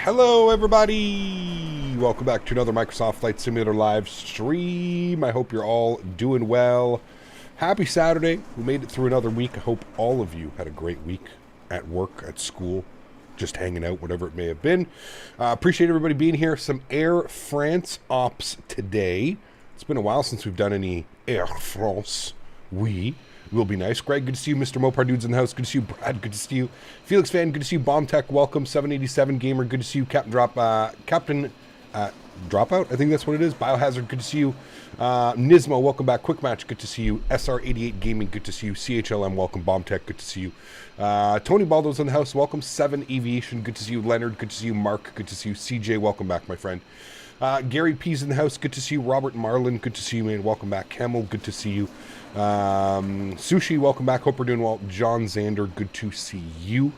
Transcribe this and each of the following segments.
Hello everybody! Welcome back to another Microsoft Flight Simulator live stream. I hope you're all doing well. Happy Saturday. We made it through another week. I hope all of you had a great week at work, at school, just hanging out, whatever it may have been. Appreciate everybody being here. Some Air France ops today. It's been a while since we've done any Air France. Will be nice. Greg, good to see you. Mr. Mopar Dude's in the house. Good to see you. Brad, good to see you. Felix Fan, good to see you. Bomb Tech, welcome. 787 Gamer, good to see you. Captain Dropout, I think that's what it is. Biohazard, good to see you. Nismo, welcome back. Quick Match, good to see you. SR88 Gaming, good to see you. CHLM, welcome. Bomb Tech, good to see you. Tony Baldo's in the house, welcome. 7 Aviation, good to see you. Leonard, good to see you. Mark, good to see you. CJ, welcome back, my friend. Gary P's in the house, good to see you. Robert Marlin, good to see you, man. Welcome back. Camel, good to see you. Sushi, welcome back. Hope we're doing well. John Zander, good to see you.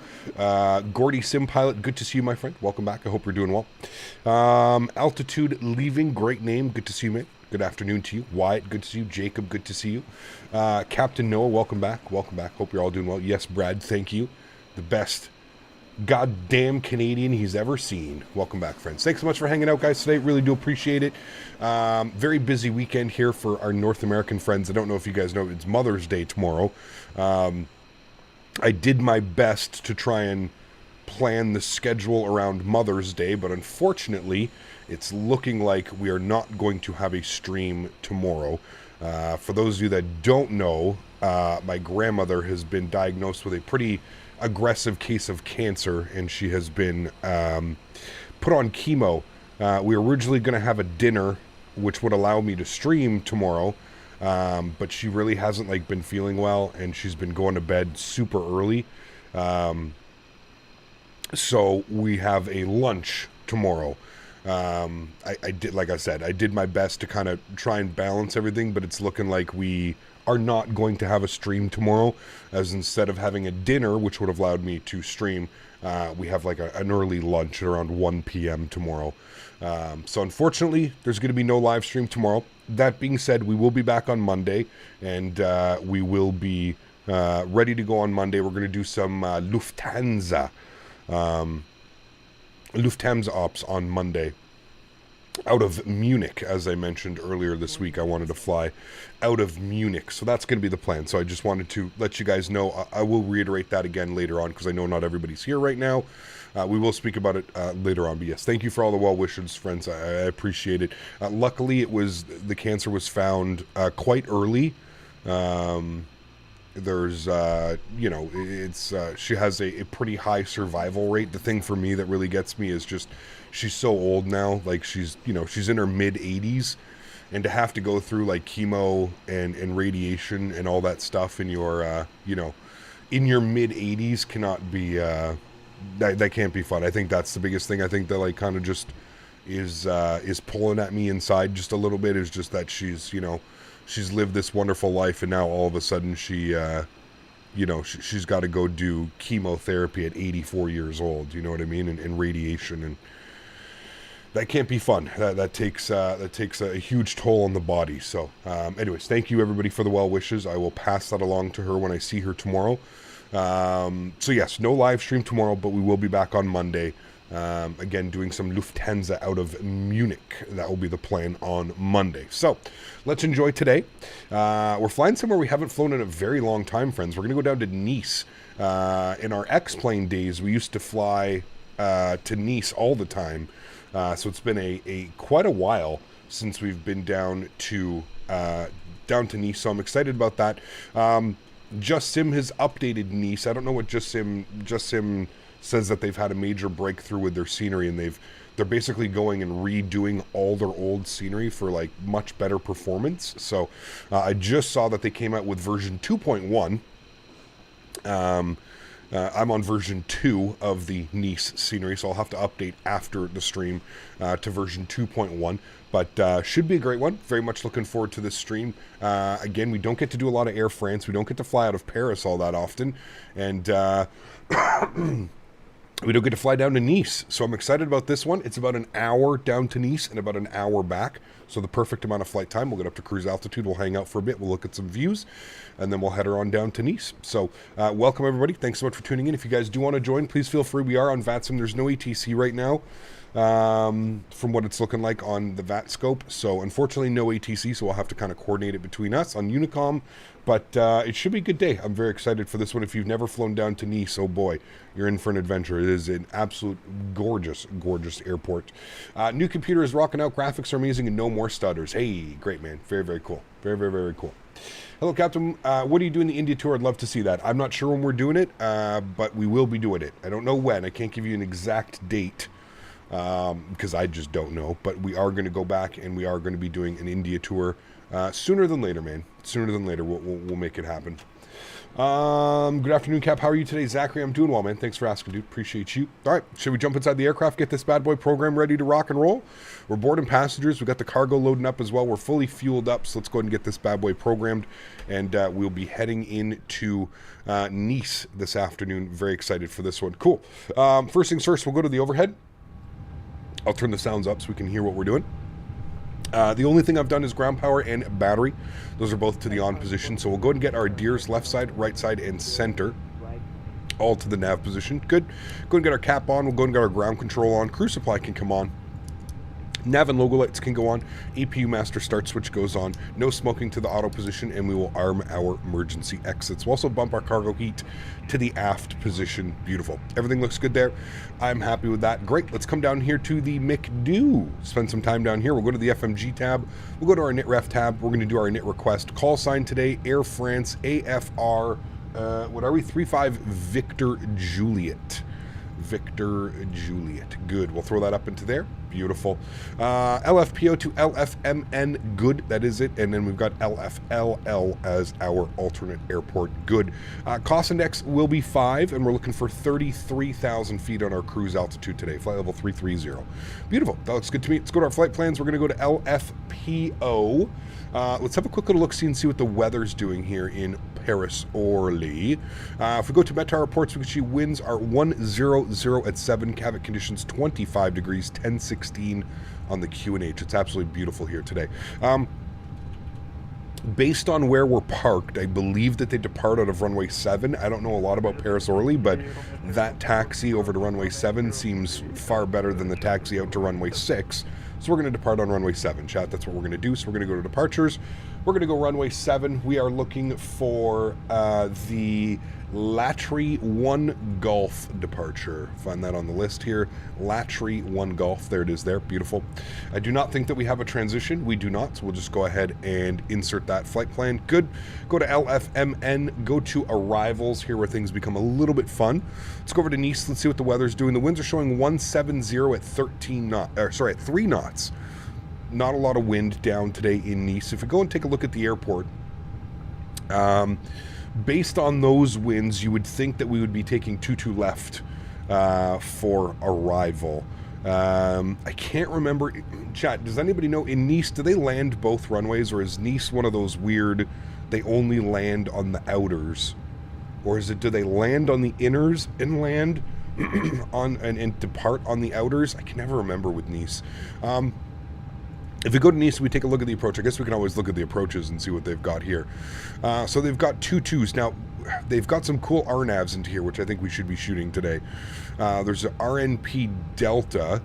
Gordy Sim Pilot, good to see you, my friend. Welcome back. I hope you're doing well. Altitude Leaving, great name. Good to see you, man. Good afternoon to you. Wyatt, good to see you. Jacob, good to see you. Captain Noah, welcome back. Welcome back. Hope you're all doing well. Yes, Brad, thank you. The best goddamn Canadian he's ever seen. Welcome back, friends. Thanks so much for hanging out, guys, today. Really do appreciate it. Very busy weekend here for our North American friends. I don't know if you guys know, it's Mother's Day tomorrow. I did my best to try and plan the schedule around Mother's Day, but unfortunately, it's looking like we are not going to have a stream tomorrow. For those of you that don't know, my grandmother has been diagnosed with a pretty aggressive case of cancer, and she has been put on chemo. We were originally going to have a dinner which would allow me to stream tomorrow, but she really hasn't been feeling well, and she's been going to bed super early. So we have a lunch tomorrow. I did, like I said, I did my best to kind of try and balance everything, but it's looking like we are not going to have a stream tomorrow, as instead of having a dinner, which would have allowed me to stream, we have like an early lunch at around 1 p.m. tomorrow. So unfortunately, there's going to be no live stream tomorrow. That being said, we will be back on Monday, and we will be ready to go on Monday. We're going to do some Lufthansa ops on Monday out of Munich. As I mentioned earlier this week, I wanted to fly out of Munich, so that's going to be the plan. So I just wanted to let you guys know. I will reiterate that again later on, because I know not everybody's here right now. We will speak about it later on, but yes, thank you for all the well wishes, friends. I appreciate it. Luckily, the cancer was found quite early. There's she has a pretty high survival rate. The thing for me that really gets me is just she's so old now. Like, she's in her mid 80s, and to have to go through like chemo and radiation and all that stuff in your in your mid 80s cannot be that can't be fun. I think that's the biggest thing. I think that like kind of just is pulling at me inside just a little bit, is just that she's lived this wonderful life, and now all of a sudden she's got to go do chemotherapy at 84 years old. You know what I mean? And radiation, and that can't be fun. That takes a huge toll on the body. So, anyways, thank you everybody for the well wishes. I will pass that along to her when I see her tomorrow. So yes, no live stream tomorrow, but we will be back on Monday. Again, doing some Lufthansa out of Munich. That will be the plan on Monday. So let's enjoy today. We're flying somewhere we haven't flown in a very long time, friends. We're going to go down to Nice. In our X-Plane days, we used to fly to Nice all the time. So it's been a quite a while since we've been down to Nice. So I'm excited about that. Just Sim has updated Nice. I don't know what Just Sim says, that they've had a major breakthrough with their scenery, and they're basically going and redoing all their old scenery for like much better performance. So I just saw that they came out with version 2.1. I'm on version 2 of the Nice scenery, so I'll have to update after the stream to version 2.1. But should be a great one. Very much looking forward to this stream. Again, we don't get to do a lot of Air France. We don't get to fly out of Paris all that often. And we don't get to fly down to Nice. So I'm excited about this one. It's about an hour down to Nice and about an hour back. So the perfect amount of flight time. We'll get up to cruise altitude. We'll hang out for a bit. We'll look at some views. And then we'll head her on down to Nice. So welcome, everybody. Thanks so much for tuning in. If you guys do want to join, please feel free. We are on VATSIM. There's no ATC right now. From what it's looking like on the VAT scope. So unfortunately no ATC, so we'll have to kind of coordinate it between us on Unicom, but it should be a good day. I'm very excited for this one. If you've never flown down to Nice, oh boy, you're in for an adventure. It is an absolute gorgeous airport. New computer is rocking out, graphics are amazing, and no more stutters. Hey, great, man. Very cool. Very cool. Hello, Captain. What are you doing the India tour? I'd love to see that. I'm not sure when we're doing it, but we will be doing it. I don't know when. I can't give you an exact date, because I just don't know, but we are going to go back and we are going to be doing an India tour sooner than later, man. Sooner than later, we'll make it happen. Good afternoon, Cap. How are you today? Zachary, I'm doing well, man. Thanks for asking, dude. Appreciate you. All right, should we jump inside the aircraft, get this bad boy program ready to rock and roll? We're boarding passengers. We got the cargo loading up as well. We're fully fueled up, so let's go ahead and get this bad boy programmed, and we'll be heading into Nice this afternoon. Very excited for this one. Cool. First things first, we'll go to the overhead. I'll turn the sounds up so we can hear what we're doing. The only thing I've done is ground power and battery. Those are both to the on position. So we'll go ahead and get our gears left side, right side, and center. All to the nav position. Good. Go ahead and get our cap on. We'll go ahead and get our ground control on. Crew supply can come on. Nav and logo lights can go on. APU master start switch goes on. No smoking to the auto position, and we will arm our emergency exits. We'll also bump our cargo heat to the aft position. Beautiful. Everything looks good there. I'm happy with that. Great. Let's come down here to the McDo. Spend some time down here. We'll go to the FMG tab. We'll go to our NITREF tab. We're going to do our NIT request. Call sign today, Air France AFR, what are we? 35 Victor Juliet. Victor Juliet. Good. We'll throw that up into there. beautiful. LFPO to LFMN, good, that is it. And then we've got LFLL as our alternate airport, good. Cost index will be 5, and we're looking for 33,000 feet on our cruise altitude today, flight level 330. Beautiful, that looks good to me. Let's go to our flight plans. We're going to go to LFPO. Let's have a quick little look-see and see what the weather's doing here in Paris Orly. If we go to Mentha reports, we can see winds are 100 at 7, Cavit conditions 25 degrees, 1016 on the QNH. It's absolutely beautiful here today. Based on where we're parked, I believe that they depart out of runway 7. I don't know a lot about Paris Orly, but that taxi over to runway 7 seems far better than the taxi out to runway 6. So we're going to depart on runway 7, chat. That's what we're going to do. So we're going to go to departures. We're going to go runway 7. We are looking for the Latry 1 Golf departure. Find that on the list here. Latry 1 Golf. There it is there. Beautiful. I do not think that we have a transition. We do not. So we'll just go ahead and insert that flight plan. Good. Go to LFMN. Go to arrivals here where things become a little bit fun. Let's go over to Nice. Let's see what the weather's doing. The winds are showing 170 at 13 knots. At 3 knots. Not a lot of wind down today in Nice. If we go and take a look at the airport, based on those winds, you would think that we would be taking 22 left for arrival. I can't remember. Chat, does anybody know, in Nice, do they land both runways, or is Nice one of those weird, they only land on the outers? Or is it, do they land on the inners and land on and depart on the outers? I can never remember with Nice. If we go to Nice, we take a look at the approach. I guess we can always look at the approaches and see what they've got here. So they've got 2-2s. Now, they've got some cool RNAVs into here, which I think we should be shooting today. There's an RNP Delta,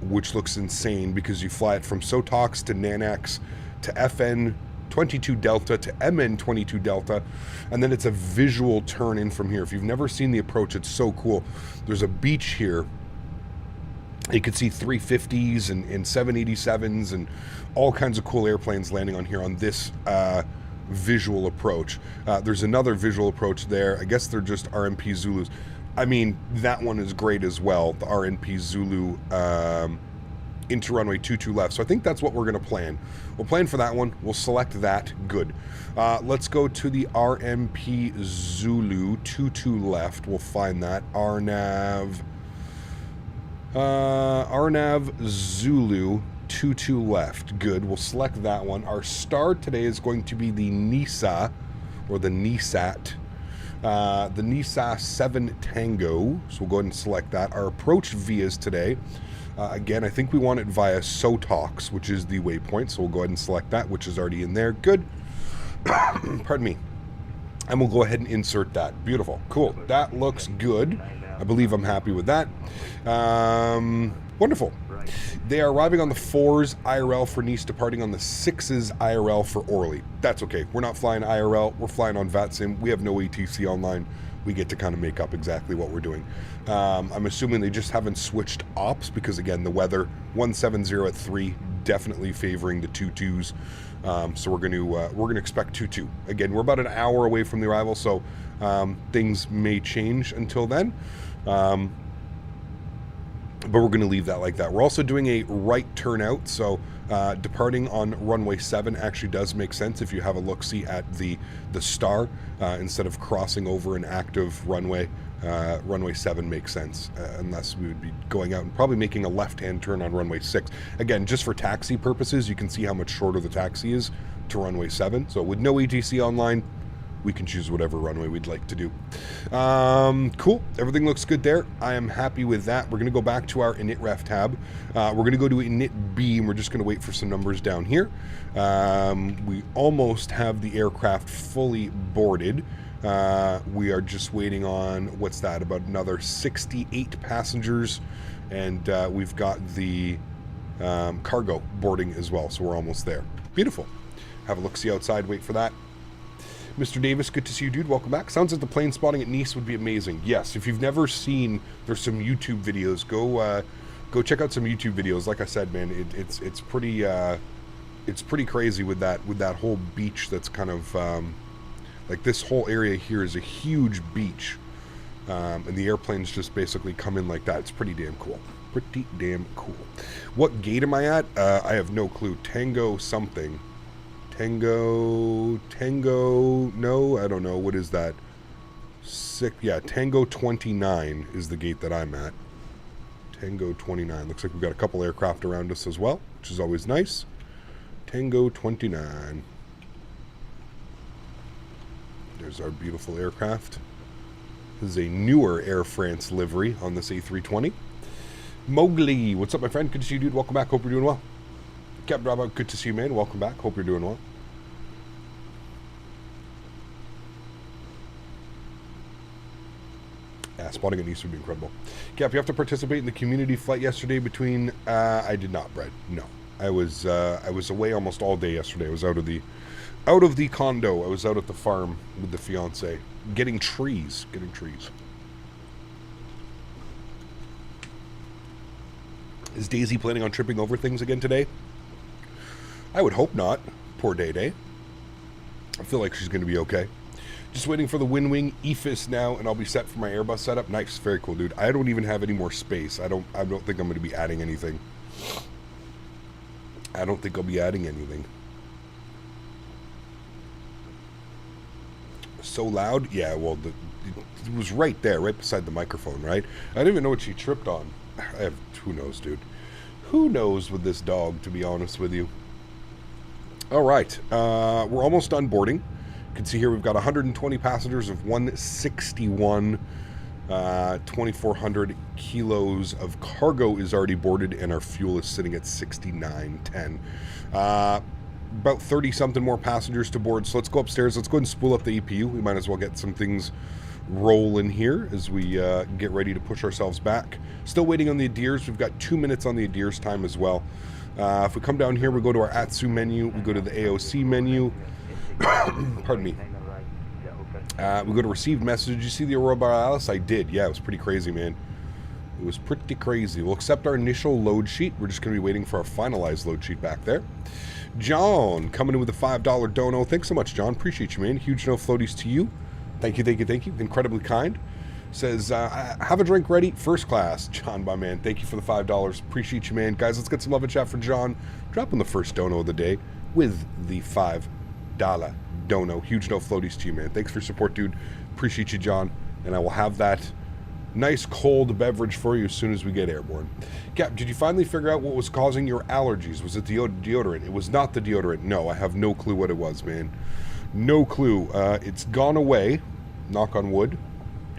which looks insane because you fly it from Sotox to Nanax to FN22 Delta to MN22 Delta, and then it's a visual turn in from here. If you've never seen the approach, it's so cool. There's a beach here. You could see 350s and 787s and all kinds of cool airplanes landing on here on this visual approach. There's another visual approach there. I guess they're just RNP Zulus. I mean, that one is great as well, the RNP Zulu into runway 22 left. So I think that's what we're going to plan. We'll plan for that one. We'll select that. Good. Let's go to the RNP Zulu 22 left. We'll find that. RNAV Zulu 22 left. Good. We'll select that one. Our star today is going to be the NISA, or the NISAT. The NISA 7 Tango. So we'll go ahead and select that. Our approach vias today. Again, I think we want it via Sotox, which is the waypoint. So we'll go ahead and select that, which is already in there. Good. Pardon me. And we'll go ahead and insert that. Beautiful. Cool. That looks good. I believe I'm happy with that. Wonderful. They are arriving on the 4s IRL for Nice, departing on the 6s IRL for Orly. That's okay. We're not flying IRL. We're flying on VATSIM. We have no ATC online. We get to kind of make up exactly what we're doing. I'm assuming they just haven't switched ops because, again, the weather, 170 at 3, definitely favoring the 2-2s. So we're going to expect 2-2. Again, we're about an hour away from the arrival, so things may change until then. But we're going to leave that like that. We're also doing a right turnout, so departing on runway 7 actually does make sense if you have a look-see at the star instead of crossing over an active runway. Runway 7 makes sense, unless we would be going out and probably making a left-hand turn on runway 6. Again, just for taxi purposes, you can see how much shorter the taxi is to runway 7. So with no ETC online, we can choose whatever runway we'd like to do. Cool. Everything looks good there. I am happy with that. We're going to go back to our init ref tab. We're going to go to init B, and we're just going to wait for some numbers down here. We almost have the aircraft fully boarded. We are just waiting on, what's that, about another 68 passengers, and we've got the cargo boarding as well, so we're almost there. Beautiful. Have a look-see outside, wait for that. Mr. Davis, good to see you, dude. Welcome back. Sounds like the plane spotting at Nice would be amazing. Yes, if you've never seen, there's some YouTube videos. Go check out some YouTube videos. Like I said, man, it's pretty crazy with that whole beach. That's kind of like this whole area here is a huge beach, and the airplanes just basically come in like that. It's pretty damn cool. pretty damn cool. What gate am I at? I have no clue. Tango something. Tango, no, I don't know. What is that? Yeah, Tango 29 is the gate that I'm at. Tango 29. Looks like we've got a couple aircraft around us as well, which is always nice. Tango 29. There's our beautiful aircraft. This is a newer Air France livery on this A320. Mowgli, what's up, my friend? Good to see you, dude. Welcome back. Hope you're doing well. Captain Robbie, good to see you, man. Welcome back. Hope you're doing well. Yeah, spotting at Nice would be incredible. Cap, you have to participate in the community flight yesterday between... I did not, Brett. No. I was away almost all day yesterday. I was out of the condo. I was out at the farm with the fiance. Getting trees. Is Daisy planning on tripping over things again today? I would hope not. Poor Day. I feel like she's going to be okay. Just waiting for the Winwing EFIS now, and I'll be set for my Airbus setup. Nice, very cool, dude. I don't even have any more space. I don't think I'm going to be adding anything. I don't think I'll be adding anything. So loud? Yeah, well, it was right there, right beside the microphone, right? I didn't even know what she tripped on. Who knows, dude? Who knows with this dog, to be honest with you? All right, we're almost done boarding. You can see here we've got 120 passengers of 161, 2,400 kilos of cargo is already boarded, and our fuel is sitting at 69.10. About 30-something more passengers to board, so let's go upstairs. Let's go ahead and spool up the EPU. We might as well get some things rolling here as we get ready to push ourselves back. Still waiting on the Adirs. We've got 2 minutes on the Adirs time as well. If we come down here, we go to our AtSu menu. We go to the AOC menu. Pardon me. We go to received message. Did you see the Aurora Borealis? I did. Yeah, it was pretty crazy, man. It was pretty crazy. We'll accept our initial load sheet. We're just going to be waiting for our finalized load sheet back there. John, coming in with a $5 dono. Thanks so much, John. Appreciate you, man. Huge no floaties to you. Thank you. Incredibly kind. Says, have a drink ready. First class. John, my man. Thank you for the $5. Appreciate you, man. Guys, let's get some love and chat for John. Dropping the first dono of the day with the $5 dono. Huge no floaties to you, man. Thanks for your support, dude. Appreciate you, John. And I will have that nice cold beverage for you as soon as we get airborne. Cap, did you finally figure out what was causing your allergies? Was it the deodorant? It was not the deodorant. No, I have no clue what it was, man. No clue. It's gone away, knock on wood,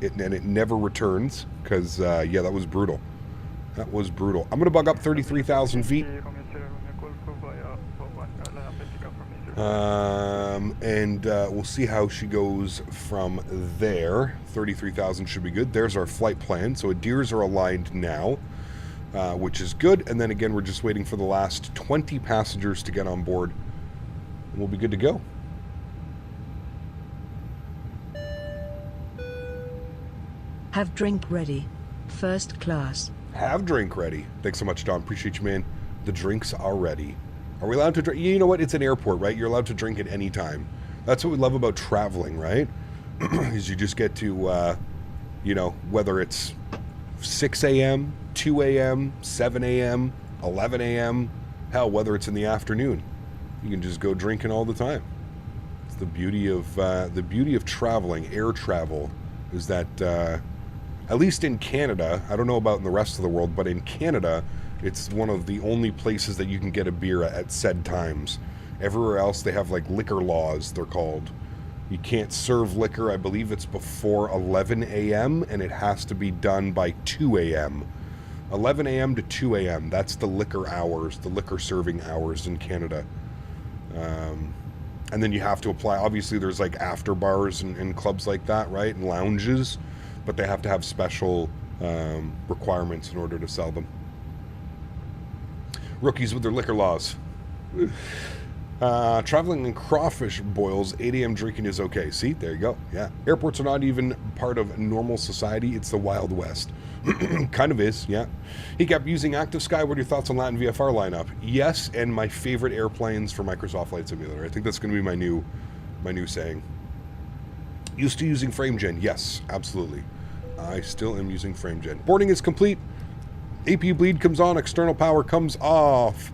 and it never returns, because, yeah, that was brutal. That was brutal. I'm going to bug up 33,000 feet. And we'll see how she goes from there. 33,000 should be good. There's our flight plan. So Adirs are aligned now, which is good. And then again, we're just waiting for the last 20 passengers to get on board. And we'll be good to go. Have drink ready. First class. Have drink ready. Thanks so much, Don. Appreciate you, man. The drinks are ready. Are we allowed to drink? You know what? It's an airport, right? You're allowed to drink at any time. That's what we love about traveling, right? Is you just get to, you know, whether it's 6 a.m., 2 a.m., 7 a.m., 11 a.m., hell, whether it's in the afternoon, you can just go drinking all the time. It's the beauty of traveling, air travel, is that, at least in Canada, I don't know about in the rest of the world, but in Canada, it's one of the only places that you can get a beer at said times. Everywhere else, they have like liquor laws, they're called. You can't serve liquor, I believe it's before 11 a.m., and it has to be done by 2 a.m. 11 a.m. to 2 a.m., that's the liquor hours, the liquor serving hours in Canada. And then you have to apply, obviously there's like after bars and clubs like that, right, and lounges, but they have to have special requirements in order to sell them. Rookies with their liquor laws. Traveling in crawfish boils, 8 a.m. drinking is okay. See, there you go. Yeah. Airports are not even part of normal society. It's the Wild West. Kind of is, yeah. He kept using Active Sky. What are your thoughts on Latin VFR lineup? Yes, and my favorite airplanes for Microsoft Flight Simulator. I think that's going to be my new saying. Used to using FrameGen. Yes, absolutely. I still am using FrameGen. Boarding is complete. AP bleed comes on, external power comes off.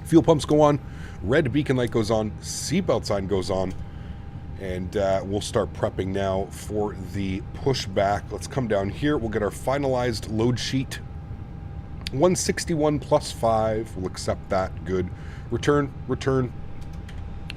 Fuel pumps go on, red beacon light goes on, seatbelt sign goes on, and we'll start prepping now for the pushback. Let's come down here. We'll get our finalized load sheet. 161 plus 5. We'll accept that. Good. Return.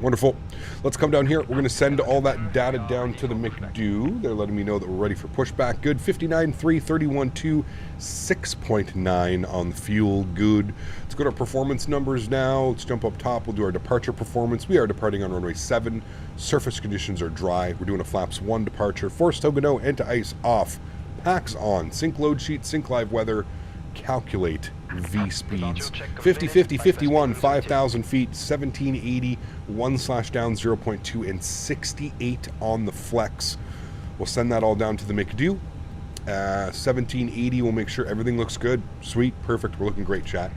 Wonderful. Let's come down here. We're going to send all that data down to the McDo. They're letting me know that we're ready for pushback. Good. 59.3, 31.2, 6.9 on the fuel. Good. Let's go to our performance numbers now. Let's jump up top. We'll do our departure performance. We are departing on runway 7. Surface conditions are dry. We're doing a flaps 1 departure. Force tow no, anti-ice off. Packs on. Sync load sheet, sync live weather. Calculate V speeds. 50, 50, 51, 5,000 feet, 1780, 1/down 0.2, and 68 on the flex. We'll send that all down to the McDo. 1780, we'll make sure everything looks good. Sweet, perfect, we're looking great, chat.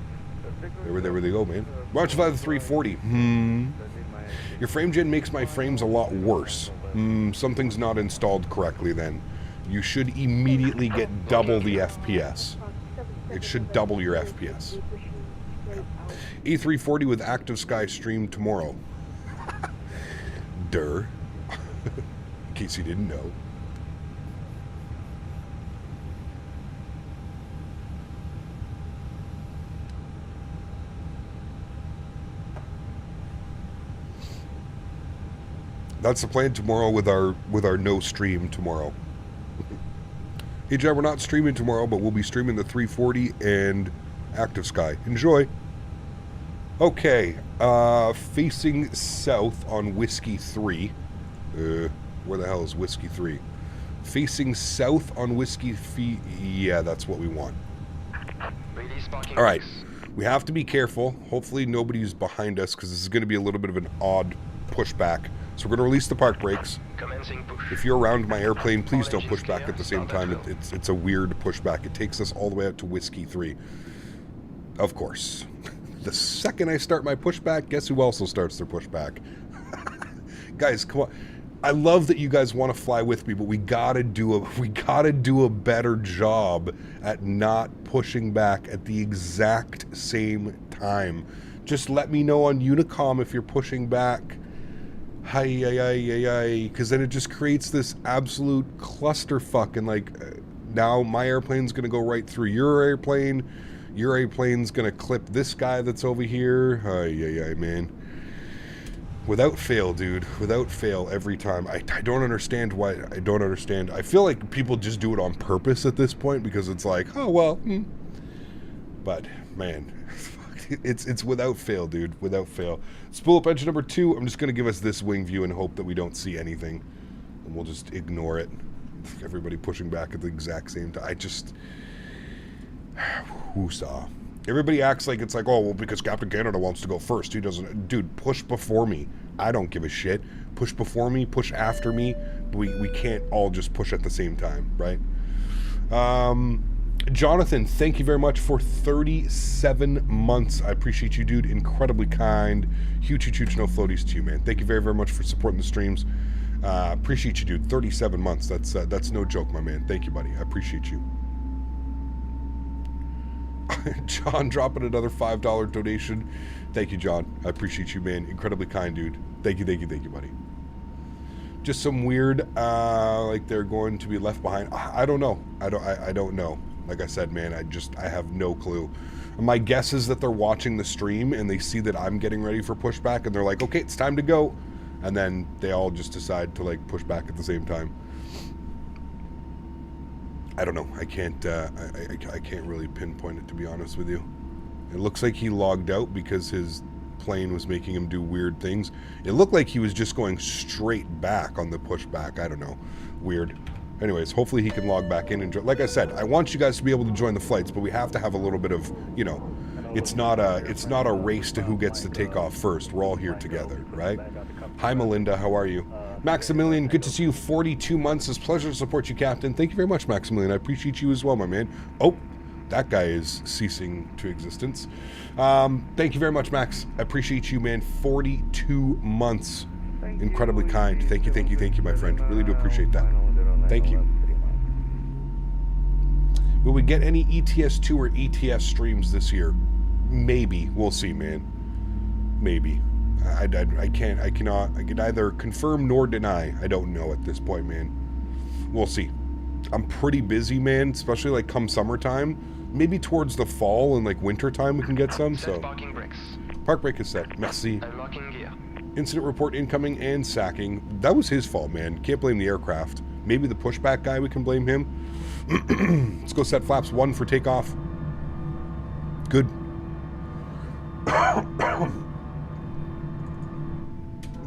There they go, man. Watch fly the 340. Your frame gen makes my frames a lot worse. Something's not installed correctly then. You should immediately get double the FPS. It should double your FPS. A340 with active sky stream tomorrow. In case you didn't know. That's the plan tomorrow with our no stream tomorrow. Hey, John, we're not streaming tomorrow, but we'll be streaming the 340 and Active Sky. Enjoy. Okay, facing south on Whiskey 3. Where the hell is Whiskey 3? Facing south on Whiskey 3. Yeah, that's what we want. All right, we have to be careful. Hopefully nobody's behind us because this is going to be a little bit of an odd pushback. So we're going to release the park brakes. If you're around my airplane, please don't push back at the same time. It's a weird pushback. It takes us all the way out to Whiskey 3. Of course. The second I start my pushback, guess who also starts their pushback? Guys, come on. I love that you guys want to fly with me, but we gotta do a better job at not pushing back at the exact same time. Just let me know on Unicom if you're pushing back. Because then it just creates this absolute clusterfuck, and like now my airplane's gonna go right through your airplane. Your airplane's gonna clip this guy that's over here. Man. Without fail, dude. Without fail every time. I don't understand why. I don't understand. I feel like people just do it on purpose at this point because it's like, oh well. But man. It's without fail, dude. Without fail. Spool up engine number 2. I'm just going to give us this wing view and hope that we don't see anything. And we'll just ignore it. Everybody pushing back at the exact same time. I just... Whoosah. Everybody acts like it's like, oh, well, because Captain Canada wants to go first. He doesn't... Dude, push before me. I don't give a shit. Push before me. Push after me. But we can't all just push at the same time, right? Jonathan, thank you very much for 37 months. I appreciate you, dude. Incredibly kind. Huge no floaties to you, man. Thank you very, very much for supporting the streams. Appreciate you, dude. 37 months. That's no joke, my man. Thank you, buddy. I appreciate you. John dropping another $5 donation. Thank you, John. I appreciate you, man. Incredibly kind, dude. Thank you, buddy. Just some weird, like they're going to be left behind. I don't know. I don't know. Like I said, man, I have no clue. My guess is that they're watching the stream and they see that I'm getting ready for pushback and they're like, okay, it's time to go. And then they all just decide to like push back at the same time. I don't know. I can't really pinpoint it, to be honest with you. It looks like he logged out because his plane was making him do weird things. It looked like he was just going straight back on the pushback. I don't know. Weird. Anyways, hopefully he can log back in and join. Like I said, I want you guys to be able to join the flights, but we have to have a little bit of, you know, it's not a race to who gets to take off first. We're all here together, right? Hi, Melinda. How are you? Maximilian, good to see you. 42 months. It's a pleasure to support you, Captain. Thank you very much, Maximilian. I appreciate you as well, my man. Oh, that guy is ceasing to existence. Thank you very much, Max. I appreciate you, man. 42 months. Incredibly kind. Thank you, my friend. Really do appreciate that. Thank you. Will we get any ETS2 or ETS streams this year? Maybe. We'll see, man. Maybe. I can neither confirm nor deny. I don't know at this point, man. We'll see. I'm pretty busy, man, especially like come summertime. Maybe towards the fall and like winter time we can get some, so. Park brake is set. Merci. Incident report incoming and sacking. That was his fault, man. Can't blame the aircraft. Maybe the pushback guy, we can blame him. Let's go set flaps 1 for takeoff. Good.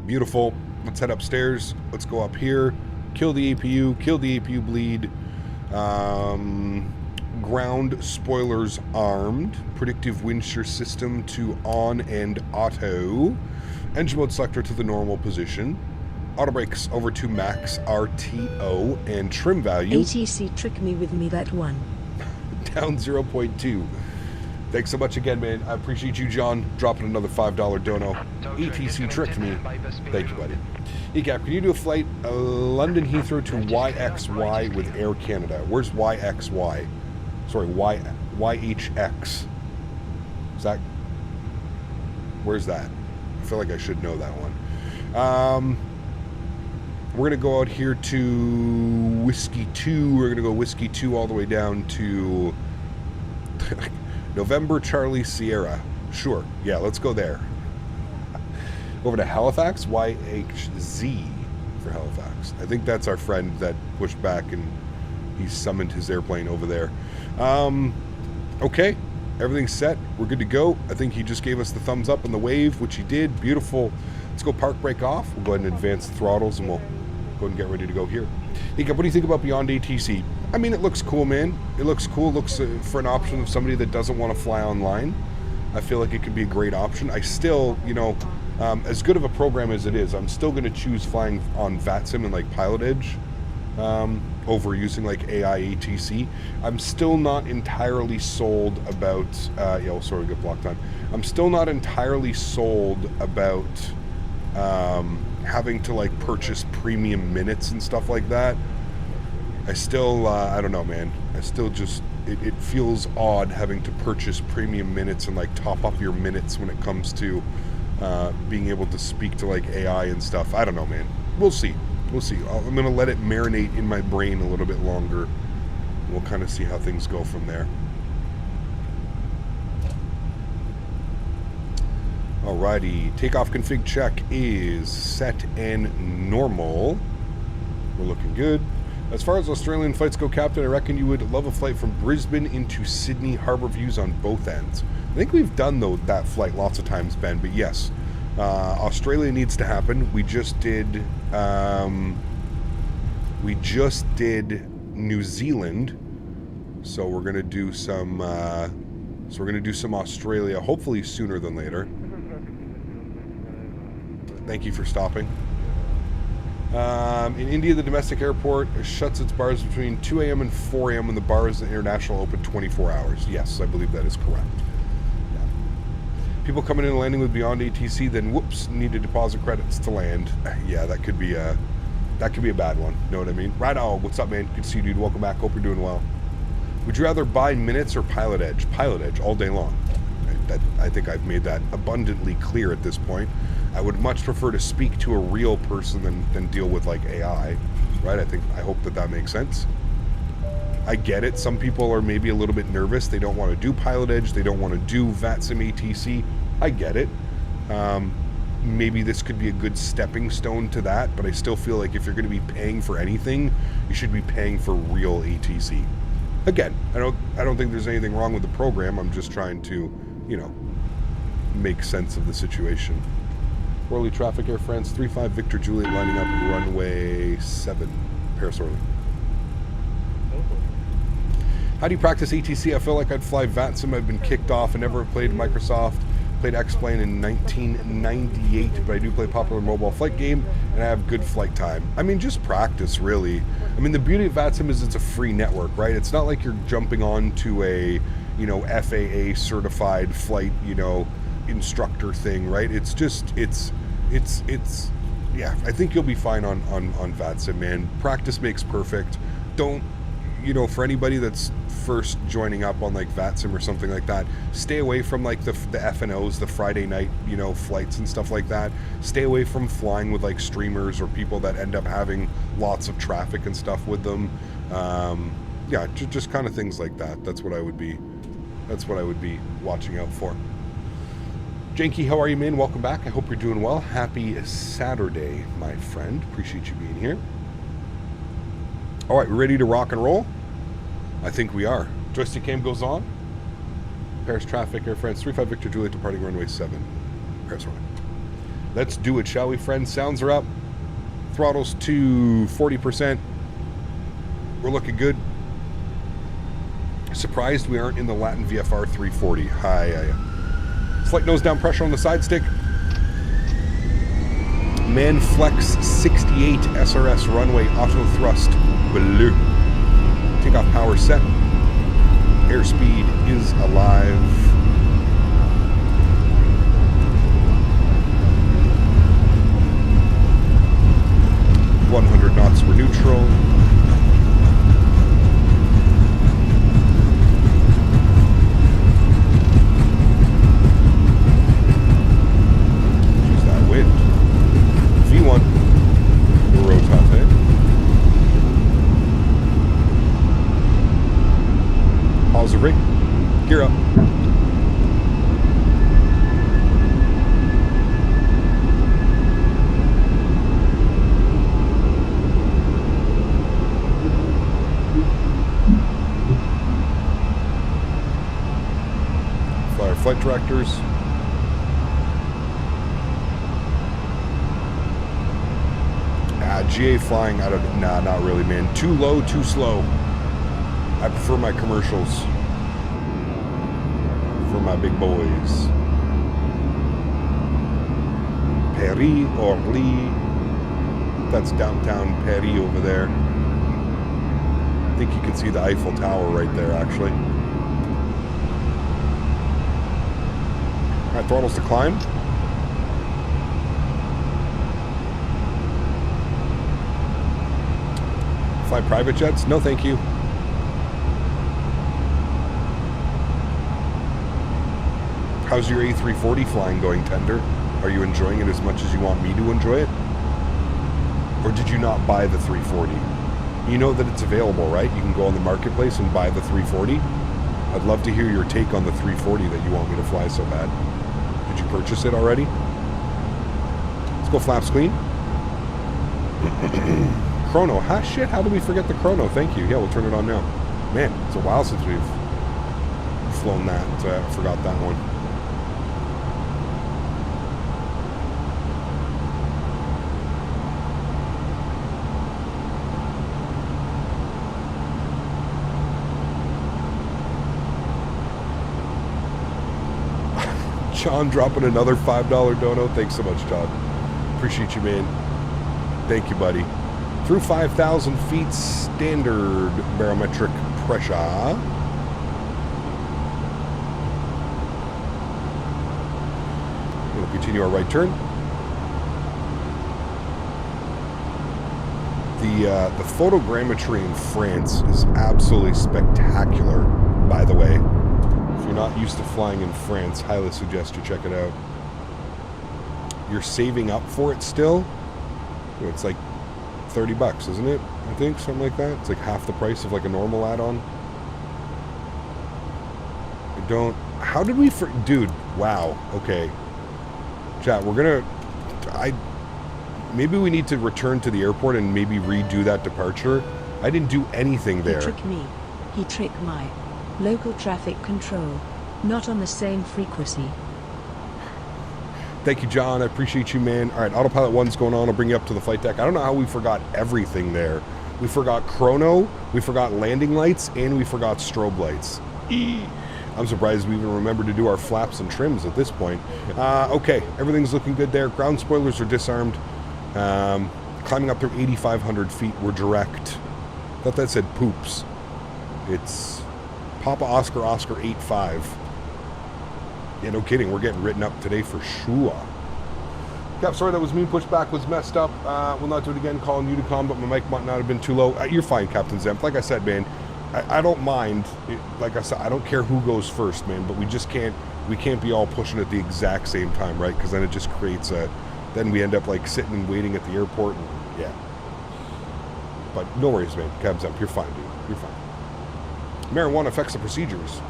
Beautiful. Let's head upstairs. Let's go up here. Kill the APU. Kill the APU bleed. Ground spoilers armed. Predictive wind shear system to on and auto. Engine mode selector to the normal position. Auto brakes over to max RTO and trim value. ATC trick me with me that one. Down 0.2. Thanks so much again, man. I appreciate you, John, dropping another $5 dono. ATC tricked me. Thank you, buddy. ECAP, can you do a flight London Heathrow to YXY with Air Canada? Where's YXY? Sorry, YHX. Is that... Where's that? I feel like I should know that one. We're going to go out here to Whiskey 2. We're going to go Whiskey 2 all the way down to November Charlie Sierra. Sure. Yeah, let's go there. Over to Halifax. YHZ for Halifax. I think that's our friend that pushed back and he summoned his airplane over there. Okay. Everything's set. We're good to go. I think he just gave us the thumbs up on the wave, which he did. Beautiful. Let's go park brake off. We'll go ahead and advance the throttles and we'll go ahead and get ready to go here. Hey, what do you think about Beyond ATC? I mean, it looks cool, man. It looks cool. It looks for an option of somebody that doesn't want to fly online. I feel like it could be a great option. I still, you know, as good of a program as it is, I'm still going to choose flying on VATSIM and like Pilot Edge over using like AI ATC. I'm still not entirely sold about, sorry, we got block time. I'm still not entirely sold about having to like purchase premium minutes and stuff like that. I still, I don't know, man. I still just, it feels odd having to purchase premium minutes and like top up your minutes when it comes to being able to speak to like AI and stuff. I don't know, man. We'll see. We'll see. I'm going to let it marinate in my brain a little bit longer. We'll kind of see how things go from there. Alrighty. Takeoff config check is set and normal. We're looking good. As far as Australian flights go, Captain, I reckon you would love a flight from Brisbane into Sydney, harbour views on both ends. I think we've done that flight lots of times, Ben, but yes. Australia needs to happen. We just did New Zealand, so we're gonna do some Australia, hopefully sooner than later. Thank you for stopping. In India, the domestic airport shuts its bars between 2 a.m. and 4 a.m. when the bars in international open 24 hours. Yes, I believe that is correct. People coming in and landing with Beyond ATC, then whoops, need to deposit credits to land. Yeah, that could be a bad one. Know what I mean? Right. Oh, what's up, man? Good to see you, dude. Welcome back. Hope you're doing well. Would you rather buy minutes or Pilot Edge? Pilot Edge all day long. I think I've made that abundantly clear at this point. I would much prefer to speak to a real person than deal with like AI, right? I hope that makes sense. I get it. Some people are maybe a little bit nervous. They don't want to do Pilot Edge. They don't want to do VATSIM ATC. I get it. Maybe this could be a good stepping stone to that, but I still feel like if you're going to be paying for anything, you should be paying for real ATC. Again, I don't think there's anything wrong with the program. I'm just trying to, make sense of the situation. Orly traffic, Air France 35 Victor Juliet lining up runway 7, Paris Orly. How do you practice ATC? I feel like I'd fly VATSIM. I've been kicked off. I never played Microsoft. Played X-Plane in 1998, but I do play popular mobile flight game, and I have good flight time. I mean, just practice, really. I mean, the beauty of VATSIM is it's a free network, right? It's not like you're jumping onto a, FAA certified flight, instructor thing, right? It's just, yeah, I think you'll be fine on VATSIM, man. Practice makes perfect. Don't you know, for anybody that's first joining up on like VATSIM or something like that, stay away from like the F&Os, the Friday night, you know, flights and stuff like that. Stay away from flying with like streamers or people that end up having lots of traffic and stuff with them. Yeah, just kind of things like that. That's what I would be watching out for. Janky, how are you, man? Welcome back. I hope you're doing well. Happy Saturday, my friend. Appreciate you being here. All right, we ready to rock and roll? I think we are. Joystick cam goes on. Paris traffic, Air France 35 Victor Juliet departing runway 7. Paris runway. Let's do it, shall we, friends? Sounds are up. Throttles to 40%. We're looking good. Surprised we aren't in the Latin VFR 340. Hi. Slight nose down pressure on the side stick. Manflex 68 SRS runway auto thrust blue. Takeoff power set. Airspeed is alive. .100 knots, we're neutral. Choose that wind. V1. Rotate. Pause the rig. Gear up. Fly our flight directors. GA flying out of... Nah, not really, man. Too low, too slow. I prefer my commercials. For my big boys. Paris, Orly. That's downtown Paris over there. I think you can see the Eiffel Tower right there, actually. Alright, throttles to climb. Fly private jets? No, thank you. How's your A340 flying going, Tender? Are you enjoying it as much as you want me to enjoy it? Or did you not buy the 340? You know that it's available, right? You can go on the marketplace and buy the 340. I'd love to hear your take on the 340 that you want me to fly so bad. Did you purchase it already? Let's go flaps clean. Chrono. Shit, how did we forget the chrono? Thank you. Yeah, we'll turn it on now. Man, it's a while since we've flown that. Forgot that one. John dropping another $5 dono. Thanks so much, John. Appreciate you, man. Thank you, buddy. Through 5,000 feet standard barometric pressure. We'll continue our right turn. The photogrammetry in France is absolutely spectacular, by the way. If you're not used to flying in France, highly suggest you check it out. You're saving up for it still? It's like $30, isn't it? I think, something like that. It's like half the price of like a normal add-on. I don't... How did we... Dude, wow. Okay. Chat, we're gonna... Maybe we need to return to the airport and maybe redo that departure. I didn't do anything there. He tricked me. He tricked my local traffic control. Not on the same frequency. Thank you, John. I appreciate you, man. All right, autopilot 1's going on. I'll bring you up to the flight deck. I don't know how we forgot everything there. We forgot chrono, we forgot landing lights, and we forgot strobe lights. I'm surprised we even remembered to do our flaps and trims at this point. Okay, everything's looking good there. Ground spoilers are disarmed. Climbing up through 8,500 feet, we're direct. I thought that said poops. It's Papa Oscar Oscar 85. Yeah, no kidding. We're getting written up today for sure. Cap, sorry that was me. Pushback was messed up. We'll not do it again. Calling Unicom, but my mic might not have been too low. You're fine, Captain Zemp. Like I said, man, I don't mind. Like I said, I don't care who goes first, man. But we just can't. We can't be all pushing at the exact same time, right? Because then it just creates a. Then we end up like sitting and waiting at the airport. And, yeah. But no worries, man. Cabs up. You're fine, dude. You're fine. Marijuana affects the procedures.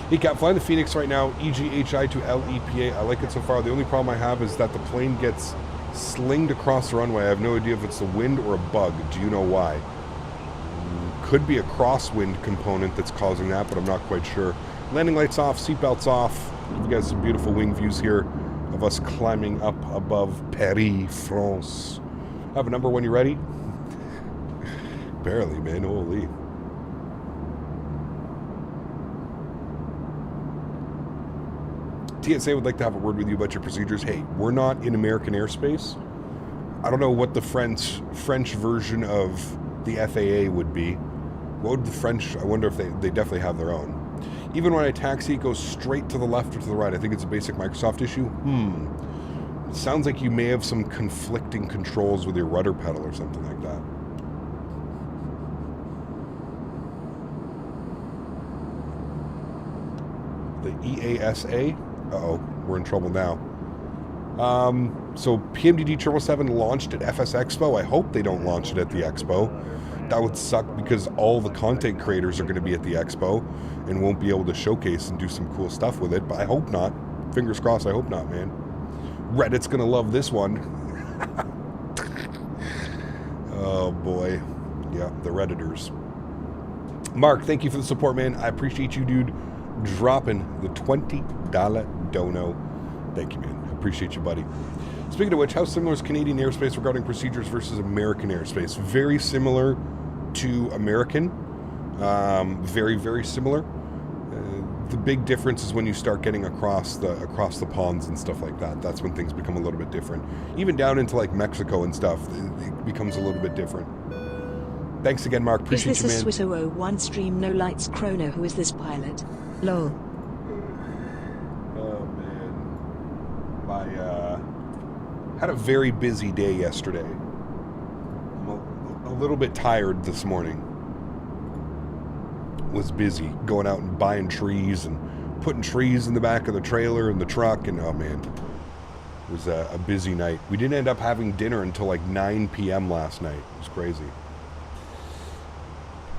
Hey, Cap, flying the Fenix right now. EGHI to LEPA. I like it so far. The only problem I have is that the plane gets slinged across the runway. I have no idea if it's the wind or a bug. Do you know why? Could be a crosswind component that's causing that, but I'm not quite sure. Landing lights off, seatbelts off. You guys some beautiful wing views here of us climbing up above Paris, France. I have a number when you're ready. Barely, man. Holy. TSA would like to have a word with you about your procedures. Hey, we're not in American airspace. I don't know what the French version of the FAA would be. What would the French, I wonder if they definitely have their own. Even when I taxi, it goes straight to the left or to the right. I think it's a basic Microsoft issue. It sounds like you may have some conflicting controls with your rudder pedal or something like that. The EASA? Uh-oh, we're in trouble now. So PMDD 777 launched at FS Expo. I hope they don't launch it at the Expo. That would suck because all the content creators are going to be at the Expo and won't be able to showcase and do some cool stuff with it, but I hope not. Fingers crossed, I hope not, man. Reddit's going to love this one. Oh, boy. Yeah, the Redditors. Mark, thank you for the support, man. I appreciate you, dude, dropping the $20 dono. Thank you, man. I appreciate you, buddy. Speaking of which, how similar is Canadian airspace regarding procedures versus American airspace? Very similar to American. Very, very similar. The big difference is when you start getting across the ponds and stuff like that. That's when things become a little bit different. Even down into like Mexico and stuff, it becomes a little bit different. Thanks again, Mark. Appreciate you, man. Is this a Swiss 001 stream no lights chrono? Who is this pilot? Lol. Oh man, I had a very busy day yesterday. I'm a little bit tired this morning. Was busy going out and buying trees and putting trees in the back of the trailer and the truck, and oh man, it was a busy night. We didn't end up having dinner until like 9 p.m. last night. It was crazy.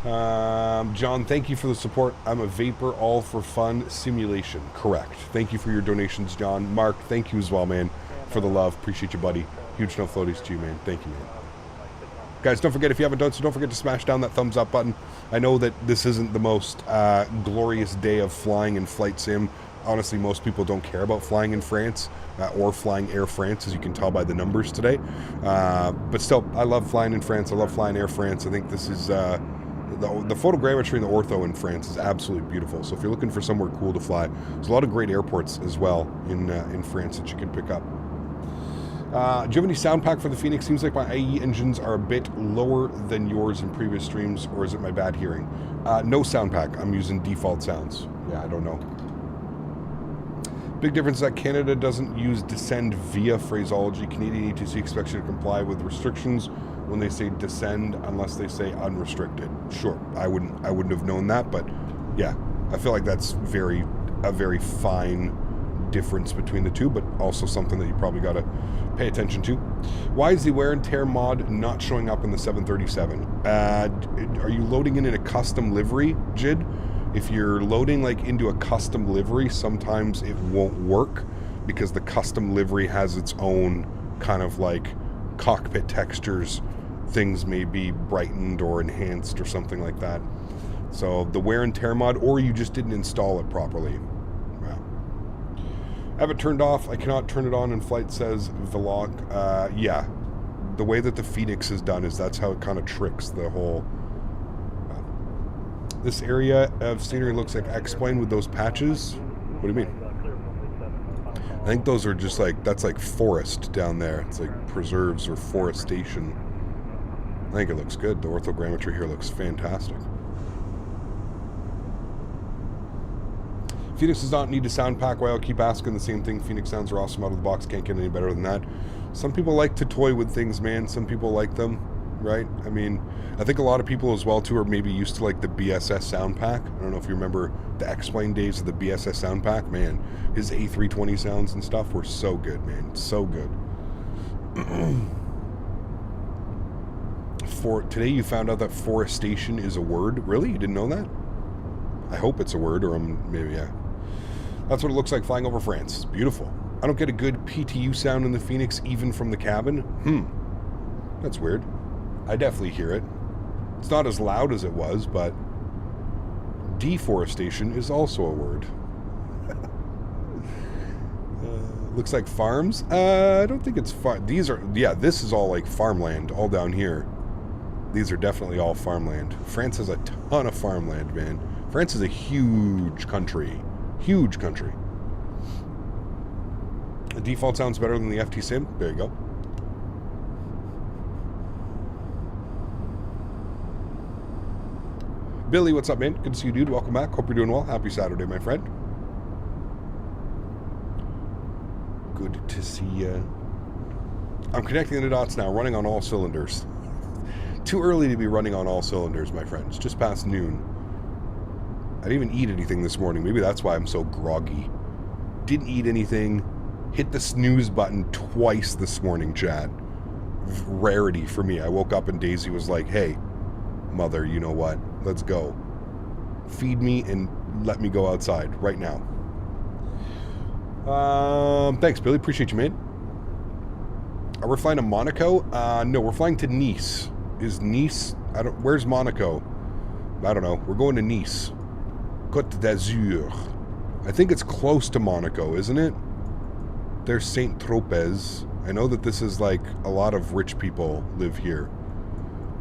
John, thank you for the support. I'm a vapor all for fun simulation. Correct. Thank you for your donations, John. Mark, thank you as well, man, for the love. Appreciate you, buddy. Huge no floaties to you, man. Thank you, man. Guys, don't forget, if you haven't done so, don't forget to smash down that thumbs up button. I know that this isn't the most glorious day of flying in flight sim. Honestly, most people don't care about flying in France or flying Air France, as you can tell by the numbers today. But still, I love flying in France. I love flying Air France. I think this is... The photogrammetry and the ortho in France is absolutely beautiful. So if you're looking for somewhere cool to fly, there's a lot of great airports as well in France that you can pick up. Do you have any sound pack for the Fenix? Seems like my IE engines are a bit lower than yours in previous streams, or is it my bad hearing? No sound pack. I'm using default sounds. Yeah, I don't know. Big difference is that Canada doesn't use descend via phraseology. Canadian ATC expects you to comply with restrictions when they say descend, unless they say unrestricted. Sure, I wouldn't have known that, but yeah, I feel like that's a very fine difference between the two, but also something that you probably got to pay attention to. Why is the wear and tear mod not showing up in the 737? Are you loading in a custom livery, Jid? If you're loading like into a custom livery, sometimes it won't work because the custom livery has its own kind of like cockpit textures. Things may be brightened or enhanced or something like that. So the wear and tear mod, or you just didn't install it properly. Wow. I have it turned off. I cannot turn it on, and Flite says vlog. Yeah, the way that the Fenix is done is that's how it kind of tricks the whole... This area of scenery looks like X-Plane with those patches. What do you mean? I think those are just like, that's like forest down there. It's like preserves or forestation. I think it looks good. The orthogrammetry here looks fantastic. Phoenix does not need a sound pack. Why I'll keep asking the same thing. Phoenix sounds are awesome out of the box. Can't get any better than that. Some people like to toy with things, man. Some people like them. right? I mean, I think a lot of people as well, too, are maybe used to, like, the BSS sound pack. I don't know if you remember the X-Plane days of the BSS sound pack. Man, his A320 sounds and stuff were so good, man. So good. Today you found out that forestation is a word. Really? You didn't know that? I hope it's a word, or maybe, yeah. That's what it looks like flying over France. It's beautiful. I don't get a good PTU sound in the Fenix, even from the cabin. That's weird. I definitely hear it. It's not as loud as it was, but deforestation is also a word. Looks like farms. I don't think it's these are, yeah, this is all like farmland, all down here. These are definitely all farmland. France has a ton of farmland, man. France is a huge country. Huge country. The default sounds better than the FT Sim. There you go. Billy, what's up, man? Good to see you, dude. Welcome back. Hope you're doing well. Happy Saturday, my friend. Good to see you. I'm connecting the dots now, running on all cylinders. Too early to be running on all cylinders, my friends. Just past noon. I didn't even eat anything this morning. Maybe that's why I'm so groggy. Didn't eat anything. Hit the snooze button twice this morning, chat. Rarity for me. I woke up and Daisy was like, hey, mother, you know what? Let's go. Feed me and let me go outside right now. Thanks, Billy. Appreciate you, man. Are we flying to Monaco? No, we're flying to Nice. Is Nice? Where's Monaco? I don't know. We're going to Nice. Côte d'Azur. I think it's close to Monaco, isn't it? There's Saint Tropez. I know that this is like a lot of rich people live here.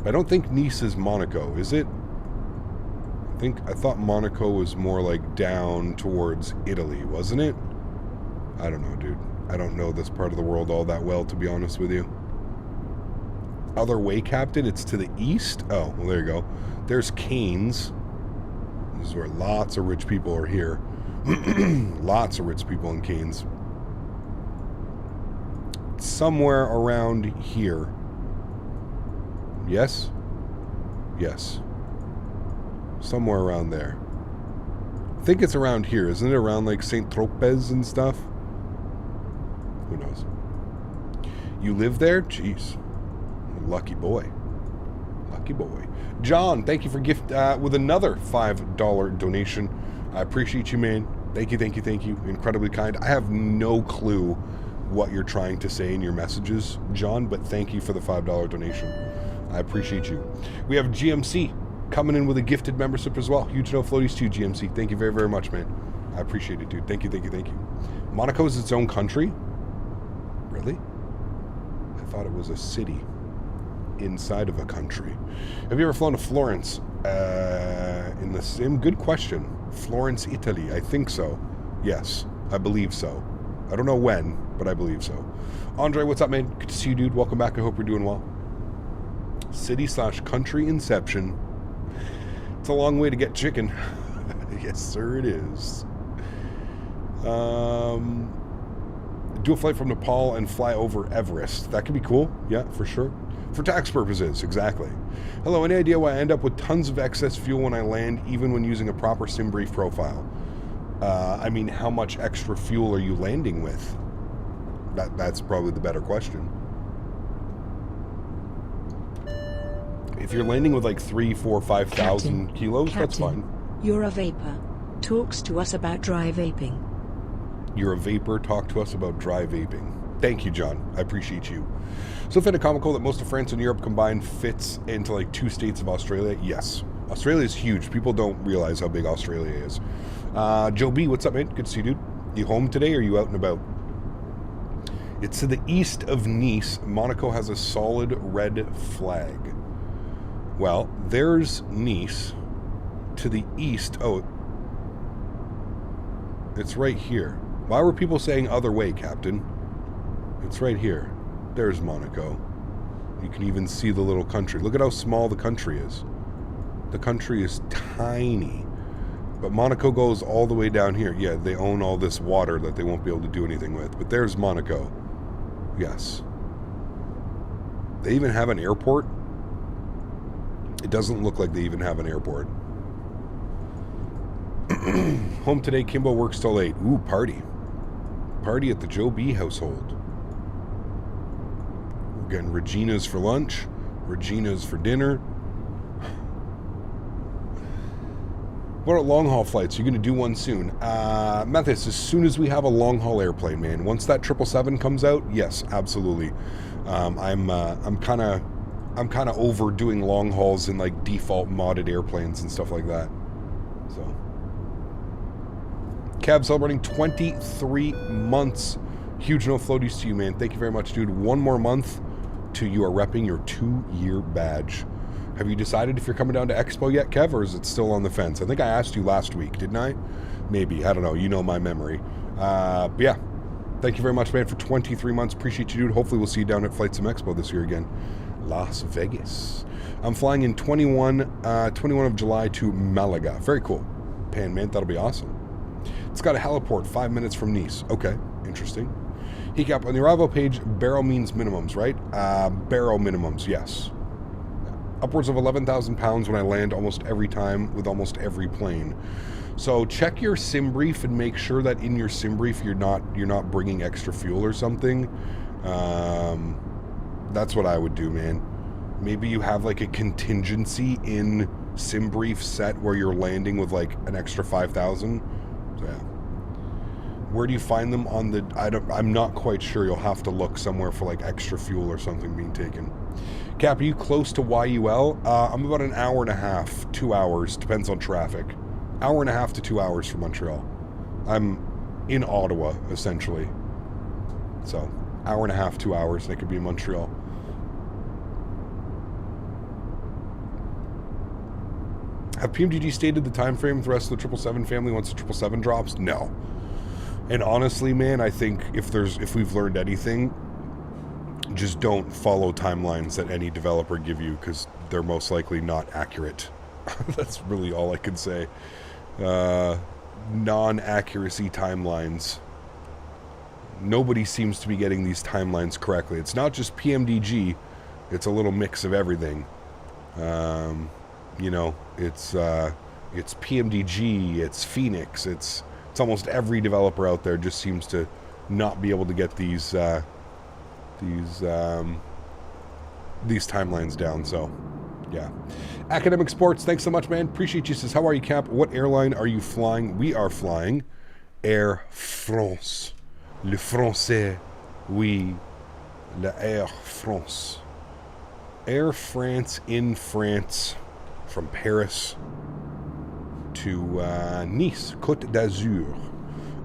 I don't think Nice is Monaco, is it? I thought Monaco was more like down towards Italy, wasn't it? I don't know, dude. I don't know this part of the world all that well, to be honest with you. Other way, Captain, it's to the east? Oh, well, there you go. There's Canes. This is where lots of rich people are here. Lots of rich people in Canes. Somewhere around here. Yes? Yes. Somewhere around there. I think it's around here. Isn't it around like Saint Tropez and stuff? Who knows? You live there? Jeez. Lucky boy. Lucky boy. John, thank you for with another $5 donation. I appreciate you, man. Thank you, thank you, thank you. Incredibly kind. I have no clue what you're trying to say in your messages, John, but thank you for the $5 donation. I appreciate you. We have GMC coming in with a gifted membership as well. Huge no floaties to you, GMC. Thank you very, very much, man. I appreciate it, dude. Thank you, thank you, thank you. Monaco is its own country? Really? I thought it was a city inside of a country. Have you ever flown to Florence in the sim? Good question. Florence, Italy. I think so. Yes, I believe so. I don't know when, but I believe so. Andre, what's up, man? Good to see you, dude. Welcome back. I hope you're doing well. City/country inception. It's a long way to get chicken. Yes, sir, it is. Do a flight from Nepal and fly over Everest. That could be cool. Yeah, for sure. For tax purposes, exactly. Hello, any idea why I end up with tons of excess fuel when I land, even when using a proper sim brief profile? I mean, how much extra fuel are you landing with? That's probably the better question. If you're landing with like 3, 4, 5,000 kilos, that's fine. You're a vapor. Talks to us about dry vaping. You're a vapor. Talk to us about dry vaping. Thank you, John. I appreciate you. So, kind of comical that most of France and Europe combined fits into like 2 states of Australia. Yes. Australia is huge. People don't realize how big Australia is. Joe B, what's up, man? Good to see you, dude. You home today or are you out and about? It's to the east of Nice. Monaco has a solid red flag. Well, there's Nice. To the east. Oh, it's right here. Why were people saying other way, Captain? It's right here. There's Monaco. You can even see the little country. Look at how small the country is. The country is tiny. But Monaco goes all the way down here. Yeah, they own all this water that they won't be able to do anything with. But there's Monaco. Yes. They even have an airport. It doesn't look like they even have an airport. Home today, Kimbo works till 8. Ooh, party. Party at the Joe B household. We're getting Regina's for lunch, Regina's for dinner. What are long-haul flights? You're going to do one soon. Mathis, as soon as we have a long-haul airplane, man. Once that 777 comes out, yes, absolutely. I'm kind of over doing long hauls in like default modded airplanes and stuff like that. So, Cab celebrating 23 months. Huge no floaties to you, man. Thank you very much, dude. One more month till you are repping your 2-year badge. Have you decided if you're coming down to Expo yet, Kev, or is it still on the fence? I think I asked you last week, didn't I? Maybe. I don't know. You know my memory. But yeah, thank you very much, man, for 23 months. Appreciate you, dude. Hopefully we'll see you down at Flight Sim Expo this year again. Las Vegas. I'm flying in 21 of July to Malaga. Very cool. Pan, man. That'll be awesome. It's got a heliport 5 minutes from Nice. Okay. Interesting. Hiccup. On the arrival page, barrel means minimums, right? Barrel minimums, yes. Upwards of 11,000 pounds when I land almost every time with almost every plane. So check your sim brief and make sure that in your sim brief you're not bringing extra fuel or something. That's what I would do, man. Maybe you have like a contingency in sim brief set where you're landing with like an extra 5,000. So yeah. Where do you find them on the? I'm not quite sure. You'll have to look somewhere for like extra fuel or something being taken. Cap, are you close to YUL? I'm about an hour and a half, 2 hours, depends on traffic. Hour and a half to 2 hours from Montreal. I'm in Ottawa, essentially. So, hour and a half, 2 hours, and I could be in Montreal. Have PMDG stated the time frame for the rest of the 777 family once the 777 drops? No. And honestly, man, I think if we've learned anything, just don't follow timelines that any developer give you, because they're most likely not accurate. That's really all I can say. Non-accuracy timelines. Nobody seems to be getting these timelines correctly. It's not just PMDG. It's a little mix of everything. You know, it's PMDG, it's Fenix, it's almost every developer out there just seems to not be able to get these timelines down. So yeah. Academic Sports, thanks so much, man. Appreciate you. Says, how are you, Cap? What airline are you flying? We are flying Air France. Le Français. Oui. La Air France. Air France in France, from Paris to Nice, Côte d'Azur.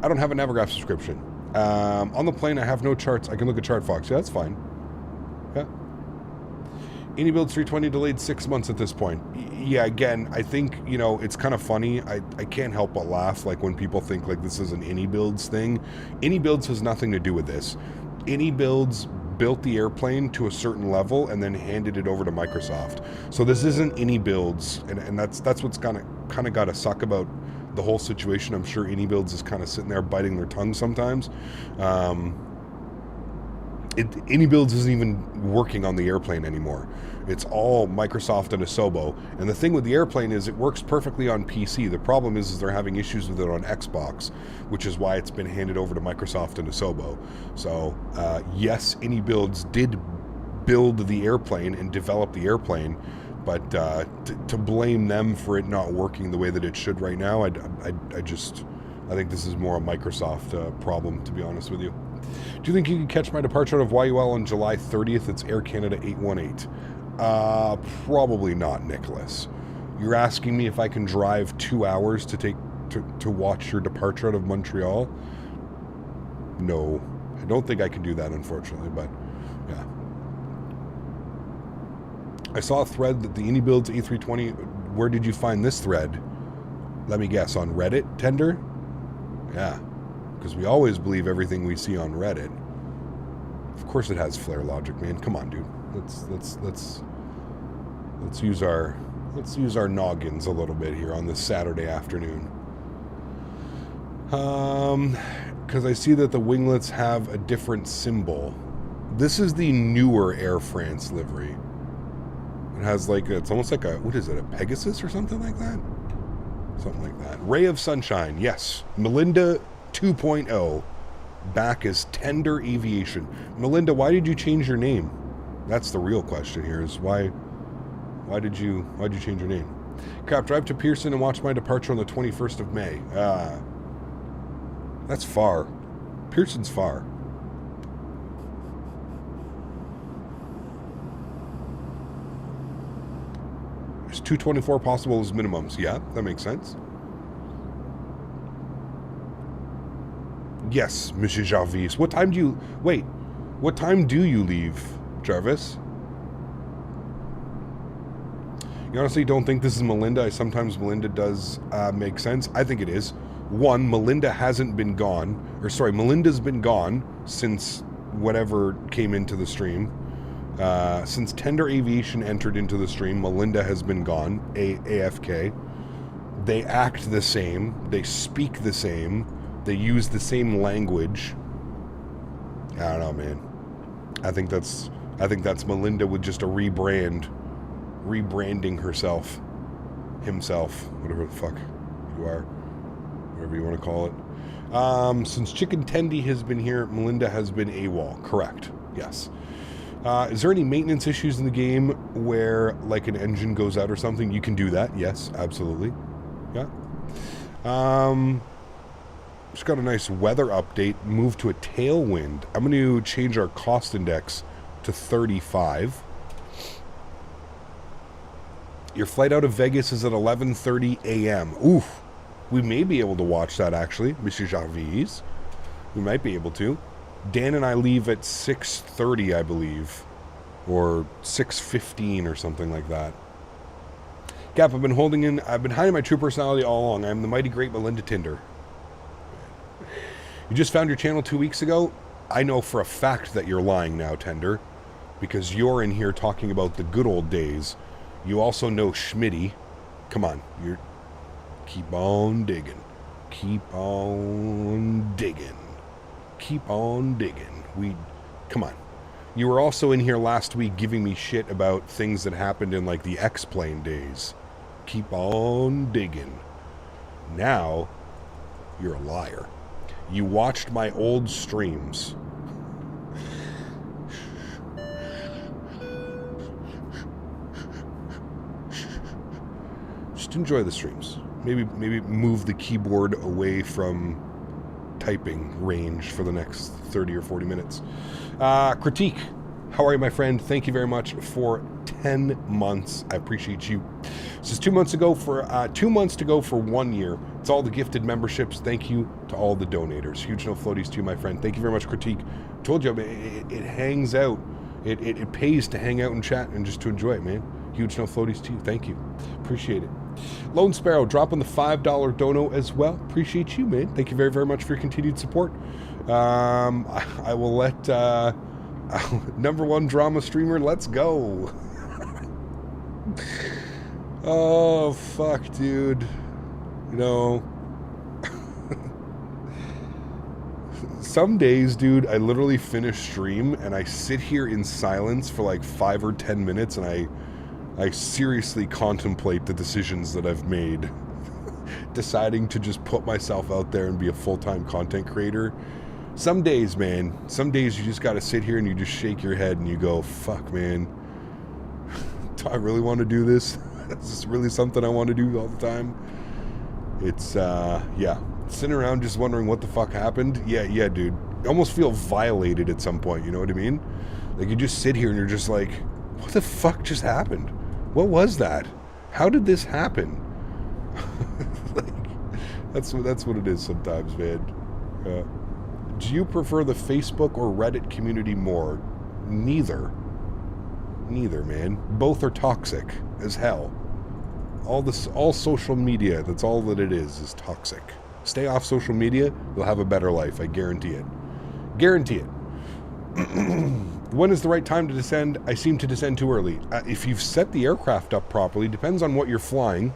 I don't have a Navigraph subscription. On the plane, I have no charts. I can look at ChartFox. Yeah, that's fine. Yeah. Any build 320 delayed 6 months at this point. Yeah, again, I think, you know, it's kind of funny. I can't help but laugh, like, when people think, like, this is an Any Builds thing. Any Builds has nothing to do with this. Any Builds built the airplane to a certain level and then handed it over to Microsoft. So this isn't Any Builds, and that's what's kind of got to suck about the whole situation. I'm sure Any Builds is kind of sitting there biting their tongue sometimes. Any Builds isn't even working on the airplane anymore. It's all Microsoft and Asobo. And the thing with the airplane is it works perfectly on PC. The problem is they're having issues with it on Xbox, which is why it's been handed over to Microsoft and Asobo. So, yes, Any Builds did build the airplane and develop the airplane, but to blame them for it not working the way that it should right now, I think this is more a Microsoft problem, to be honest with you. Do you think you can catch my departure out of YUL on July 30th? It's Air Canada 818. Probably not, Nicholas. You're asking me if I can drive 2 hours to watch your departure out of Montreal? No, I don't think I can do that, unfortunately, but yeah. I saw a thread that the Any Builds A320, where did you find this thread? Let me guess, on Reddit, Tender? Yeah, because we always believe everything we see on Reddit. Of course it has flare logic, man. Come on, dude. Let's use our noggins a little bit here on this Saturday afternoon. Because I see that the winglets have a different symbol. This is the newer Air France livery. It has like, it's almost like a, what is it, a Pegasus or something like that? Something like that. Ray of Sunshine, yes. Melinda 2.0, back as Tender Aviation. Melinda, why did you change your name? That's the real question here, is why'd you change your name? Crap, drive to Pearson and watch my departure on the 21st of May. That's far. Pearson's far. There's 224 possible as minimums. Yeah, that makes sense. Yes, Monsieur Jarvis. What time do you... Wait. What time do you leave, Jarvis? You honestly don't think this is Melinda? Sometimes Melinda does make sense. I think it is. One, Melinda hasn't been gone. Or sorry, Melinda's been gone since whatever came into the stream. Since Tender Aviation entered into the stream, Melinda has been gone. AFK. They act the same. They speak the same. They use the same language. I don't know, man. I think that's Melinda with just a rebranding himself, whatever the fuck you are, whatever you want to call it. Since Chicken Tendy has been here, Melinda has been AWOL. Correct. Yes. Is there any maintenance issues in the game where, like, an engine goes out or something? You can do that. Yes, absolutely. Yeah. Just got a nice weather update. Moved to a tailwind. I'm going to change our cost index to 35. Your flight out of Vegas is at 11:30 a.m. Oof. We may be able to watch that, actually, Monsieur Jarvis. We might be able to. Dan and I leave at 6:30, I believe. Or 6:15 or something like that. Gap, I've been hiding my true personality all along. I'm the mighty great Melinda Tinder. You just found your channel 2 weeks ago? I know for a fact that you're lying now, Tender. Because you're in here talking about the good old days. You also know Smitty. Come on, keep on digging. Keep on digging. Keep on digging. Come on. You were also in here last week giving me shit about things that happened in like the X-Plane days. Keep on digging. Now, you're a liar. You watched my old streams. Just enjoy the streams. Maybe move the keyboard away from typing range for the next 30 or 40 minutes. Critique. How are you, my friend? Thank you very much for 10 months. I appreciate you. This is 2 months ago for 2 months to go for 1 year. It's all the gifted memberships. Thank you to all the donators. Huge no floaties to you, my friend. Thank you very much, Critique. Told you, it hangs out. It pays to hang out and chat and just to enjoy it, man. Huge no floaties to you. Thank you. Appreciate it. Lone Sparrow dropping the $5 dono as well. Appreciate you, man. Thank you very, very much for your continued support. I will let #1 drama streamer, let's go. Oh, fuck, dude. You know, some days, dude, I literally finish stream and I sit here in silence for like 5 or 10 minutes and I seriously contemplate the decisions that I've made. Deciding to just put myself out there and be a full-time content creator. Some days, man, some days you just gotta sit here and you just shake your head and you go, fuck, man. Do I really want to do this? Is this really something I want to do all the time? It's, yeah. Sitting around just wondering what the fuck happened. Yeah, dude. You almost feel violated at some point, you know what I mean? Like, you just sit here and you're just like, what the fuck just happened? What was that? How did this happen? Like, that's what it is sometimes, man. Do you prefer the Facebook or Reddit community more? Neither, man. Both are toxic as hell. All social media, that's all that it is toxic. Stay off social media, you'll have a better life, I guarantee it. Guarantee it. When is the right time to descend? I seem to descend too early. If you've set the aircraft up properly, depends on what you're flying.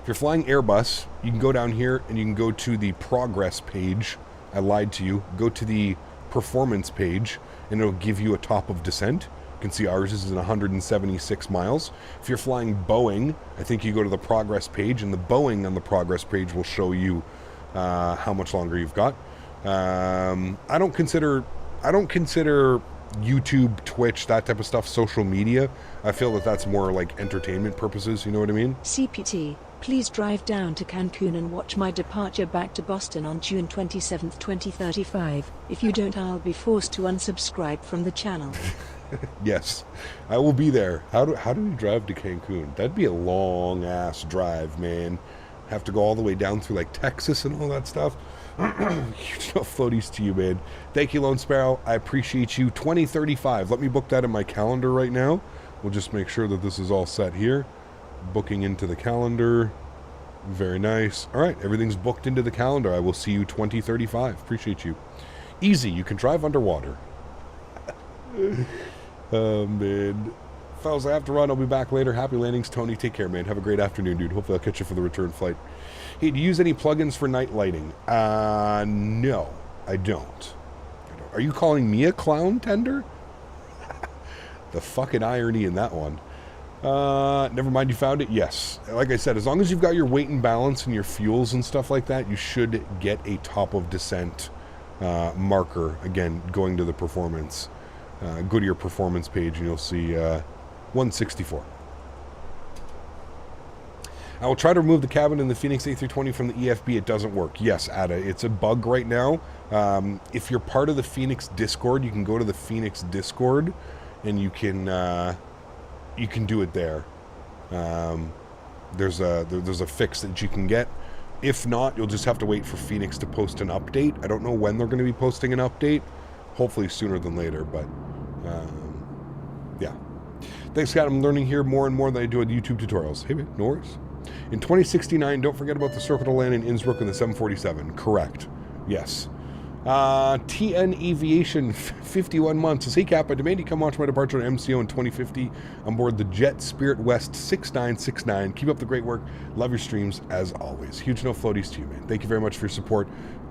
If you're flying Airbus, you can go down here and you can go to the progress page. I lied to you. Go to the performance page and it'll give you a top of descent. can see ours is in 176 miles. If you're flying Boeing, I think you go to the progress page, and the Boeing on the progress page will show you how much longer you've got. I don't consider YouTube, Twitch, that type of stuff social media. I feel that that's more like entertainment purposes, you know what I mean? CPT, please drive down to Cancun and watch my departure back to Boston on June 27th, 2035. If you don't, I'll be forced to unsubscribe from the channel. Yes, I will be there. How do we drive to Cancun? That'd be a long ass drive, man. Have to go all the way down through like Texas and all that stuff. Huge enough floaties to you, man. Thank you, Lone Sparrow. I appreciate you. 2035. Let me book that in my calendar right now. We'll just make sure that this is all set here. Booking into the calendar. Very nice. All right, everything's booked into the calendar. I will see you 2035. Appreciate you. Easy. You can drive underwater. Oh, man. Fellas, I have to run. I'll be back later. Happy landings, Tony. Take care, man. Have a great afternoon, dude. Hopefully I'll catch you for the return flight. Hey, do you use any plugins for night lighting? No, I don't. Are you calling me a clown, Tender? The fucking irony in that one. Never mind, you found it? Yes. Like I said, as long as you've got your weight and balance and your fuels and stuff like that, you should get a top of descent marker. Again, going to the performance. Go to your performance page and you'll see 164. I will try to remove the cabin in the Fenix A320 from the EFB. It doesn't work. Yes, Ada, it's a bug right now. If you're part of the Fenix Discord, you can go to the Fenix Discord and you can do it there. There's a fix that you can get. If not, you'll just have to wait for Fenix to post an update. I don't know when they're going to be posting an update. Hopefully sooner than later, but yeah. Thanks, Scott. I'm learning here more and more than I do at YouTube tutorials. Hey, man, no worries. In 2069, don't forget about the circle to land in Innsbruck in the 747. Correct. Yes. TN Aviation, 51 months. Says, hey, Cap, I demand you come watch my departure on MCO in 2050 on board the Jet Spirit West 6969. Keep up the great work. Love your streams, as always. Huge no floaties to you, man. Thank you very much for your support.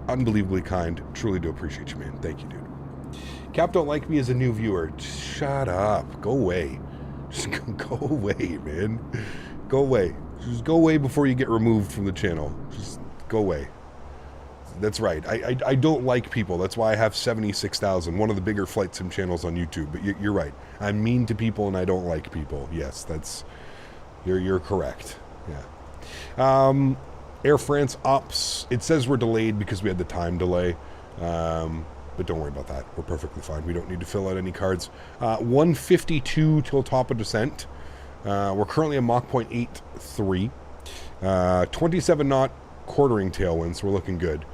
Unbelievably kind. Truly do appreciate you, man. Thank you, dude. Cap don't like me as a new viewer. Shut up. Go away. Just go away, man. Go away. Just go away before you get removed from the channel. Just go away. That's right. I don't like people. That's why I have 76,000. One of the bigger flight sim channels on YouTube. But you're right. I'm mean to people and I don't like people. Yes, that's... You're correct. Yeah. Air France ops. It says we're delayed because we had the time delay. But don't worry about that. We're perfectly fine. We don't need to fill out any cards. 152 till top of descent. We're currently at Mach 0.83. 27 knot quartering tailwind, so we're looking good.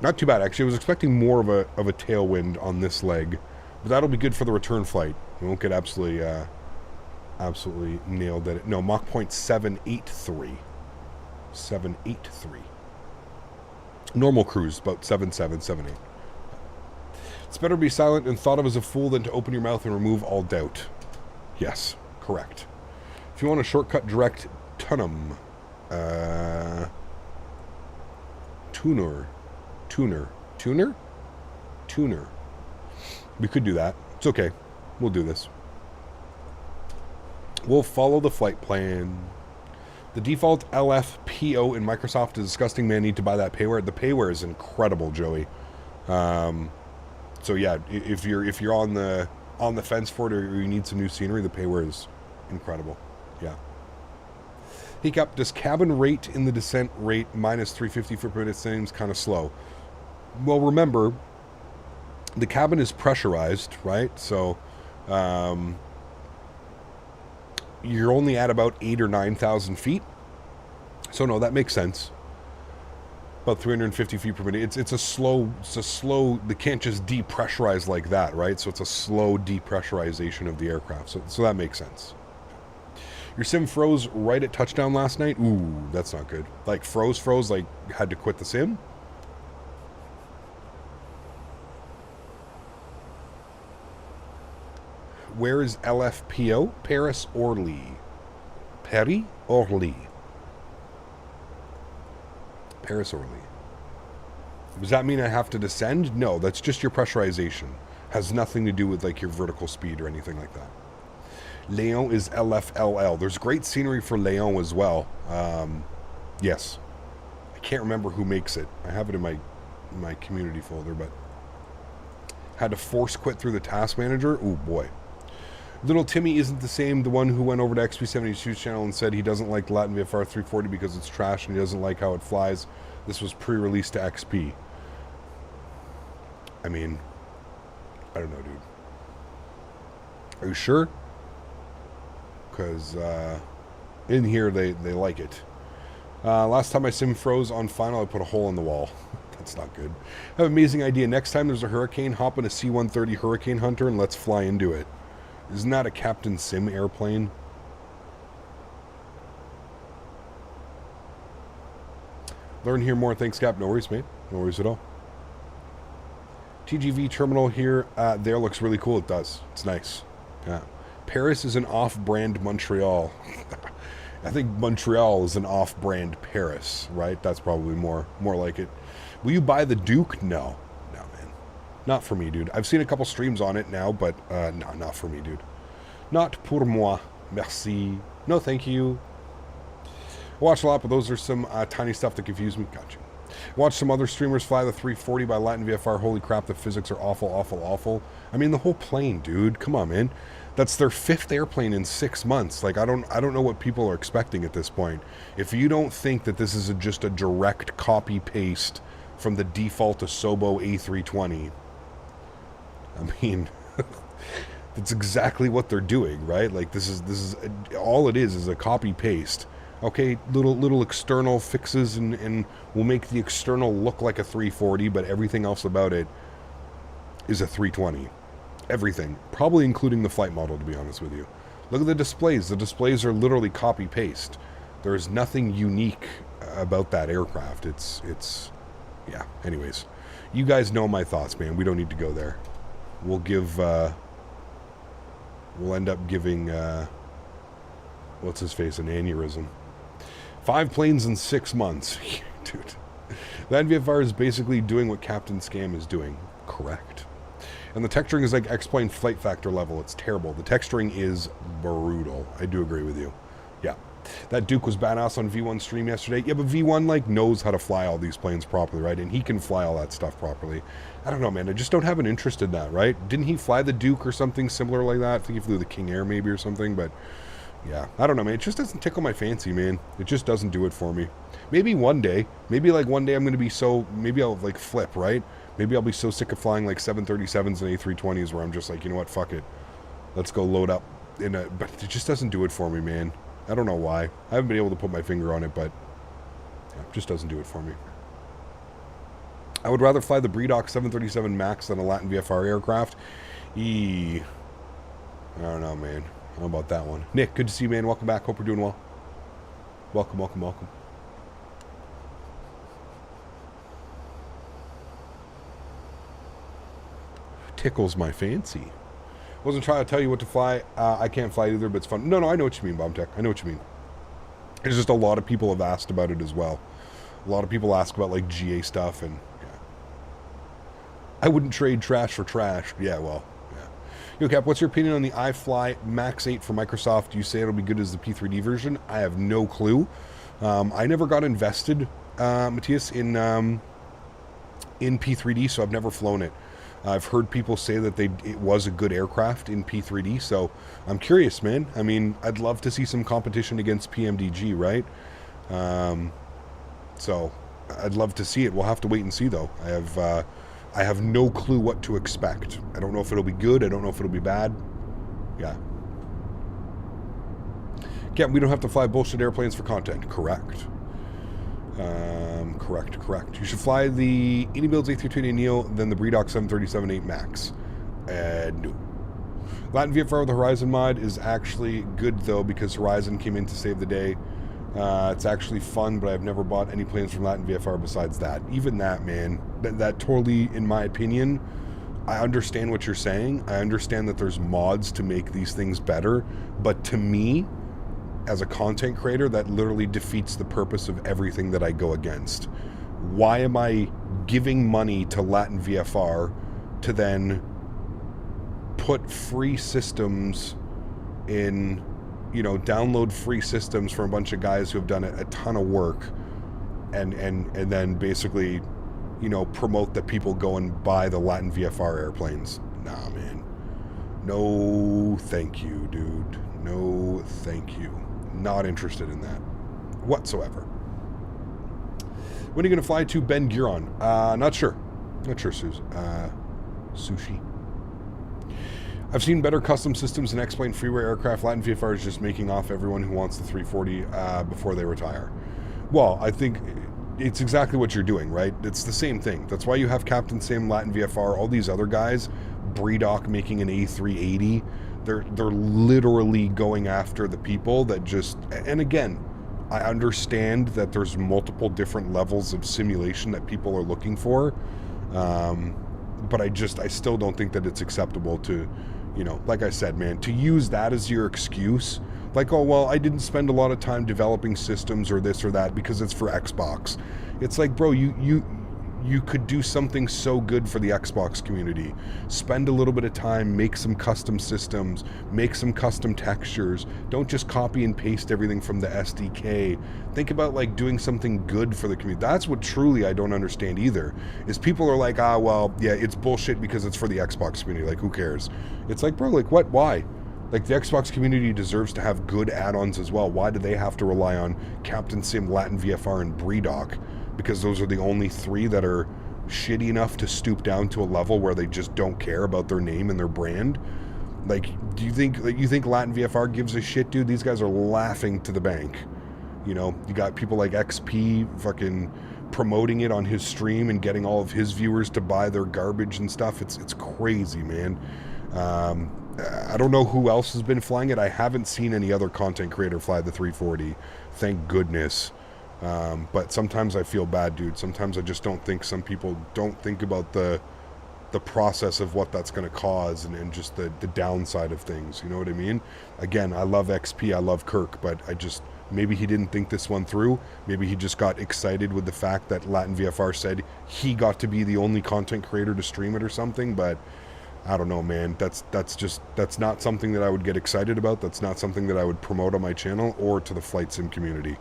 Not too bad, actually. I was expecting more of a tailwind on this leg. But that'll be good for the return flight. We won't get absolutely nailed at it. No, Mach 0.783. 783. Normal cruise, about 7.7, 7.8. It's better to be silent and thought of as a fool than to open your mouth and remove all doubt. Yes, correct. If you want a shortcut direct, Tunum. Tuner. We could do that. It's okay. We'll do this. We'll follow the flight plan. The default LFPO in Microsoft is disgusting, man. Need to buy that payware. The payware is incredible, Joey. So yeah, if you're on the fence for it or you need some new scenery, the payware is incredible. Yeah. Hey Cap, does cabin rate in the descent rate minus 350 foot per minute seems kind of slow? Well, remember, the cabin is pressurized, right? So you're only at about 8,000 or 9,000 feet. So no, that makes sense. About 350 feet per minute. It's a slow, they can't just depressurize like that, right? So it's a slow depressurization of the aircraft. So that makes sense. Your sim froze right at touchdown last night? Ooh, that's not good. Like froze, like had to quit the sim? Where is LFPO? Paris, Orly. Orly. Paris, Orly. Does that mean I have to descend? No, that's just your pressurization. Has nothing to do with like your vertical speed or anything like that. Leon is LFLL. There's great scenery for Leon as well. Yes. I can't remember who makes it. I have it in my community folder, but had to force quit through the task manager. Ooh, boy. Little Timmy isn't the same, the one who went over to XP72's channel and said he doesn't like the Latin VFR 340 because it's trash and he doesn't like how it flies. This was pre-released to XP. I mean, I don't know, dude. Are you sure? Because in here they like it. Last time my sim froze on final, I put a hole in the wall. That's not good. I have an amazing idea. Next time there's a hurricane, hop in a C-130 Hurricane Hunter and let's fly into it. Isn't that a Captain Sim airplane? Learn here more. Thanks, Cap. No worries, mate. No worries at all. TGV terminal here. There looks really cool. It does. It's nice. Yeah. Paris is an off-brand Montreal. I think Montreal is an off-brand Paris, right? That's probably more like it. Will you buy the Duke? No. No, man. Not for me, dude. I've seen a couple streams on it now, but no, not for me, dude. Not pour moi. Merci. No, thank you. I watch a lot, but those are some tiny stuff that confuse me. Gotcha. Watch some other streamers fly the 340 by Latin VFR. Holy crap, the physics are awful, awful, awful. I mean, the whole plane, dude. Come on, man. That's their 5th airplane in 6 months. Like, I don't know what people are expecting at this point. If you don't think that this is just a direct copy-paste from the default Asobo A320, I mean, that's exactly what they're doing, right? Like, this is all it is a copy-paste. Okay, little external fixes and we'll make the external look like a 340, but everything else about it is a 320. Everything. Probably including the flight model, to be honest with you. Look at the displays. The displays are literally copy-paste. There's nothing unique about that aircraft. It's yeah. Anyways, you guys know my thoughts, man. We don't need to go there. We'll give, we'll end up giving, what's his face, an aneurysm. 5 planes in 6 months. Dude. That VFR is basically doing what Captain Scam is doing. Correct. And the texturing is like X-Plane flight factor level. It's terrible. The texturing is brutal. I do agree with you. Yeah. That Duke was badass on V1 stream yesterday. Yeah, but V1 like knows how to fly all these planes properly, right? And he can fly all that stuff properly. I don't know, man. I just don't have an interest in that, right? Didn't he fly the Duke or something similar like that? I think he flew the King Air maybe or something, but yeah. I don't know, man. It just doesn't tickle my fancy, man. It just doesn't do it for me. Maybe one day. Maybe like one day I'm going to be so... Maybe I'll like flip, right? Maybe I'll be so sick of flying like 737s and A320s where I'm just like, you know what, fuck it. Let's go load up in a... But it just doesn't do it for me, man. I don't know why. I haven't been able to put my finger on it, but yeah, it just doesn't do it for me. I would rather fly the Breedock 737 MAX than a Latin VFR aircraft. I don't know, man. I don't know about that one. Nick, good to see you, man. Welcome back. Hope you're doing well. Welcome, welcome, welcome. Tickles my fancy. Wasn't trying to tell you what to fly. I can't fly either, but it's fun. No, I know what you mean, Bombtech. I know what you mean. It's just a lot of people have asked about it as well. A lot of people ask about like GA stuff, and yeah. I wouldn't trade trash for trash. Yeah, well, yeah. Yo, Cap, what's your opinion on the iFly Max 8 from Microsoft? Do you say it'll be good as the P3D version? I have no clue. I never got invested, Matthias, in P3D, so I've never flown it. I've heard people say that it was a good aircraft in P3D, so I'm curious, man. I mean, I'd love to see some competition against PMDG, right? So I'd love to see it. We'll have to wait and see, though. I have no clue what to expect. I don't know if it'll be good. I don't know if it'll be bad. Yeah. Yeah, we don't have to fly bullshit airplanes for content. Correct. Correct. You should fly the AnyBuilds A320 Neo, then the Breedock 737-8 Max. No. Latin VFR with the Horizon mod is actually good, though, because Horizon came in to save the day. It's actually fun, but I've never bought any planes from Latin VFR besides that. Even that, man, that totally, in my opinion, I understand what you're saying. I understand that there's mods to make these things better, but to me, as a content creator, that literally defeats the purpose of everything that I go against. Why am I giving money to Latin VFR to then put free systems in, you know, download free systems from a bunch of guys who have done a ton of work, and then basically, you know, promote that people go and buy the Latin VFR airplanes. Nah, man. No, thank you, dude. No, thank you. Not interested in that whatsoever. When are you going to fly to Ben Gurion? Not sure. Not sure, Souza. Sushi. I've seen better custom systems in X-Plane freeway aircraft. Latin VFR is just making off everyone who wants the 340 before they retire. Well, I think it's exactly what you're doing, right? It's the same thing. That's why you have Captain Sim, Latin VFR, all these other guys, Bredoc making an A380. They're literally going after the people that just... And again, I understand that there's multiple different levels of simulation that people are looking for, but I still don't think that it's acceptable to, you know, like I said, man, to use that as your excuse. Like, oh, well, I didn't spend a lot of time developing systems or this or that because it's for Xbox. It's like, bro, you could do something so good for the Xbox community. Spend a little bit of time, make some custom systems, make some custom textures. Don't just copy and paste everything from the SDK. Think about like doing something good for the community. That's what truly I don't understand either, is people are like, ah, well, yeah, it's bullshit because it's for the Xbox community. Like, who cares? It's like, bro, like what? Why? Like, the Xbox community deserves to have good add-ons as well. Why do they have to rely on Captain Sim, Latin VFR, and Bredoc? Because those are the only three that are shitty enough to stoop down to a level where they just don't care about their name and their brand. Like, do you think Latin VFR gives a shit, dude? These guys are laughing to the bank. You know, you got people like XP fucking promoting it on his stream and getting all of his viewers to buy their garbage and stuff. It's crazy, man. I don't know who else has been flying it. I haven't seen any other content creator fly the 340. Thank goodness. But sometimes I feel bad, dude. Sometimes I just don't think some people don't think about the process of what that's going to cause and just the downside of things. You know what I mean? Again, I love XP. I love Kirk, but maybe he didn't think this one through. Maybe he just got excited with the fact that Latin VFR said he got to be the only content creator to stream it or something. But I don't know, man. That's not something that I would get excited about. That's not something that I would promote on my channel or to the flight sim community.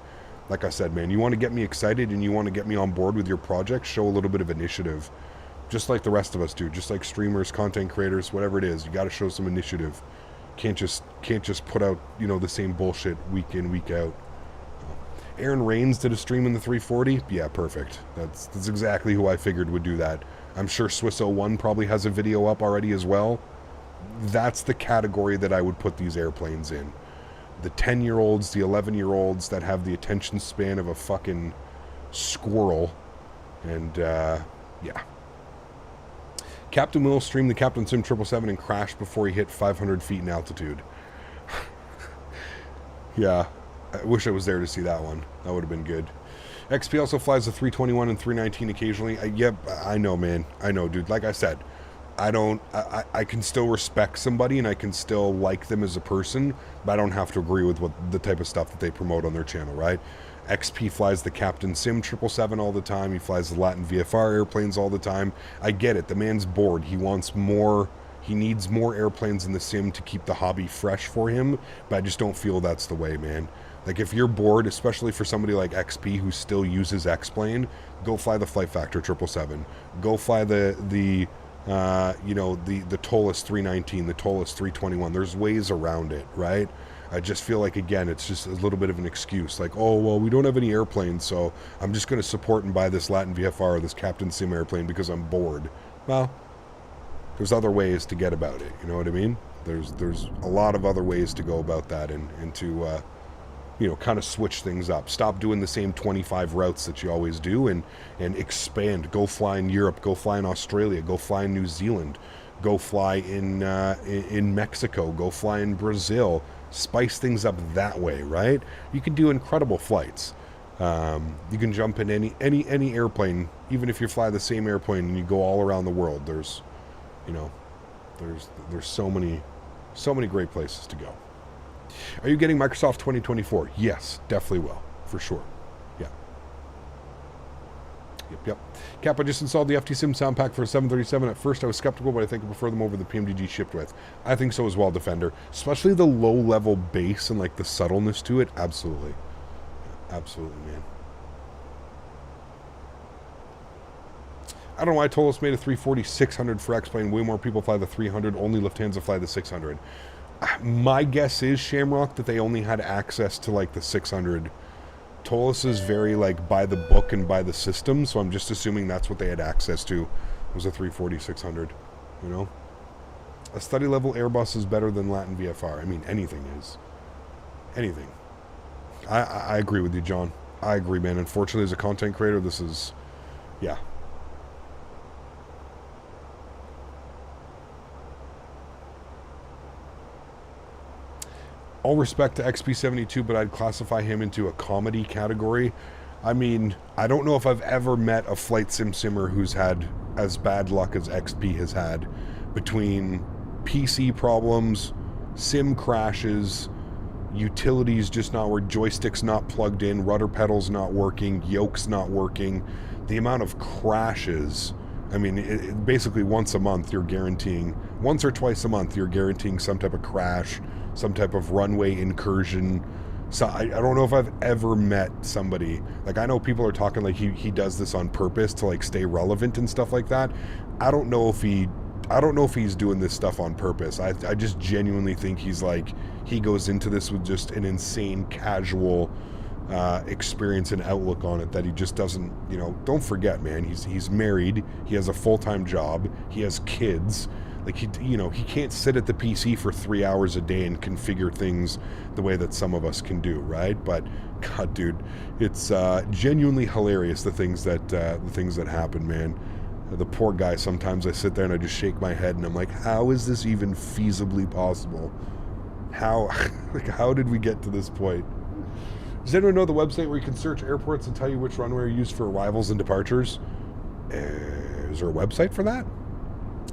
Like I said, man, you want to get me excited and you want to get me on board with your project, show a little bit of initiative. Just like the rest of us do. Just like streamers, content creators, whatever it is. You got to show some initiative. Can't just put out, you know, the same bullshit week in, week out. Erin Rains did a stream in the 340. Yeah, perfect. That's exactly who I figured would do that. I'm sure Swiss01 probably has a video up already as well. That's the category that I would put these airplanes in. The 10-year-olds, the 11-year-olds that have the attention span of a fucking squirrel. And, yeah. Captain Will streamed the Captain Sim 777 and crashed before he hit 500 feet in altitude. Yeah. I wish I was there to see that one. That would have been good. XP also flies the 321 and 319 occasionally. Yep, I know, man. I know, dude. Like I said, I can still respect somebody and I can still like them as a person, but I don't have to agree with what the type of stuff that they promote on their channel, right? XP flies the Captain Sim 777 all the time. He flies the Latin VFR airplanes all the time. I get it. The man's bored. He wants more. He needs more airplanes in the sim to keep the hobby fresh for him, but I just don't feel that's the way, man. Like, if you're bored, especially for somebody like XP who still uses X-Plane, go fly the Flight Factor 777. Go fly the Tolus 319, the Tolus 321. There's ways around it, right? I just feel like, again, it's just a little bit of an excuse. Like, oh, well, we don't have any airplanes, so I'm just going to support and buy this Latin VFR or this Captain Sim airplane because I'm bored. Well, there's other ways to get about it. You know what I mean? There's a lot of other ways to go about that and to, kind of switch things up. Stop doing the same 25 routes that you always do and expand. Go fly in Europe. Go fly in Australia. Go fly in New Zealand. Go fly in Mexico. Go fly in Brazil. Spice things up that way, right? You can do incredible flights. You can jump in any airplane, even if you fly the same airplane and you go all around the world. There's so many great places to go. Are you getting Microsoft 2024? Yes, definitely will, for sure. Yeah. Yep. Cap, I just installed the FT-Sim sound pack for a 737. At first I was skeptical, but I think I prefer them over the PMDG shipped with. I think so as well, Defender. Especially the low-level bass and like the subtleness to it. Absolutely. Absolutely, man. I don't know why Tolos made a 340-600 for X-Plane. Way more people fly the 300. Only Lufthansa fly the 600. My guess is, Shamrock, that they only had access to like the 600. Tolos is very like by the book and by the system, so I'm just assuming that's what they had access to, was a 340-600, you know? A study level Airbus is better than Latin VFR. I mean, anything is. Anything. I agree with you, John. I agree, man. Unfortunately, as a content creator, this is, yeah. All respect to XP72, but I'd classify him into a comedy category. I mean, I don't know if I've ever met a flight simmer who's had as bad luck as XP has had, between PC problems, sim crashes, utilities just not working, joysticks not plugged in, rudder pedals not working, yokes not working. The amount of crashes, I mean, basically once a month you're guaranteeing, once or twice a month you're guaranteeing some type of crash, some type of runway incursion. So I don't know if I've ever met somebody, like I know people are talking like he does this on purpose to like stay relevant and stuff like that. I don't know if he's doing this stuff on purpose. I just genuinely think he's like, he goes into this with just an insane casual experience and outlook on it that he just doesn't, you know, don't forget, man, he's married, he has a full-time job, he has kids. Like, he can't sit at the PC for 3 hours a day and configure things the way that some of us can do, right? But, God, dude, it's genuinely hilarious, the things that happen, man. The poor guy, sometimes I sit there and I just shake my head and I'm like, how is this even feasibly possible? How did we get to this point? Does anyone know the website where you can search airports and tell you which runway are used for arrivals and departures? Is there a website for that?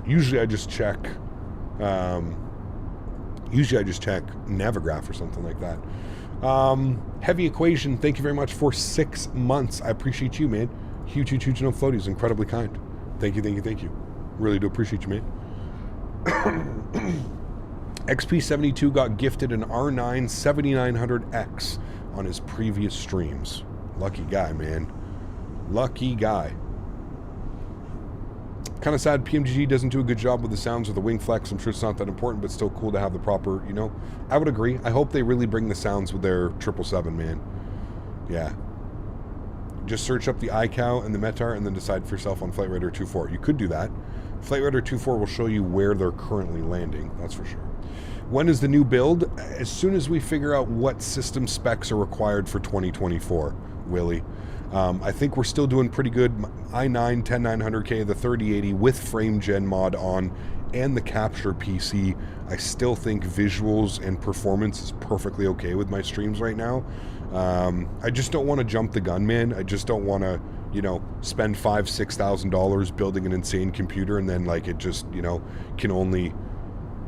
Usually I just check Navigraph or something like that. Heavy Equation, thank you very much for 6 months. I appreciate you, man. Huge no floaties, incredibly kind. Thank you. Really do appreciate you, man. XP72 got gifted an R9 7900X on his previous streams. Lucky guy, man. Lucky guy. Kind of sad PMGG doesn't do a good job with the sounds of the wing flex. I'm sure it's not that important, but still cool to have the proper, you know. I would agree. I hope they really bring the sounds with their 777, man. Yeah. Just search up the iCow and the METAR and then decide for yourself on Flight Radar 2.4. You could do that. Flight Radar 2.4 will show you where they're currently landing. That's for sure. When is the new build? As soon as we figure out what system specs are required for 2024, Willie. I think we're still doing pretty good. i9 10900K, the 3080 with frame gen mod on, and the capture PC. I still think visuals and performance is perfectly okay with my streams right now. I just don't want to jump the gun, man. I just don't want to, you know, spend $5,000-$6,000 building an insane computer and then like it just, you know, can only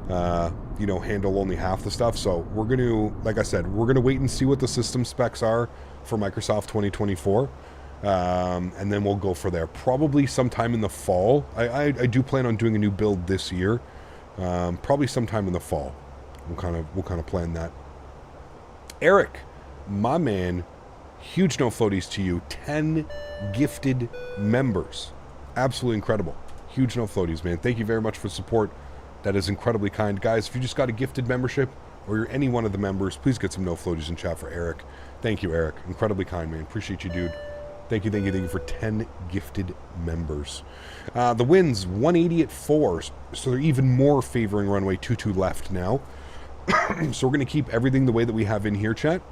handle only half the stuff. So we're going to, like I said, we're going to wait and see what the system specs are for Microsoft 2024, and then we'll go for there. Probably sometime in the fall. I do plan on doing a new build this year. Probably sometime in the fall. We'll kind of plan that. Eric, my man, huge no floaties to you. 10 gifted members. Absolutely incredible. Huge no floaties, man. Thank you very much for support. That is incredibly kind. Guys, if you just got a gifted membership or you're any one of the members, please get some no floaties in chat for Eric. Thank you, Eric. Incredibly kind, man. Appreciate you, dude. Thank you for 10 gifted members. The winds, 180 at 4, so they're even more favoring runway 22 left now. So we're going to keep everything the way that we have in here, chat.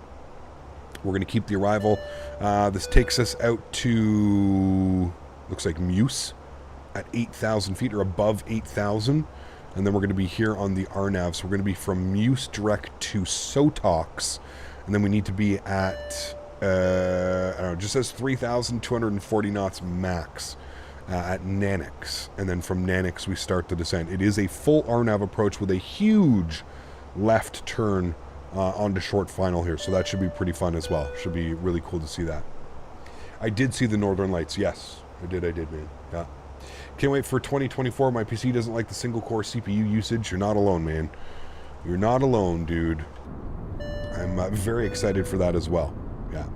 We're going to keep the arrival. This takes us out to, looks like Muse at 8,000 feet or above 8,000. And then we're going to be here on the RNAV. So we're going to be from Muse direct to Sotox. And then we need to be at, I don't know, it just says 3,240 knots max at Nanix. And then from Nanix, we start the descent. It is a full RNAV approach with a huge left turn onto short final here. So that should be pretty fun as well. Should be really cool to see that. I did see the Northern Lights. Yes, I did, man. Yeah. Can't wait for 2024. My PC doesn't like the single-core CPU usage. You're not alone, man. You're not alone, dude. I'm very excited for that as well. Yeah.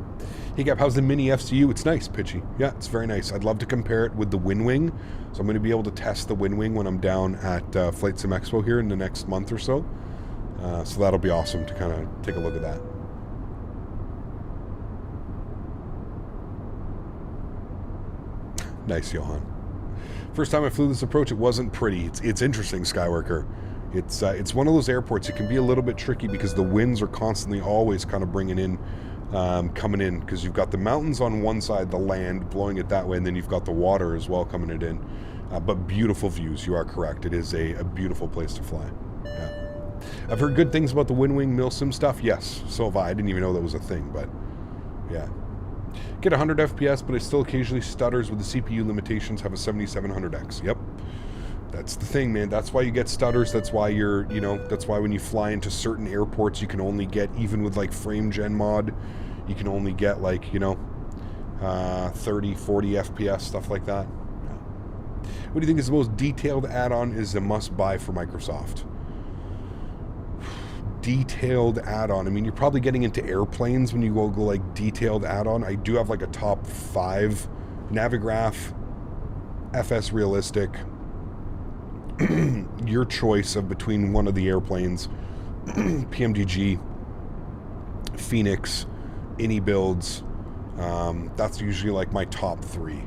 Hey, Gap, how's the MiniFCU? It's nice, Pitchy. Yeah, it's very nice. I'd love to compare it with the WinWing. So I'm going to be able to test the WinWing when I'm down at Flight Sim Expo here in the next month or so. So that'll be awesome to kind of take a look at that. Nice, Johan. First time I flew this approach, it wasn't pretty. It's interesting, Skyworker. It's one of those airports. It can be a little bit tricky because the winds are constantly always kind of bringing in, coming in, because you've got the mountains on one side, the land blowing it that way, and then you've got the water as well coming it in. But beautiful views. You are correct. It is a beautiful place to fly. Yeah. I've heard good things about the WinWing Milsim stuff. Yes, so have I. I didn't even know that was a thing, but yeah. Get 100 FPS, but it still occasionally stutters with the CPU limitations. Have a 7700X. Yep. That's the thing, man. That's why you get stutters. That's why that's why when you fly into certain airports, you can only get, even with like frame gen mod, you can only get like, 30, 40 FPS, stuff like that. Yeah. What do you think is the most detailed add-on is a must-buy for Microsoft? Detailed add-on. I mean, you're probably getting into airplanes when you go like detailed add-on. I do have like a top 5 Navigraph, FS Realistic, your choice of between one of the airplanes, PMDG, Fenix, any builds. That's usually like my top 3.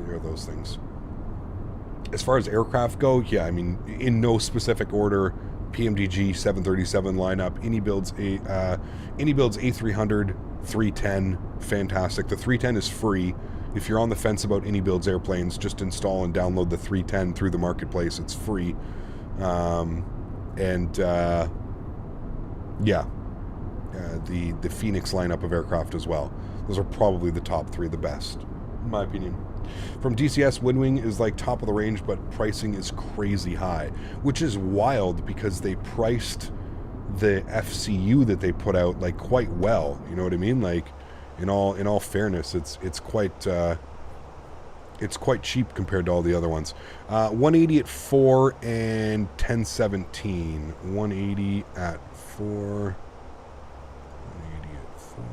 Are those things. As far as aircraft go, yeah, I mean, in no specific order. PMDG 737 lineup, any builds A300, 310, fantastic. The 310 is free. If you're on the fence about any builds airplanes, just install and download the 310 through the marketplace. It's free. The Fenix lineup of aircraft as well. Those are probably the top 3, the best, in my opinion. From DCS, WinWing is like top of the range, but pricing is crazy high, which is wild because they priced the FCU that they put out like quite well. You know what I mean? Like, in all fairness, it's quite cheap compared to all the other ones. 180 at 4 and 1017. 180 at 4. 180 at 4.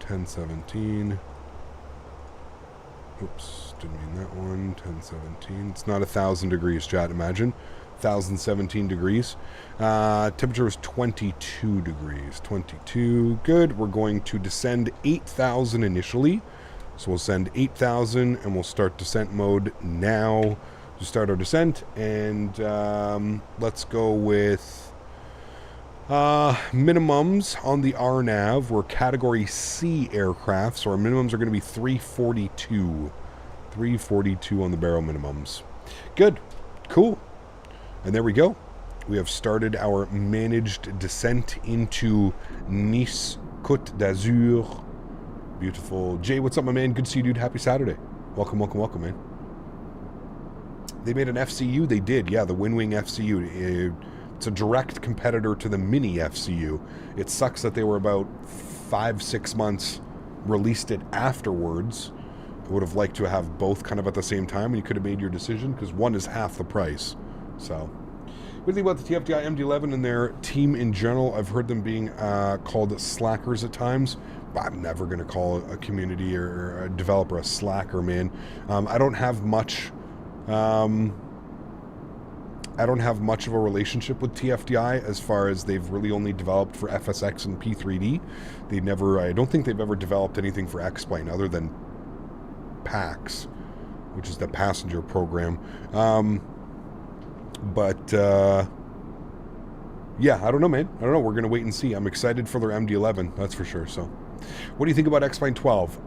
1017. Oops, didn't mean that one. 1017. It's not 1,000 degrees, chat. Imagine 1,017 degrees. Temperature was 22 degrees. 22. Good. We're going to descend 8,000 initially. So we'll send 8,000 and we'll start descent mode now to start our descent. And let's go with minimums on the RNAV. We're category C aircraft, so our minimums are going to be 342. 342 on the barrel minimums. Good. Cool. And there we go. We have started our managed descent into Nice Côte d'Azur. Beautiful. Jay, what's up, my man? Good to see you, dude. Happy Saturday. Welcome, man. They made an FCU? They did, yeah, the WinWing FCU. It's a direct competitor to the MiniFCU. It sucks that they were about 5-6 months, released it afterwards. I would have liked to have both kind of at the same time, and you could have made your decision, because one is half the price. So, what do you think about the TFDI MD-11 and their team in general? I've heard them being called slackers at times. I'm never going to call a community or a developer a slacker, man. I don't have much of a relationship with TFDI as far as they've really only developed for FSX and P3D. I don't think they've ever developed anything for X-Plane other than PAX, which is the passenger program. Yeah, I don't know, man. I don't know. We're going to wait and see. I'm excited for their MD-11, that's for sure. So, what do you think about X-Plane 12?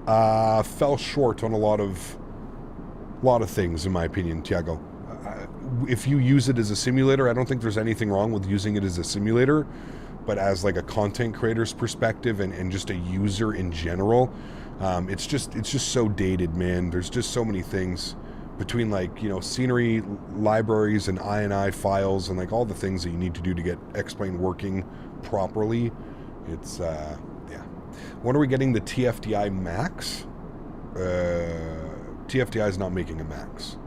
Fell short on a lot of things, in my opinion, Tiago. If you use it as a simulator, I don't think there's anything wrong with using it as a simulator, but as like a content creator's perspective and just a user in general, it's just so dated, man. There's just so many things between scenery libraries and INI files and like all the things that you need to do to get X-Plane working properly. It's yeah. When are we getting the TFDI Max? TFDI is not making a Max.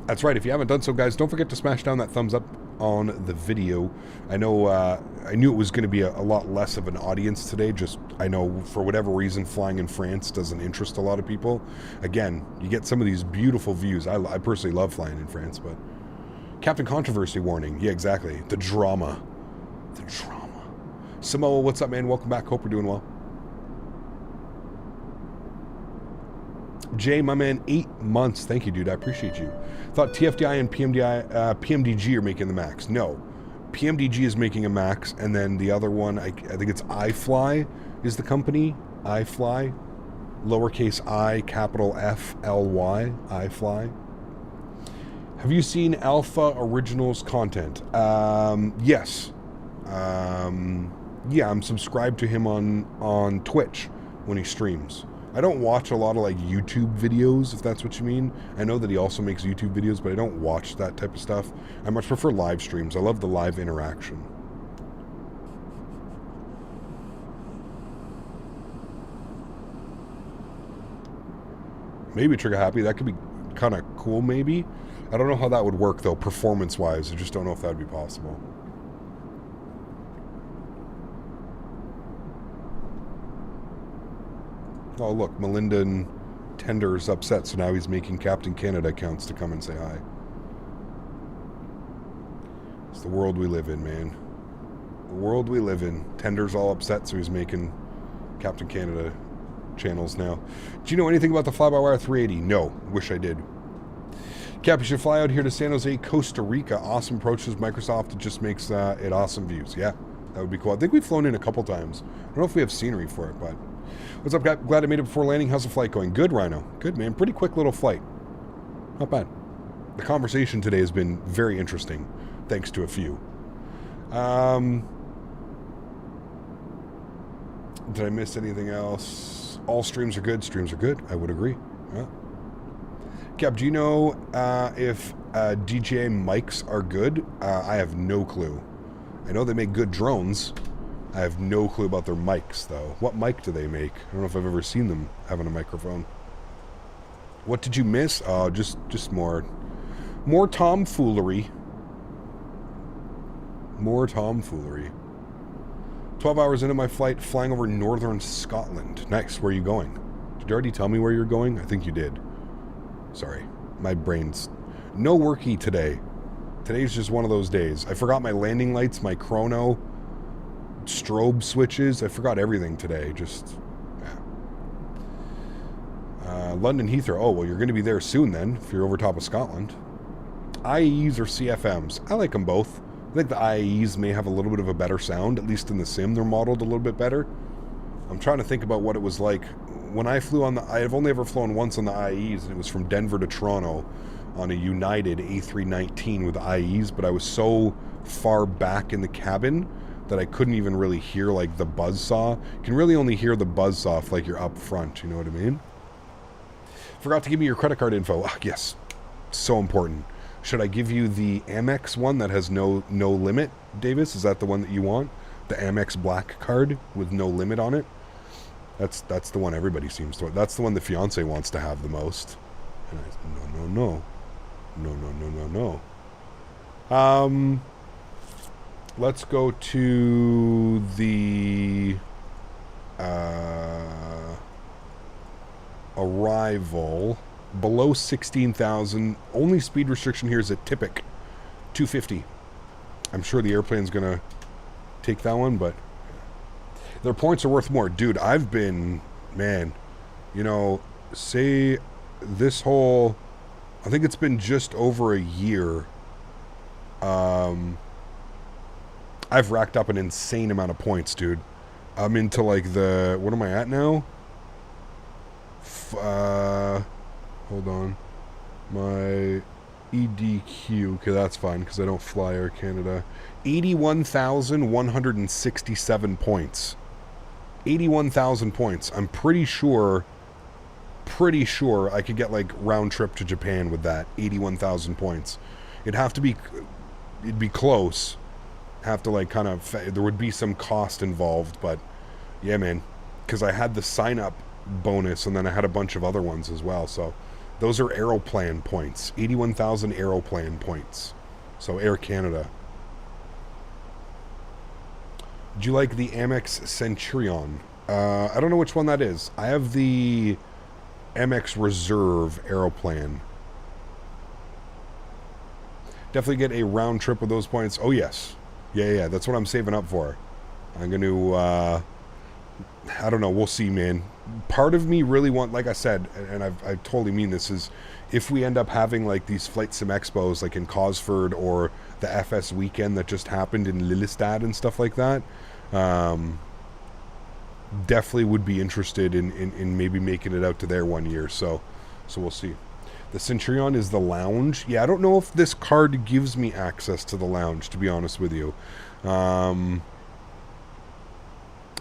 That's right. If you haven't done so, guys, don't forget to smash down that thumbs up on the video. I know I knew it was going to be a lot less of an audience today. Just, I know for whatever reason, flying in France doesn't interest a lot of people. Again, you get some of these beautiful views. I personally love flying in France, but Captain Controversy warning. Yeah, exactly. The drama. The drama. Samoa, what's up, man? Welcome back. Hope we're doing well. Jay, my man, 8 months. Thank you, dude. I appreciate you. Thought TFDI and PMDG are making the Max. No. PMDG is making a Max, and then the other one, I think it's iFly is the company. iFly. Lowercase I, capital F-L-Y. iFly. Have you seen Alpha Originals content? Yes. Yeah, I'm subscribed to him on Twitch when he streams. I don't watch a lot of like YouTube videos, if that's what you mean. I know that he also makes YouTube videos, but I don't watch that type of stuff. I much prefer live streams. I love the live interaction. Maybe Trigger Happy. That could be kind of cool, maybe. I don't know how that would work, though, performance-wise. I just don't know if that would be possible. Oh, look, Melinda and Tender is upset, so now he's making Captain Canada accounts to come and say hi. It's the world we live in, man. The world we live in. Tender's all upset, so he's making Captain Canada channels now. Do you know anything about the fly-by-wire 380? No. Wish I did. Cap, you should fly out here to San Jose, Costa Rica. Awesome approaches. Microsoft, it just makes it awesome views. Yeah, that would be cool. I think we've flown in a couple times. I don't know if we have scenery for it, but... What's up, Cap? Glad I made it before landing. How's the flight going? Good, Rhino. Good, man. Pretty quick little flight. Not bad. The conversation today has been very interesting, thanks to a few. Did I miss anything else? All streams are good. Streams are good. I would agree. Yeah. Cap, do you know if DJI mics are good? I have no clue. I know they make good drones. I have no clue about their mics, though. What mic do they make? I don't know if I've ever seen them having a microphone. What did you miss? Oh, just more tomfoolery. More tomfoolery. 12 hours into my flight, flying over northern Scotland. Nice. Where are you going? Did you already tell me where you're going? I think you did. Sorry. My brain's... No worky today. Today's just one of those days. I forgot my landing lights, my chrono... strobe switches. I forgot everything today. Just, yeah. London Heathrow. Oh, well, you're going to be there soon then, if you're over top of Scotland. IAEs or CFMs? I like them both. I think the IAEs may have a little bit of a better sound, at least in the sim. They're modeled a little bit better. I'm trying to think about what it was like. When I flew on the... I've only ever flown once on the IAEs, and it was from Denver to Toronto on a United A319 with IAEs, but I was so far back in the cabin that I couldn't even really hear, like, the buzzsaw. You can really only hear the buzzsaw if, like, you're up front, you know what I mean? Forgot to give me your credit card info. Ah, yes. So important. Should I give you the Amex one that has no limit, Davis? Is that the one that you want? The Amex Black card with no limit on it? That's the one everybody seems to... That's the one the fiancé wants to have the most. And I said, no. Let's go to the arrival. Below 16,000. Only speed restriction here is at Tipic. 250. I'm sure the airplane's going to take that one, but their points are worth more. Dude, I've been... Man, you know, say this whole... I think it's been just over a year. I've racked up an insane amount of points, dude. I'm into, like, the... What am I at now? Hold on. My EDQ. Okay, that's fine, because I don't fly Air Canada. 81,167 points. 81,000 points. I'm pretty sure I could get, like, round trip to Japan with that. 81,000 points. It'd be close. have to like kind of, there would be some cost involved, but yeah, man, because I had the sign up bonus and then I had a bunch of other ones as well. So those are Aeroplan points, 81,000 Aeroplan points. So Air Canada. Do you like the Amex Centurion? I don't know which one that is. I have the Amex Reserve Aeroplan. Definitely get a round trip with those points. Oh, yes. Yeah, that's what I'm saving up for. I'm going to, I don't know. We'll see, man. Part of me really like I said, and I totally mean this, is if we end up having like these Flight Sim Expos like in Cosford or the FS weekend that just happened in Lillestad and stuff like that, definitely would be interested in maybe making it out to there one year. So we'll see. The Centurion is the lounge. Yeah, I don't know if this card gives me access to the lounge, to be honest with you.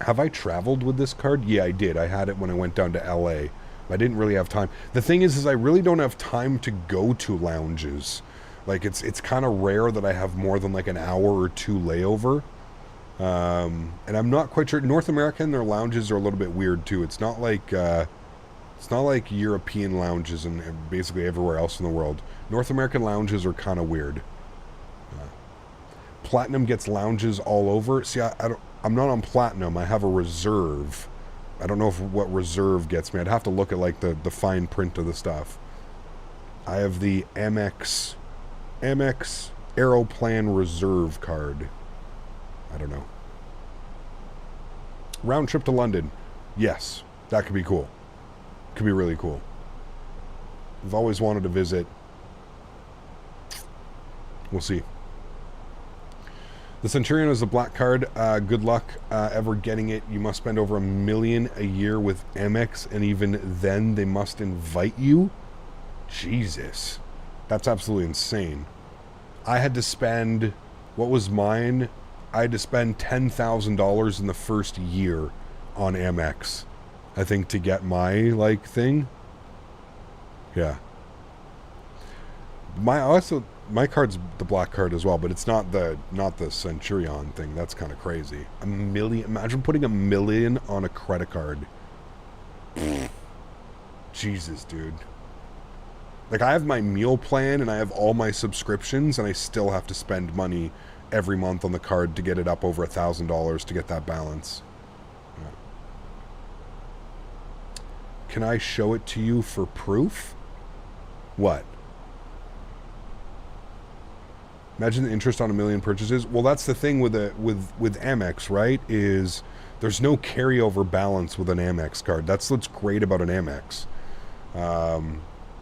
Have I traveled with this card? Yeah, I did. I had it when I went down to LA. I didn't really have time. The thing is I really don't have time to go to lounges. Like, it's kind of rare that I have more than like an hour or two layover. And I'm not quite sure. North American, their lounges are a little bit weird too. It's not like European lounges and basically everywhere else in the world. North American lounges are kind of weird. Platinum gets lounges all over. See, I'm not on Platinum. I have a Reserve. I don't know what Reserve gets me. I'd have to look at like the fine print of the stuff. I have the Amex Aeroplan Reserve card. I don't know. Round trip to London. Yes, that could be cool. Could be really cool. I've always wanted to visit. We'll see. The Centurion is a black card. Good luck ever getting it. You must spend over $1 million a year with Amex, and even then they must invite you. Jesus. That's absolutely insane. I had to spend, what was mine? I had to spend $10,000 in the first year on Amex, I think, to get my like thing. Yeah. My card's the black card as well, but it's not the Centurion thing. That's kind of crazy. $1 million. Imagine putting $1 million on a credit card. Jesus, dude. Like, I have my meal plan and I have all my subscriptions, and I still have to spend money every month on the card to get it up over $1,000 to get that balance. Yeah. Can I show it to you for proof? What? Imagine the interest on $1 million purchases. Well, that's the thing with Amex, right? Is there's no carryover balance with an Amex card. That's what's great about an Amex.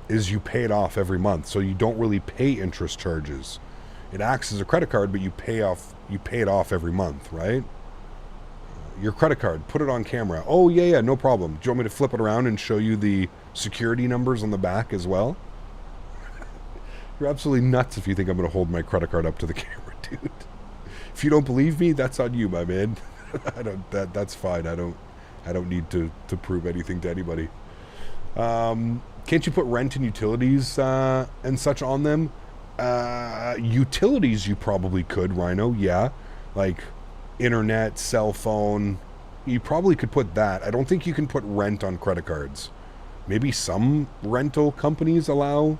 Is you pay it off every month, so you don't really pay interest charges. It acts as a credit card, but you pay it off every month, right? Your credit card, put it on camera. Oh yeah, no problem. Do you want me to flip it around and show you the security numbers on the back as well? You're absolutely nuts if you think I'm going to hold my credit card up to the camera, dude. If you don't believe me, that's on you, my man. That's fine. I don't need to prove anything to anybody. Can't you put rent and utilities and such on them? Utilities you probably could, Rhino. Yeah, like internet, cell phone. You probably could put that. I don't think you can put rent on credit cards. Maybe some rental companies allow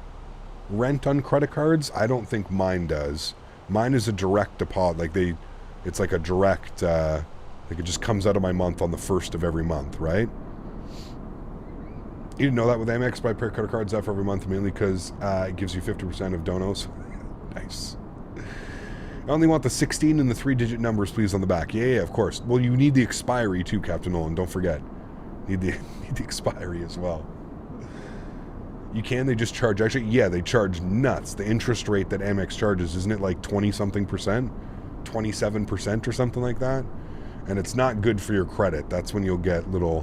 rent on credit cards. I don't think mine does. Mine is a direct deposit. Like it's like a direct, like it just comes out of my month on the 1st of every month, right? You didn't know that with Amex, buy pair credit cards out for every month, mainly because it gives you 50% of donos. Nice. I only want the 16 and the 3-digit numbers, please, on the back. Yeah, of course. Well, you need the expiry too, Captain Nolan. Don't forget. Need the expiry as well. They just charge, actually, yeah, they charge nuts. The interest rate that Amex charges, isn't it like 20-something percent? 27% or something like that? And it's not good for your credit. That's when you'll get little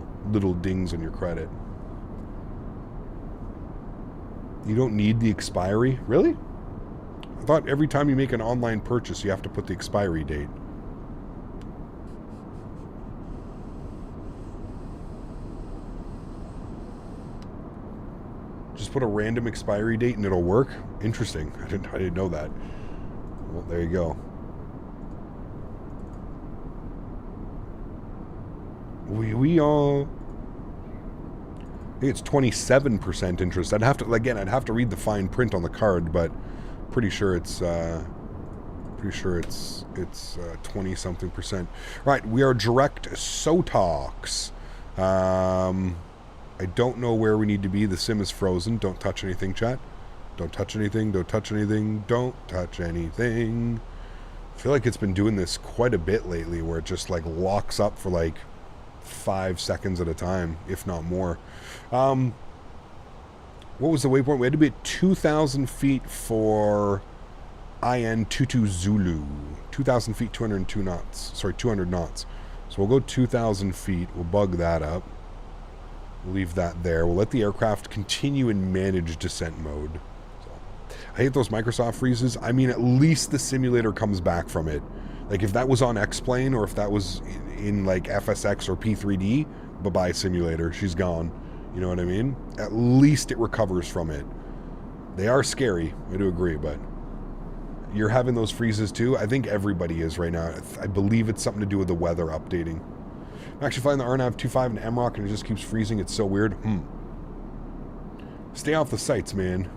dings on your credit. You don't need the expiry? Really? I thought every time you make an online purchase, you have to put the expiry date. Just put a random expiry date and it'll work? Interesting. I didn't know that. Well, there you go. we all... I think it's 27% interest. I'd have to read the fine print on the card, but pretty sure it's 20 something percent. Right, we are direct Sotox. I don't know where we need to be. The sim is frozen. Don't touch anything, chat. Don't touch anything. Don't touch anything. Don't touch anything. I feel like it's been doing this quite a bit lately, where it just like locks up for like 5 seconds at a time, if not more. What was the waypoint? We had to be at 2,000 feet for IN22 Zulu. 2,000 feet, 202 knots. Sorry, 200 knots. So we'll go 2,000 feet. We'll bug that up. We'll leave that there. We'll let the aircraft continue in managed descent mode. So, I hate those Microsoft freezes. I mean, at least the simulator comes back from it. Like, if that was on X-Plane or if that was in like FSX or P3D, bye-bye simulator. She's gone. You know what I mean? At least it recovers from it. They are scary. I do agree, but you're having those freezes too? I think everybody is right now. I believe it's something to do with the weather updating. I'm actually flying the RNAV 25 and MROC and it just keeps freezing. It's so weird. Stay off the sites, man.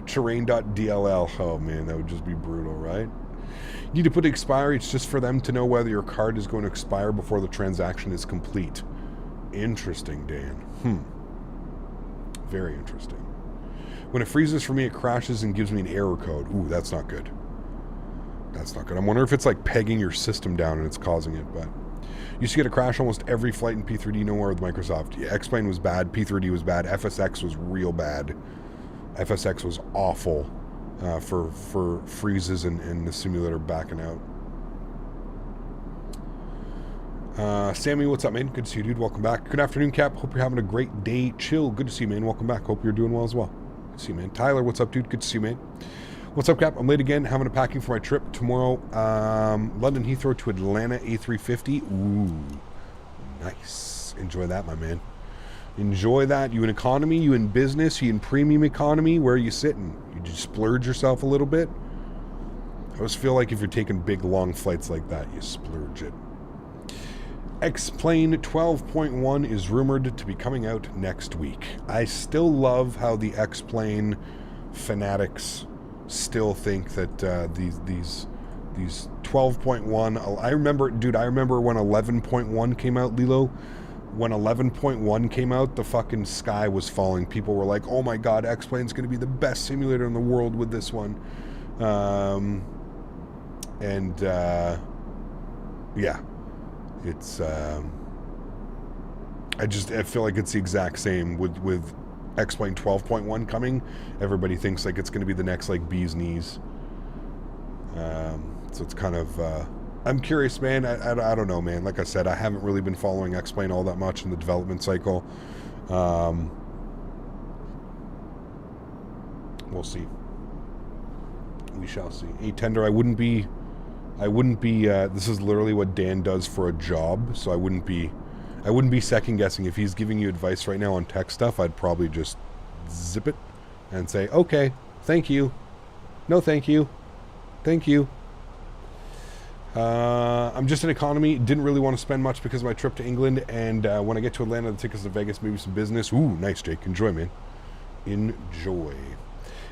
Terrain.dll. Oh man, that would just be brutal, right? You need to put expiry. It's just for them to know whether your card is going to expire before the transaction is complete. Interesting, Dan. Very interesting. When it freezes for me, it crashes and gives me an error code. Ooh, that's not good. That's not good. I'm wondering if it's like pegging your system down and it's causing it, but used to get a crash almost every flight in P3D, nowhere with Microsoft. Yeah, X-Plane was bad, P3D was bad, FSX was real bad. FSX was awful for freezes and the simulator backing out. Sammy, what's up, man? Good to see you, dude. Welcome back. Good afternoon, Cap. Hope you're having a great day. Chill. Good to see you, man. Welcome back. Hope you're doing well as well. Good to see you, man. Tyler, what's up, dude? Good to see you, man. What's up, Cap? I'm late again, having a packing for my trip tomorrow. London Heathrow to Atlanta A350. Ooh, nice. Enjoy that, my man. Enjoy that. You in economy? You in business? You in premium economy? Where are you sitting? You just splurge yourself a little bit? I always feel like if you're taking big, long flights like that, you splurge it. X-Plane 12.1 is rumored to be coming out next week. I still love how the X-Plane fanatics still think that these 12.1. I remember when 11.1 came out, Lilo. When 11.1 came out, the fucking sky was falling. People were like, "Oh my God, X-Plane's going to be the best simulator in the world with this one." Yeah, it's. I feel like it's the exact same with X-Plane 12.1 coming. Everybody thinks like it's going to be the next like bee's knees. So it's kind of I'm curious, man. I don't know, man. Like I said, I haven't really been following X-Plane all that much in the development cycle. We'll see. We shall see. Hey, Tender, I wouldn't be this is literally what Dan does for a job, so I wouldn't be second guessing. If he's giving you advice right now on tech stuff, I'd probably just zip it and say, okay, thank you. No, thank you. Thank you. I'm just in economy. Didn't really want to spend much because of my trip to England. And when I get to Atlanta, the tickets to Vegas, maybe some business. Ooh, nice, Jake. Enjoy, man. Enjoy.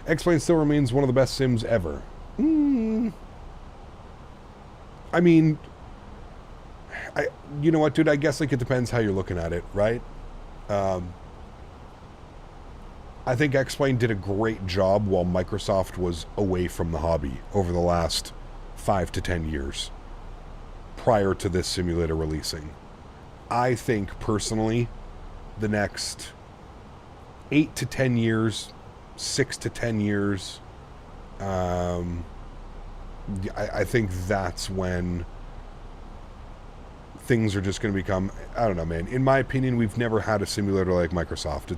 X-Plane still remains one of the best sims ever. I mean, you know what, dude? I guess like it depends how you're looking at it, right? I think X-Plane did a great job while Microsoft was away from the hobby over the last 5 to 10 years prior to this simulator releasing. I think personally the next 8 to 10 years, 6 to 10 years, I think that's when things are just going to become, I don't know, man. In my opinion, we've never had a simulator like Microsoft.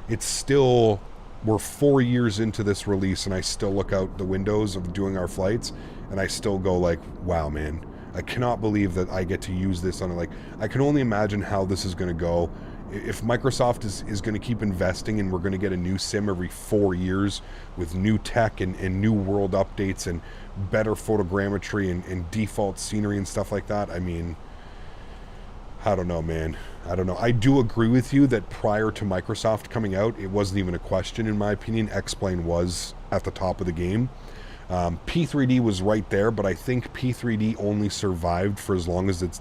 It's still, we're 4 years into this release and I still look out the windows of doing our flights and I still go like, wow, man, I cannot believe that I get to use this on it. Like, I can only imagine how this is going to go. If Microsoft is going to keep investing and we're going to get a new sim every 4 years with new tech and new world updates and better photogrammetry and default scenery and stuff like that, I mean, I don't know, man. I don't know. I do agree with you that prior to Microsoft coming out, it wasn't even a question, in my opinion. X-Plane was at the top of the game. P3D was right there, but I think P3D only survived for as long as it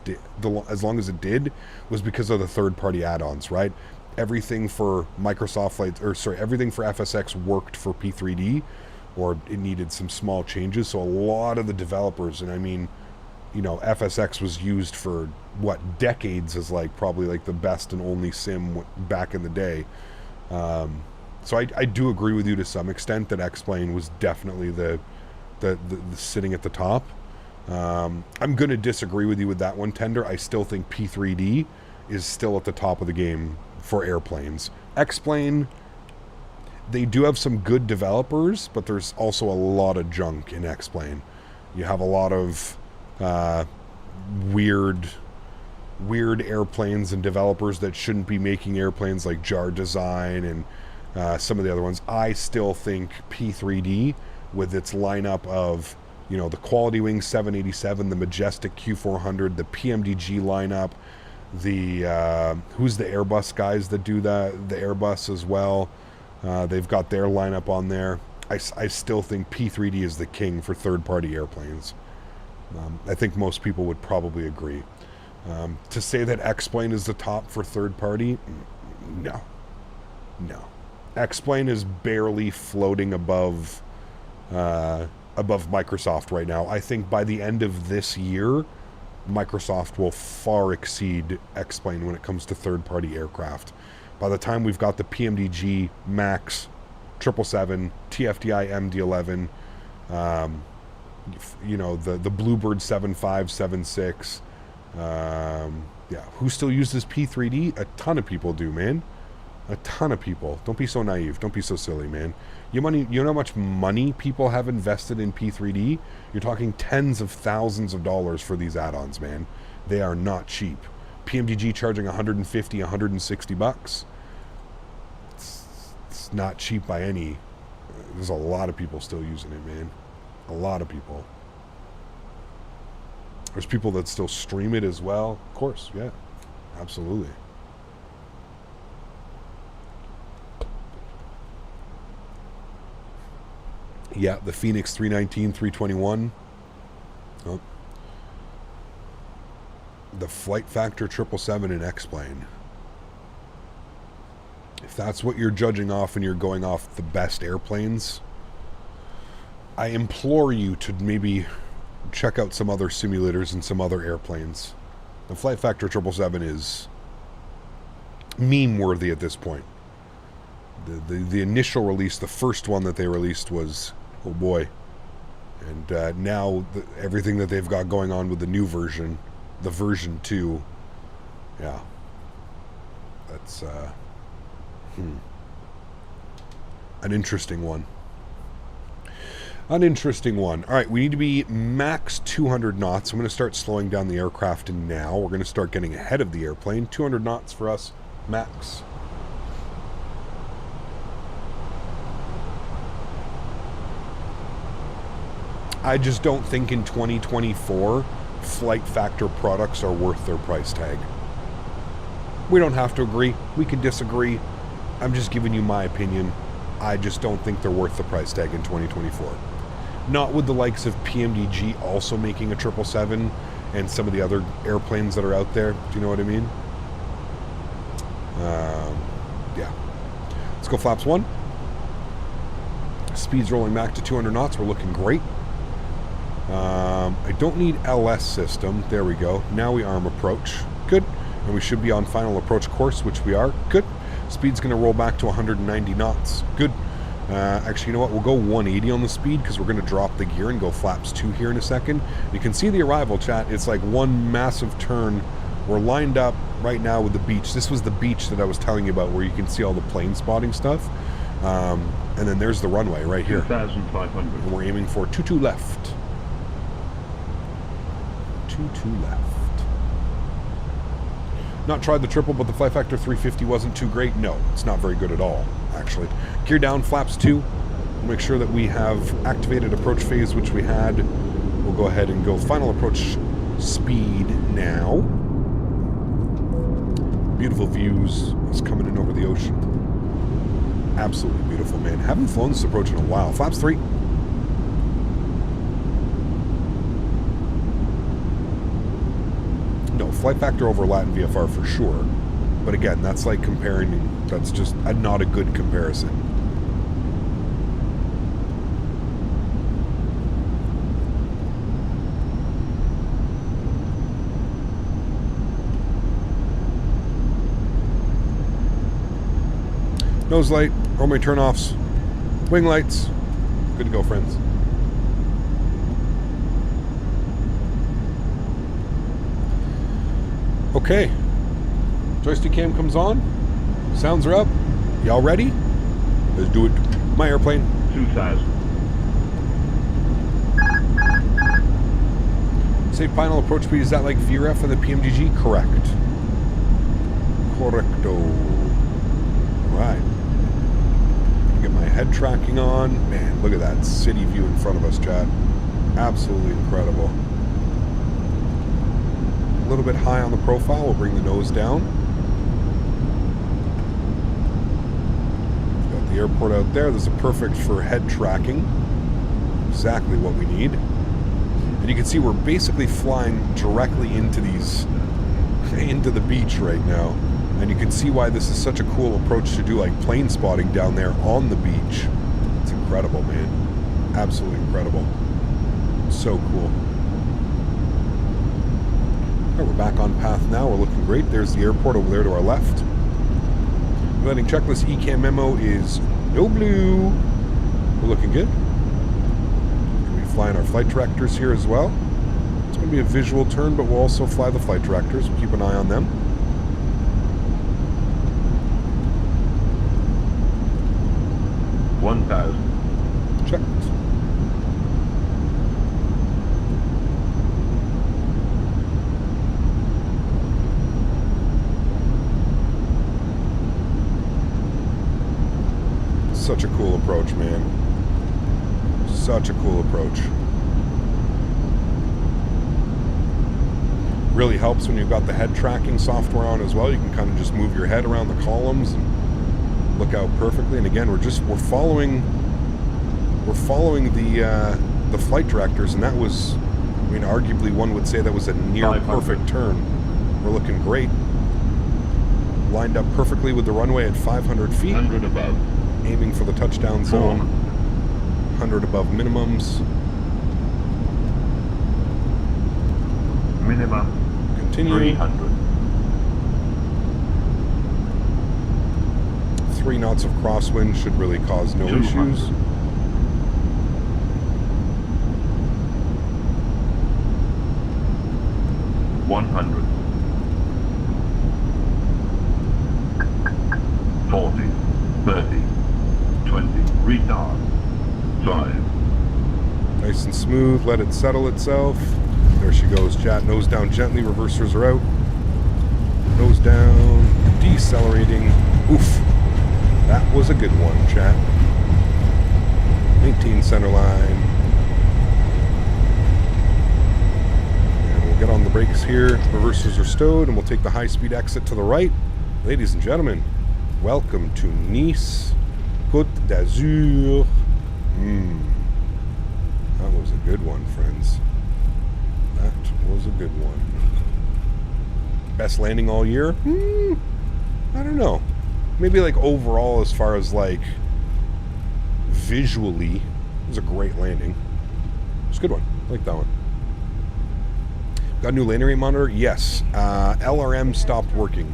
did was because of the third-party add-ons, right? Everything for everything for FSX worked for P3D, or it needed some small changes. So a lot of the developers, and I mean, you know, FSX was used for what, decades as like probably like the best and only sim back in the day. So I do agree with you to some extent that X-Plane was definitely the sitting at the top. I'm going to disagree with you with that one, Tender. I still think P3D is still at the top of the game for airplanes. X-Plane, they do have some good developers, but there's also a lot of junk in X-Plane. You have a lot of weird airplanes and developers that shouldn't be making airplanes, like Jar Design and some of the other ones. I still think P3D, with its lineup of, you know, the Quality Wing 787, the Majestic Q400, the PMDG lineup, the who's the Airbus guys that do that, the Airbus as well, they've got their lineup on there. I still think P3D is the king for third-party airplanes. I think most people would probably agree. To say that X-Plane is the top for third-party, no. X-Plane is barely floating above Microsoft right now. I think by the end of this year, Microsoft will far exceed X-Plane when it comes to third-party aircraft. By the time we've got the PMDG Max 777, TFDI MD-11, you know, the Bluebird 7576, yeah, who still uses P3D? A ton of people do, man. A ton of people. Don't be so naive. Don't be so silly, man. You know how much money people have invested in P3D? You're talking tens of thousands of dollars for these add-ons, man. They are not cheap. PMDG charging 150, 160 bucks. It's not cheap by any. There's a lot of people still using it, man. A lot of people. There's people that still stream it as well. Of course, yeah. Absolutely. Yeah, the Fenix 319, 321. Oh. The Flight Factor 777 in X-Plane. If that's what you're judging off and you're going off the best airplanes, I implore you to maybe check out some other simulators and some other airplanes. The Flight Factor 777 is meme-worthy at this point. The initial release, the first one that they released was, oh boy. And now everything that they've got going on with the new version, the version 2, yeah. That's an interesting one. An interesting one. All right, we need to be max 200 knots. I'm going to start slowing down the aircraft now. We're going to start getting ahead of the airplane. 200 knots for us, max. I just don't think in 2024 Flight Factor products are worth their price tag. We don't have to agree. We can disagree. I'm just giving you my opinion. I just don't think they're worth the price tag in 2024. Not with the likes of PMDG also making a 777 and some of the other airplanes that are out there. Do you know what I mean? Yeah. Let's go flaps 1. Speed's rolling back to 200 knots. We're looking great. I don't need LS system. There we go. Now we arm approach. Good. And we should be on final approach course, which we are. Good. Speed's going to roll back to 190 knots. Good. Actually, you know what? We'll go 180 on the speed because we're going to drop the gear and go flaps 2 here in a second. You can see the arrival, chat. It's like one massive turn. We're lined up right now with the beach. This was the beach that I was telling you about where you can see all the plane spotting stuff. And then there's the runway right here. 2,500. And we're aiming for 22 left. 22 left. Not tried the triple, but the Flight Factor 350 wasn't too great. No, it's not very good at all, actually. Gear down, flaps 2. We'll make sure that we have activated approach phase, which we had. We'll go ahead and go final approach speed now. Beautiful views. It's coming in over the ocean. Absolutely beautiful, man. Haven't flown this approach in a while. Flaps 3. No, flight factor over Latin VFR for sure. But again, that's like comparing, that's just not a good comparison. Nose light, runway turnoffs, wing lights. Good to go, friends. Okay. Joystick cam comes on. Sounds are up. Y'all ready? Let's do it. My airplane. 2000. Say final approach speed, is that like VREF and the PMDG? Correct. Correcto. Right. Get my head tracking on. Man, look at that city view in front of us, chat. Absolutely incredible. A little bit high on the profile. We'll bring the nose down. Got the airport out there. This is perfect for head tracking. Exactly what we need. And you can see we're basically flying directly into the beach right now. And you can see why this is such a cool approach to do like plane spotting down there on the beach. It's incredible, man. Absolutely incredible. So cool. All right, we're back on path now. We're looking great. There's the airport over there to our left. Landing checklist ECAM memo is no blue. We're looking good. We'll be flying our flight directors here as well. It's going to be a visual turn, but we'll also fly the flight directors. We'll keep an eye on them. 1000. Checked. Such a cool approach, man. Such a cool approach. Really helps when you've got the head tracking software on as well. You can kind of just move your head around the columns and look out perfectly. And again, we're following the flight directors, and that was, I mean, arguably one would say that was a near perfect turn. We're looking great. Lined up perfectly with the runway at 500 feet. 100 above. Aiming for the touchdown zone. 100 above minimums. Minimum. Continue. 300. 3 knots of crosswind should really cause no 200. issues. $100. 40, 30, 20, retard, 5. Nice and smooth, let it settle itself. There she goes, chat. Nose down gently, reversers are out. Nose down, decelerating. Oof. That was a good one, chat. 19 center line. And we'll get on the brakes here. Reversers are stowed, and we'll take the high-speed exit to the right. Ladies and gentlemen, welcome to Nice, Côte d'Azur. That was a good one, friends. That was a good one. Best landing all year? I don't know. Maybe like overall, as far as like visually, it was a great landing. It's a good one. I like that one. Got a new landing rate monitor? Yes. LRM stopped working.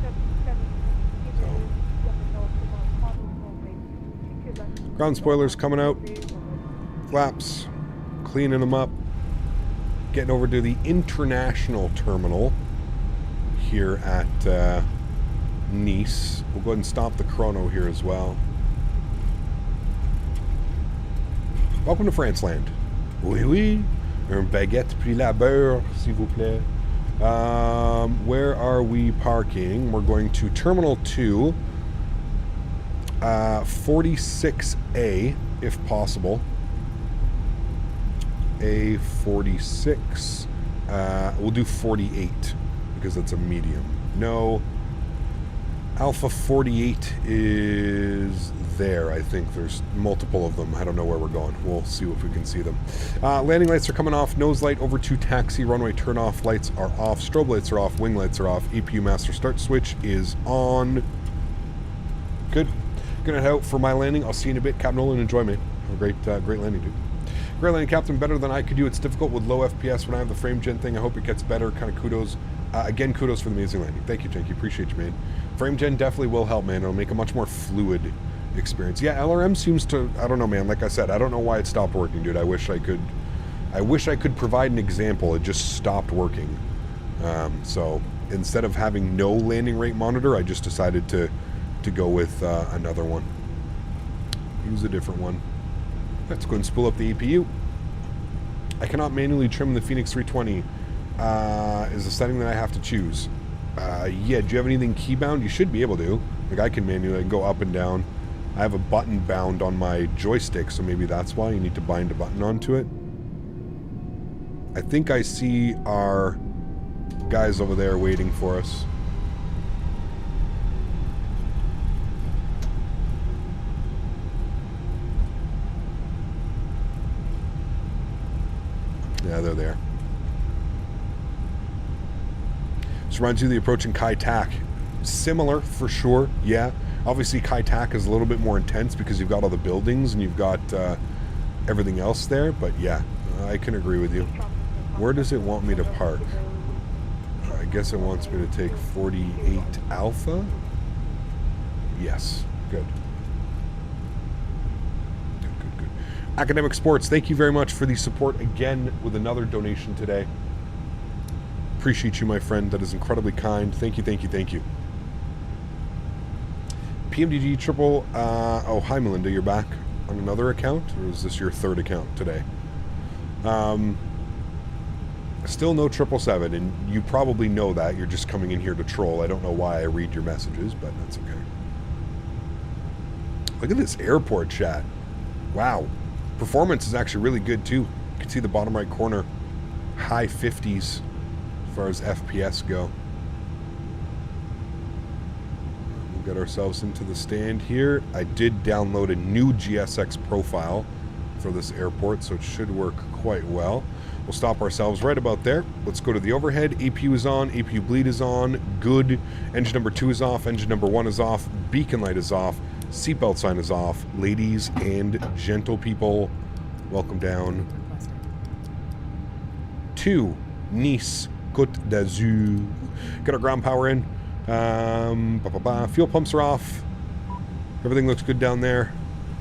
So. Ground spoilers coming out. Flaps. Cleaning them up. Getting over to the international terminal here at Nice. We'll go ahead and stop the chrono here as well. Welcome to France land. Oui, oui. Un baguette puis la beurre, s'il vous plaît. Where are we parking? We're going to Terminal 2, 46A, if possible. A46. We'll do 48 because it's a medium. No. Alpha 48 is there, I think. There's multiple of them. I don't know where we're going. We'll see if we can see them. Landing lights are coming off. Nose light over to taxi. Runway turn off. Lights are off. Strobe lights are off. Wing lights are off. EPU master start switch is on. Good. Gonna head out for my landing. I'll see you in a bit. Captain Nolan, enjoy, mate. Have a great landing, dude. Great landing, Captain. Better than I could do. It's difficult with low FPS when I have the frame gen thing. I hope it gets better. Kind of kudos. Again, kudos for the amazing landing. Thank you, Janky. Appreciate you, man. Frame gen definitely will help, man. It'll make a much more fluid experience. Yeah, LRM seems to, I don't know, man. Like I said, I don't know why it stopped working, dude. I wish I could provide an example. It just stopped working. So instead of having no landing rate monitor, I just decided to go with another one. Use a different one. Let's go and spool up the EPU. I cannot manually trim the Fenix 320. Is a setting that I have to choose. Yeah, do you have anything key bound? You should be able to. Like, I can manually go up and down. I have a button bound on my joystick, so maybe that's why you need to bind a button onto it. I think I see our guys over there waiting for us. Yeah, they're there. This reminds you of the approaching Kai Tak. Similar, for sure, yeah. Obviously, Kai Tak is a little bit more intense because you've got all the buildings and you've got everything else there. But yeah, I can agree with you. Where does it want me to park? I guess it wants me to take 48 Alpha. Yes, good. Good. Academic Sports, thank you very much for the support again with another donation today. Appreciate you, my friend. That is incredibly kind. Thank you. PMDG triple. Oh, hi, Melinda. You're back on another account, or is this your third account today? Still no 777, and you probably know that. You're just coming in here to troll. I don't know why I read your messages, but that's okay. Look at this airport chat. Wow. Performance is actually really good, too. You can see the bottom right corner. High 50s. As far as FPS go. We'll get ourselves into the stand here. I did download a new GSX profile for this airport, so it should work quite well. We'll stop ourselves right about there. Let's go to the overhead. APU is on. APU bleed is on. Good. Engine number 2 is off. Engine number 1 is off. Beacon light is off. Seatbelt sign is off. Ladies and gentle people, welcome down to Nice. Côte d'Azur. Get our ground power in. Fuel pumps are off. Everything looks good down there.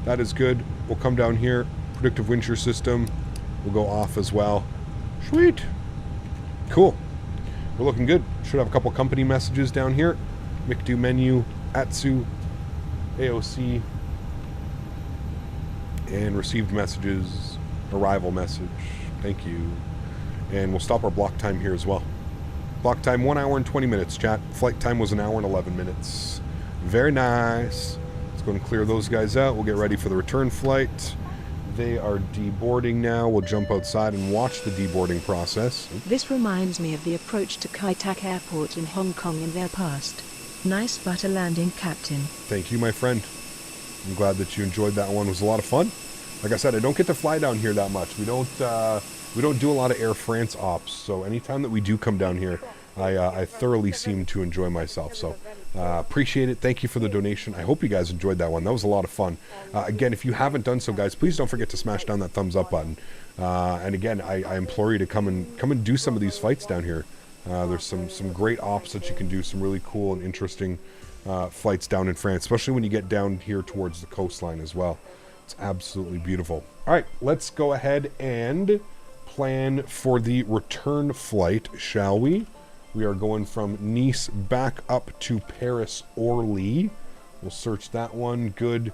That is good. We'll come down here. Predictive wind shear system will go off as well. Sweet. Cool. We're looking good. Should have a couple company messages down here. McDo menu, ATSU, AOC, and received messages, arrival message. Thank you. And we'll stop our block time here as well. Block time 1 hour and 20 minutes, chat. Flight time was 1 hour and 11 minutes. Very nice. Let's go and clear those guys out. We'll get ready for the return flight. They are deboarding now. We'll jump outside and watch the deboarding process. This reminds me of the approach to Kai Tak Airport in Hong Kong in their past. Nice butter landing, Captain. Thank you, my friend. I'm glad that you enjoyed that one. It was a lot of fun. Like I said, I don't get to fly down here that much. We don't do a lot of Air France ops, so anytime that we do come down here, I thoroughly seem to enjoy myself. So appreciate it. Thank you for the donation. I hope you guys enjoyed that one. That was a lot of fun. Again, if you haven't done so, guys, please don't forget to smash down that thumbs up button. And again, I implore you to come and do some of these fights down here. There's some great ops that you can do, some really cool and interesting flights down in France, especially when you get down here towards the coastline as well. It's absolutely beautiful. All right, let's go ahead and plan for the return flight, shall we? We are going from Nice back up to Paris Orly. We'll search that one. Good.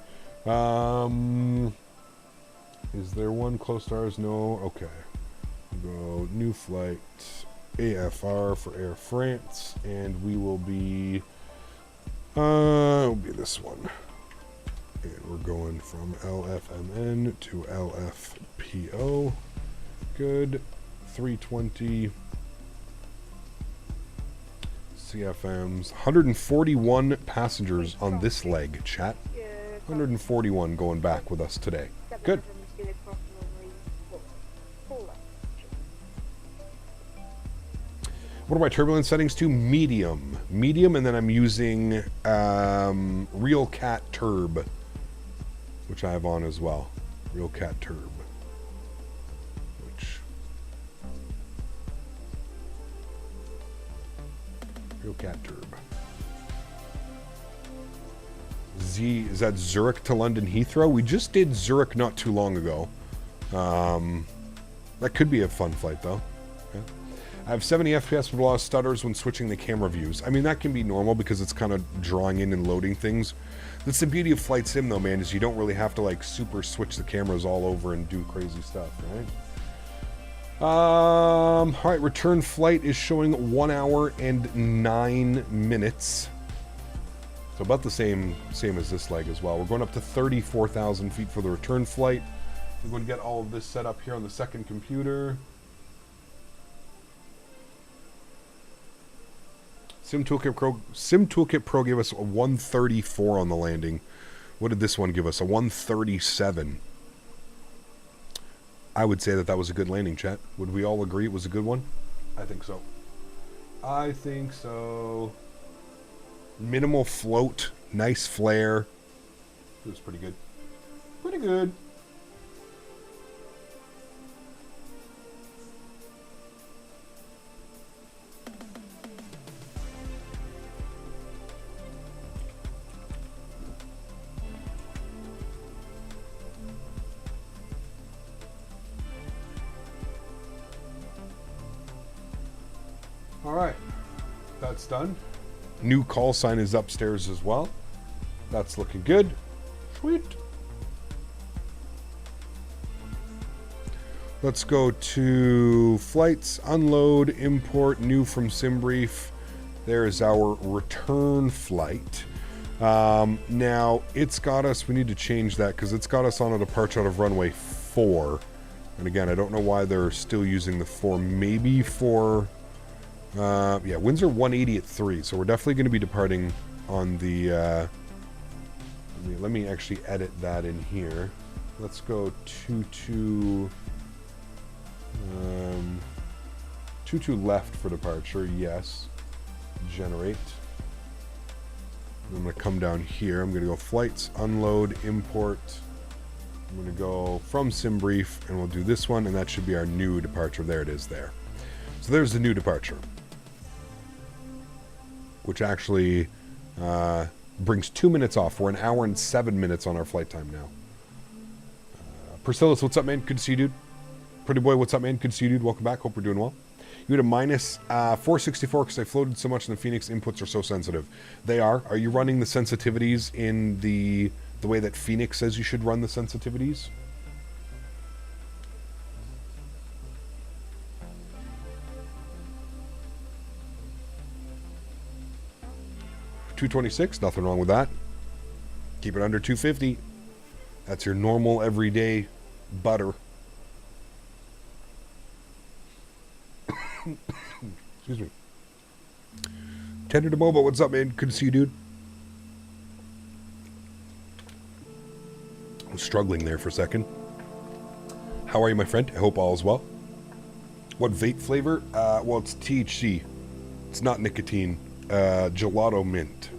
Is there one close to ours? No. Okay. We'll go new flight AFR for Air France, and we will be it'll be this one. And we're going from LFMN to LFPO. Good. 320 CFMs. 141 passengers on this leg, chat. 141 going back with us today. Good. What are my turbulence settings to? Medium. Medium, and then I'm using Real Cat Turb, which I have on as well. Real Cat Turb. Real Cat Turb. Is that Zurich to London Heathrow? We just did Zurich not too long ago. That could be a fun flight, though. Yeah. I have 70 FPS with a lot of stutters when switching the camera views. I mean, that can be normal because it's kind of drawing in and loading things. That's the beauty of Flight Sim, though, man, is you don't really have to, like, super switch the cameras all over and do crazy stuff, right? All right, return flight is showing 1 hour and 9 minutes. So about the same as this leg as well. We're going up to 34,000 feet for the return flight. We're going to get all of this set up here on the second computer. Sim Toolkit Pro gave us a 134 on the landing. What did this one give us? A 137. I would say that was a good landing, chat. Would we all agree it was a good one? I think so. I think so. Minimal float. Nice flare. It was pretty good. Pretty good. Alright, that's done. New call sign is upstairs as well. That's looking good. Sweet. Let's go to flights, unload, import, new from SimBrief. There is our return flight. Now, it's got us, we need to change that because it's got us on a departure out of runway 4. And again, I don't know why they're still using the 4. Maybe for... yeah, winds are 180 at 3, so we're definitely going to be departing on the, let me actually edit that in here. Let's go 22, 22 left for departure, yes. Generate. I'm going to come down here. I'm going to go flights, unload, import. I'm going to go from SimBrief, and we'll do this one, and that should be our new departure. There it is there. So there's the new departure, which actually brings 2 minutes off. We're 1 hour and 7 minutes on our flight time now. Priscillus, what's up, man? Good to see you, dude. Pretty boy, what's up, man? Good to see you, dude. Welcome back. Hope we're doing well. You had a minus 464 because I floated so much and the Fenix inputs are so sensitive. They are. Are you running the sensitivities in the way that Fenix says you should run the sensitivities? $226, nothing wrong with that. Keep it under 250. That's your normal everyday butter. Excuse me. Tender to Mobo, what's up, man? Good to see you, dude. I was struggling there for a second. How are you, my friend? I hope all is well. What vape flavor? Well, it's THC. It's not nicotine. Gelato mint.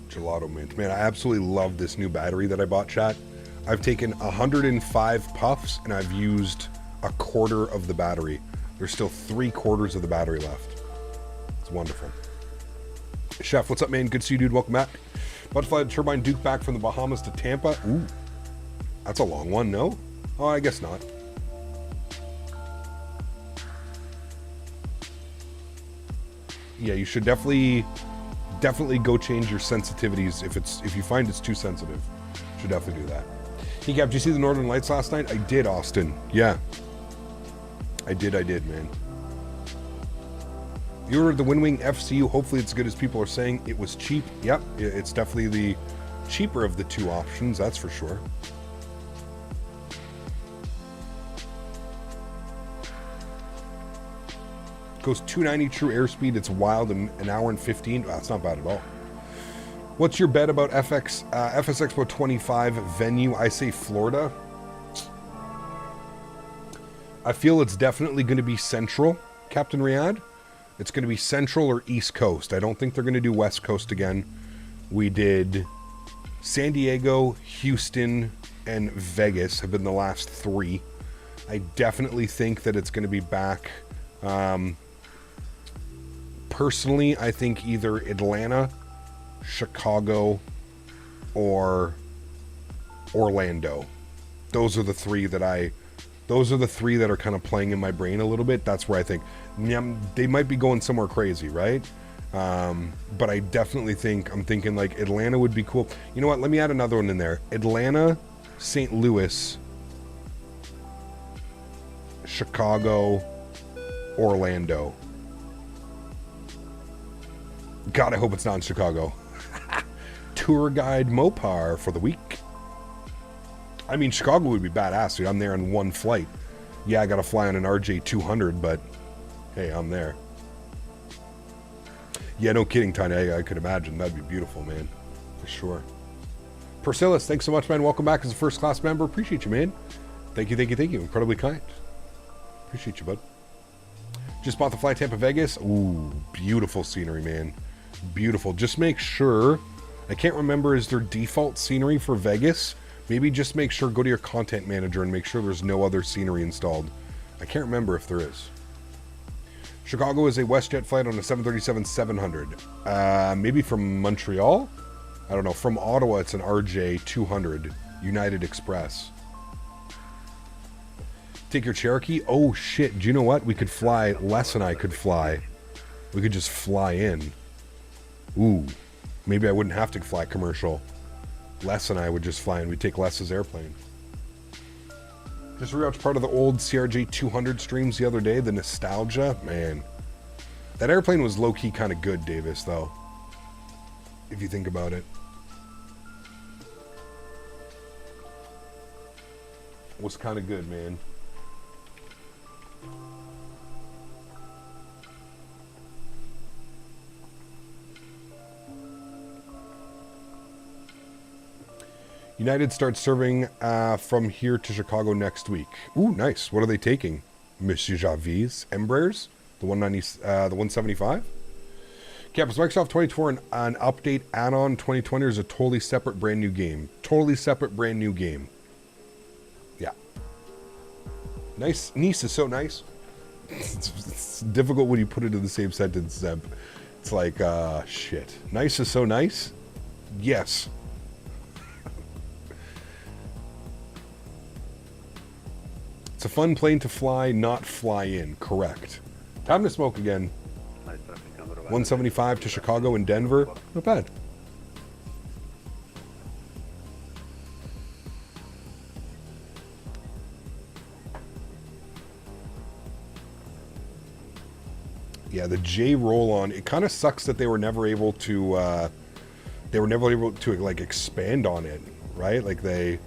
Gelato mint. Man, I absolutely love this new battery that I bought, chat. I've taken 105 puffs and I've used a quarter of the battery. There's still 3/4 of the battery left. It's wonderful. Chef, what's up, man? Good to see you, dude. Welcome back. Butterfly Turbine Duke back from the Bahamas to Tampa. Ooh, that's a long one, no? Oh, I guess not. Yeah, you should definitely go change your sensitivities if you find it's too sensitive. You should definitely do that. Hey, Cap, did you see the Northern Lights last night? I did, Austin. Yeah. I did, man. You ordered the Windwing FCU. Hopefully it's good as people are saying. It was cheap. Yep, it's definitely the cheaper of the two options, that's for sure. Goes 290 true airspeed. It's wild in an hour and 15. That's not bad at all. What's your bet about FS Expo 25 venue? I say Florida. I feel it's definitely going to be Central, Captain Riyadh. It's going to be Central or East Coast. I don't think they're going to do West Coast again. We did San Diego, Houston, and Vegas have been the last 3. I definitely think that it's going to be back. Personally, I think either Atlanta, Chicago, or Orlando. Those are the 3 that are kind of playing in my brain a little bit. That's where I think they might be going somewhere crazy, right? But I definitely think, I'm thinking like Atlanta would be cool. You know what? Let me add another one in there. Atlanta, St. Louis, Chicago, Orlando. God, I hope it's not in Chicago. Tour guide Mopar for the week. I mean, Chicago would be badass, dude. I'm there in one flight. Yeah, I got to fly on an RJ200, but hey, I'm there. Yeah, no kidding, Tiny. I could imagine. That'd be beautiful, man. For sure. Persilis, thanks so much, man. Welcome back as a first-class member. Appreciate you, man. Thank you, thank you, thank you. Incredibly kind. Appreciate you, bud. Just bought the flight Tampa Vegas. Ooh, beautiful scenery, man. Beautiful. Just make sure, I can't remember, is there default scenery for Vegas? Maybe just make sure, go to your content manager and make sure there's no other scenery installed. I can't remember if there is. Chicago is a WestJet flight on a 737-700. Maybe from Montreal? I don't know. From Ottawa, it's an RJ200, United Express. Take your Cherokee? Oh, shit. Do you know what? We could fly. Les and I could fly. We could just fly in. Ooh. Maybe I wouldn't have to fly commercial. Les and I would just fly in. We'd take Les's airplane. Just rewatched part of the old CRJ 200 streams the other day. The nostalgia. Man. That airplane was low-key kind of good, Davis, though. If you think about it. Was kind of good, man. United starts serving from here to Chicago next week. Ooh, nice. What are they taking? Monsieur Javis. Embraers? The 175? Campus Microsoft 2024 an update add-on 2020 is a totally separate brand new game. Totally separate brand new game. Yeah. Nice. Nice is so nice. It's difficult when you put it in the same sentence, Zeb. It's like, shit. Nice is so nice? Yes. It's a fun plane to fly, not fly in. Correct. Time to smoke again. 175 to Chicago and Denver. Not bad. Yeah, the J roll-on. It kind of sucks that they were never able to. Like expand on it, right? Like they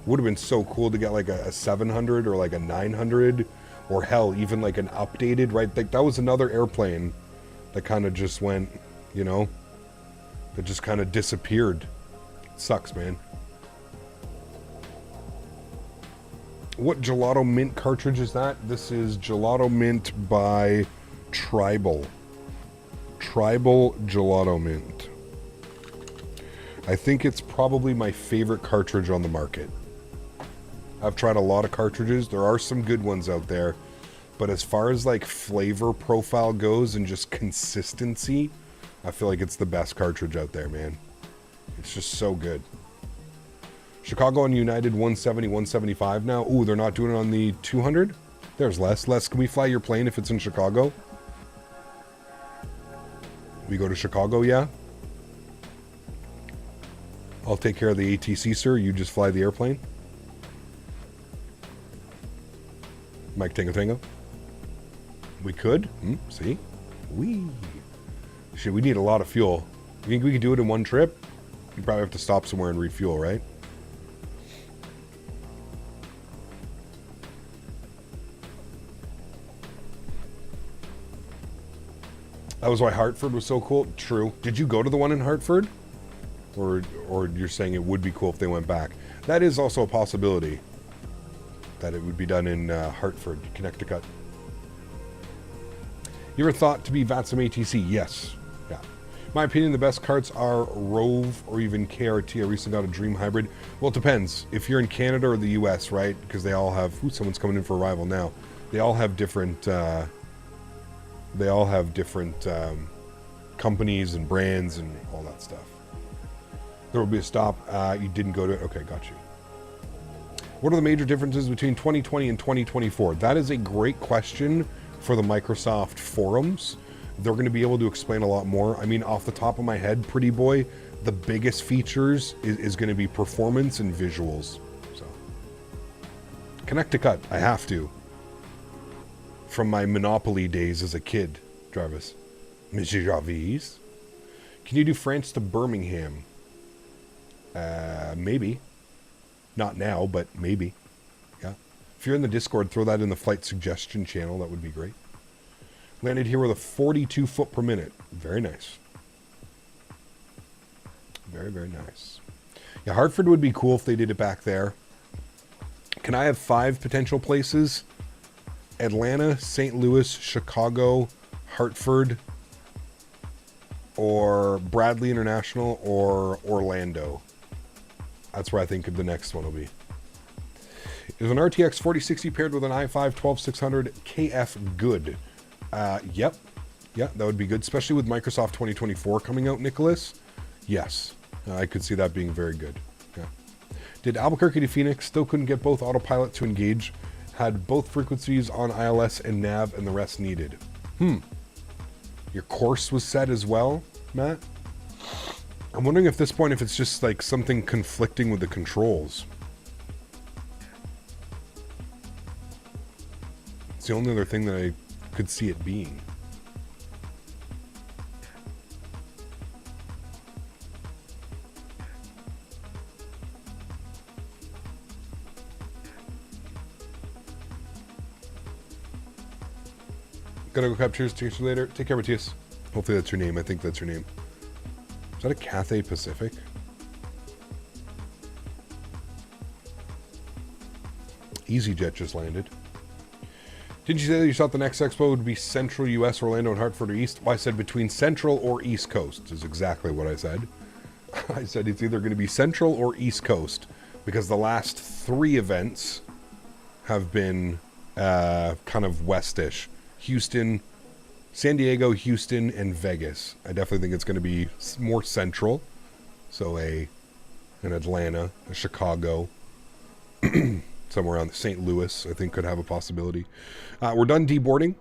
would have been so cool to get like a 700 or like a 900, or hell, even like an updated, right? Like that was another airplane that kind of just went, you know, that just kind of disappeared. Sucks, man. What Gelato Mint cartridge is that? This is Gelato Mint by Tribal. Tribal Gelato Mint. I think it's probably my favorite cartridge on the market. I've tried a lot of cartridges. There are some good ones out there. But as far as like flavor profile goes and just consistency, I feel like it's the best cartridge out there, man. It's just so good. Chicago and United 170, 175 now. Ooh, they're not doing it on the 200? There's Les. Les, can we fly your plane if it's in Chicago? We go to Chicago, yeah? I'll take care of the ATC, sir. You just fly the airplane. Mike Tango Tango. We could. See? Shit, we need a lot of fuel. You think we could do it in one trip? You probably have to stop somewhere and refuel, right? That was why Hartford was so cool. True. Did you go to the one in Hartford? Or you're saying it would be cool if they went back? That is also a possibility. That it would be done in Hartford, Connecticut. You ever thought to be VATSIM ATC? Yes. Yeah. In my opinion, the best carts are Rove or even KRT. I recently got a Dream Hybrid. Well, it depends. If you're in Canada or the US, right? Because they all have... Ooh, someone's coming in for arrival now. They all have different... companies and brands and all that stuff. There will be a stop. You didn't go to it. Okay, got you. What are the major differences between 2020 and 2024? That is a great question for the Microsoft forums. They're going to be able to explain a lot more. I mean, off the top of my head, pretty boy, the biggest features is going to be performance and visuals. So, Connecticut, I have to. From my Monopoly days as a kid, Travis. Monsieur Jarvis. Can you do France to Birmingham? Maybe. Not now, but maybe. Yeah. If you're in the Discord, throw that in the flight suggestion channel. That would be great. Landed here with a 42 foot per minute. Very nice. Very, very nice. Yeah, Hartford would be cool if they did it back there. Can I have 5 potential places? Atlanta, St. Louis, Chicago, Hartford, or Bradley International, or Orlando. That's where I think the next one will be. Is an RTX 4060 paired with an i5 12600 KF good? Yep. Yeah, that would be good, especially with Microsoft 2024 coming out, Nicholas. Yes, I could see that being very good. Yeah. Did Albuquerque to Phoenix, still couldn't get both autopilot to engage. Had both frequencies on ILS and nav and the rest needed. Your course was set as well, Matt? I'm wondering at this point if it's just like something conflicting with the controls. It's the only other thing that I could see it being. Gotta go capture. Cheers you later. Take care, Matthias. Hopefully that's your name. I think that's your name. Is that a Cathay Pacific? EasyJet just landed. Did you say that you thought the next expo would be Central US, Orlando, and Hartford, or East? Well, I said between Central or East Coast is exactly what I said. I said it's either going to be Central or East Coast because the last 3 events have been kind of westish. Houston, San Diego, Houston, and Vegas. I definitely think it's going to be more central. So an Atlanta, a Chicago, somewhere around St. Louis, I think could have a possibility. We're done deboarding.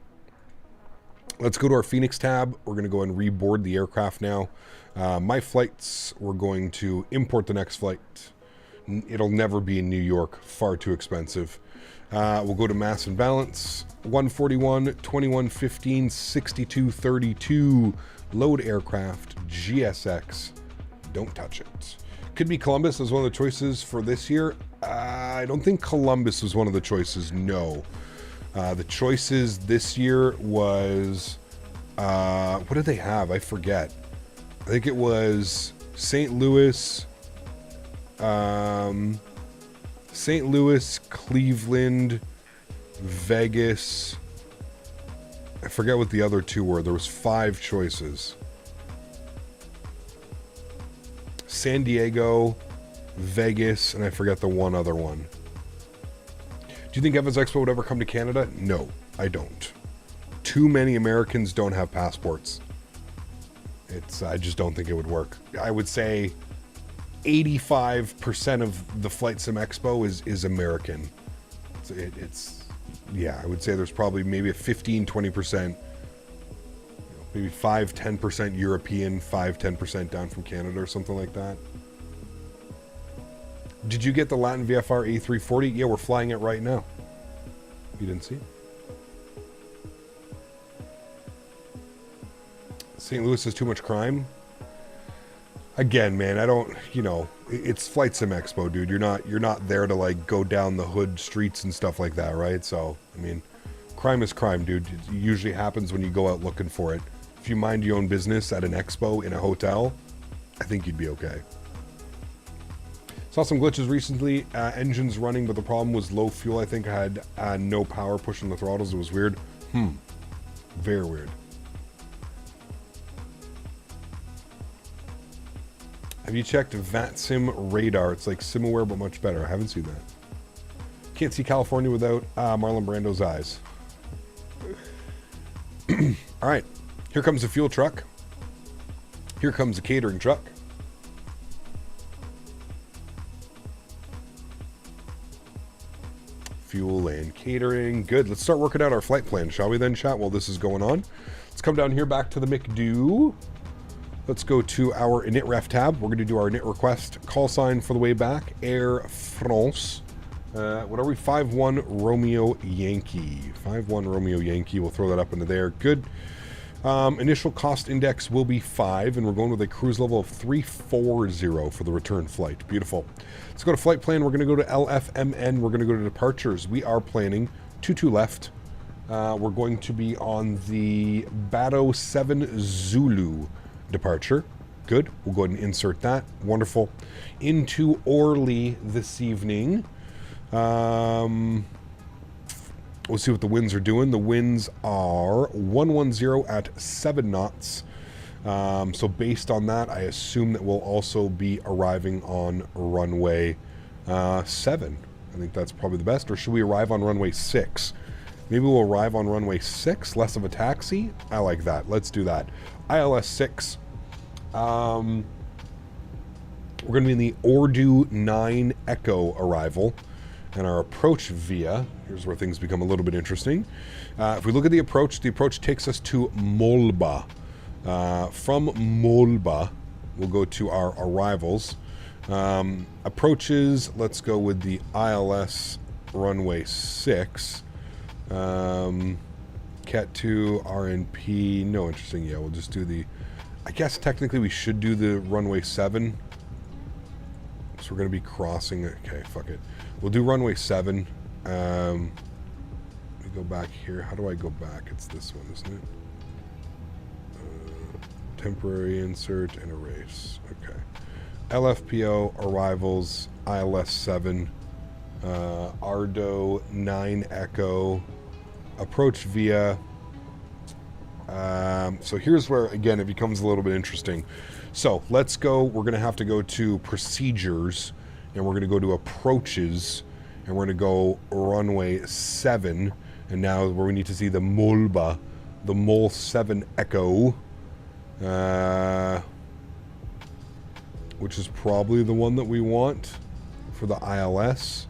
Let's go to our Phoenix tab. We're going to go and reboard the aircraft now. My flights, we're going to import the next flight. It'll never be in New York. Far too expensive. We'll go to mass and balance. 141, 2115, 6232. Load aircraft, GSX. Don't touch it. Could be Columbus as one of the choices for this year. I don't think Columbus was one of the choices, no. The choices this year was... what did they have? I forget. I think it was St. Louis... St. Louis, Cleveland, Vegas. I forget what the other 2 were. There was 5 choices. San Diego, Vegas, and I forget the one other one. Do you think Evans Expo would ever come to Canada? No, I don't. Too many Americans don't have passports. I just don't think it would work. I would say 85% of the Flight Sim Expo is American. Yeah, I would say there's probably maybe a 15-20%, maybe 5-10% European, 5-10% down from Canada or something like that. Did you get the Latin VFR A340? Yeah, we're flying it right now. You didn't see it? St. Louis has too much crime. Again, man, I don't, it's Flight Sim Expo, dude. You're not there to like go down the hood streets and stuff like that, right? So, I mean, crime is crime, dude. It usually happens when you go out looking for it. if you mind your own business at an expo in a hotel, I think you'd be okay. Saw some glitches recently. Engines running, but the problem was low fuel. I think I had no power pushing the throttles. It was weird. Very weird. Have you checked VATSIM radar? It's like SimAware, but much better. I haven't seen that. Can't see California without Marlon Brando's eyes. All right. Here comes the fuel truck. Here comes the catering truck. Fuel and catering. Good. Let's start working out our flight plan, shall we then, chat, while this is going on? Let's come down here back to the McDo. Let's go to our init ref tab. We're going to do our init request call sign for the way back. Air France. What are we? 5-1 Romeo Yankee. 5-1 Romeo Yankee. We'll throw that up into there. Good. Initial cost index will be 5, and we're going with a cruise level of 340 for the return flight. Beautiful. Let's go to flight plan. We're going to go to LFMN. We're going to go to departures. We are planning 22 left. We're going to be on the Bato 7 Zulu departure. Good. We'll go ahead and insert that. Wonderful. Into Orly this evening. We'll see what the winds are doing. The winds are 110 at 7 knots. So based on that, I assume that we'll also be arriving on runway 7. I think that's probably the best. Or should we arrive on runway 6? Maybe we'll arrive on runway 6, less of a taxi. I like that. Let's do that. ILS 6. We're going to be in the Ordu 9 Echo arrival. And our approach via, here's where things become a little bit interesting. If we look at the approach takes us to Molba. From Molba, we'll go to our arrivals. Approaches, let's go with the ILS runway 6. Cat 2, RNP, no interesting. Yeah, we'll just do the, I guess technically we should do the runway 7. So we're going to be crossing, okay, fuck it. We'll do runway 7. Let me go back here. How do I go back? It's this one, isn't it? Temporary insert and erase. Okay. LFPO, arrivals, ILS 7, Ardo 9 Echo, approach via. So here's where, again, it becomes a little bit interesting. So let's go. We're going to have to go to procedures. And we're going to go to approaches, and we're going to go runway 7. And now where we need to see the Molba, the Mol 7 Echo, which is probably the one that we want for the ILS.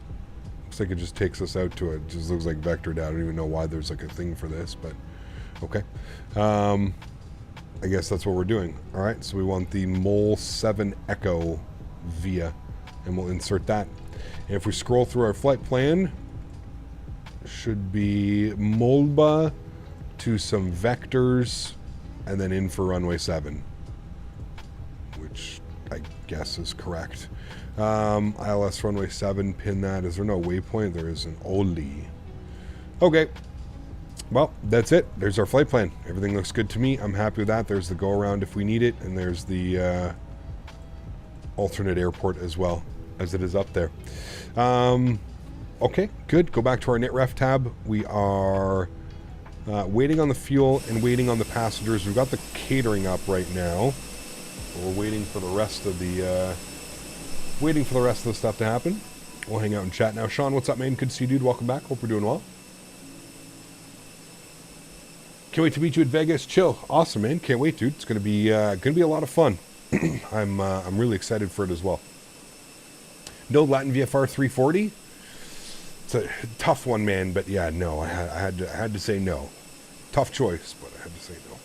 Looks like it just takes us out to it. Just looks like vectored out. I don't even know why there's like a thing for this, but okay. I guess that's what we're doing. All right, so we want the Mol 7 Echo via. And we'll insert that. And if we scroll through our flight plan, should be Molba to some vectors and then in for runway 7, which I guess is correct. ILS runway 7, pin that. Is there no waypoint? There is an Orly. Okay. Well, that's it. There's our flight plan. Everything looks good to me. I'm happy with that. There's the go around if we need it, and there's the alternate airport as well, as it is up there. Okay, good. Go back to our NitRef tab. We are waiting on the fuel and waiting on the passengers. We've got the catering up right now. We're waiting for the rest of the stuff to happen. We'll hang out and chat now. Sean, what's up, man? Good to see you, dude. Welcome back. Hope we're doing well. Can't wait to meet you at Vegas. Chill. Awesome, man. Can't wait, dude. It's gonna be a lot of fun. I'm really excited for it as well. No Latin VFR 340. It's a tough one, man. But yeah, no. I had to say no. Tough choice, but I had to say no.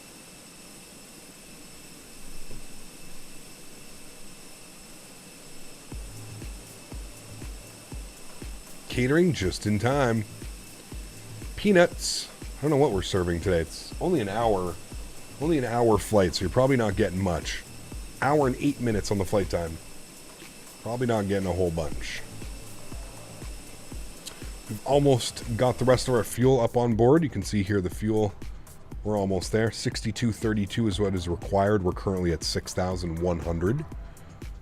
Catering just in time. Peanuts. I don't know what we're serving today. It's only an hour flight, so you're probably not getting much. Hour and 8 minutes on the flight time. Probably not getting a whole bunch. We've almost got the rest of our fuel up on board. You can see here the fuel We're almost there. 6232 is what is required. We're currently at 6,100.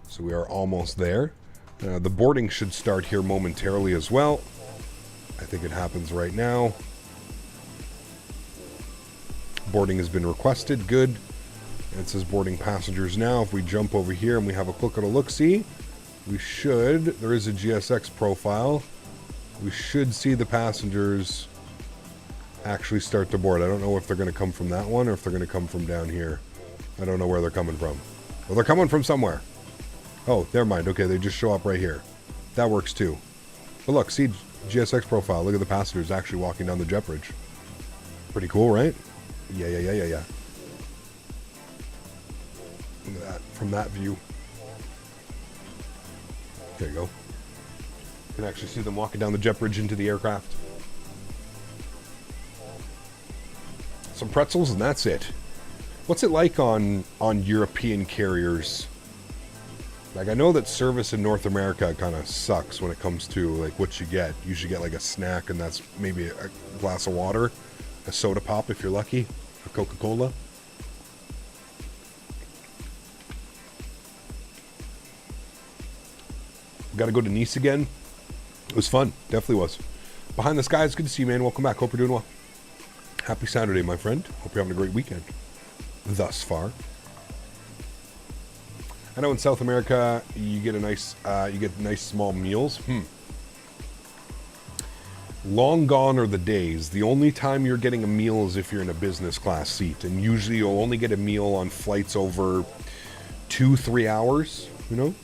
So we are almost there. The boarding should start here momentarily as well. I think it happens right now. Boarding has been requested. Good. It says boarding passengers now. If we jump over here and we have a quick little look-see, we should. There is a GSX profile. We should see the passengers actually start to board. I don't know if they're going to come from that one or if they're going to come from down here. I don't know where they're coming from. Well, they're coming from somewhere. Oh, never mind. Okay, they just show up right here. That works too. But look, see GSX profile. Look at the passengers actually walking down the jet bridge. Pretty cool, right? Yeah. Look at that from that view. There you go. You can actually see them walking down the jet bridge into the aircraft. Some pretzels and that's it. What's it like on European carriers? Like, I know that service in North America kind of sucks when it comes to, like, what you get. You usually get, like, a snack, and that's maybe a glass of water, a soda pop if you're lucky, a Coca-Cola. Got to go to Nice again. It was fun. Definitely was. Behind the Sky, it's good to see you, man. Welcome back. Hope you're doing well. Happy Saturday, my friend. Hope you're having a great weekend thus far. I know in South America you get nice small meals. Long gone are the days. The only time you're getting a meal is if you're in a business class seat, and usually you'll only get a meal on flights over 2-3 hours. You know,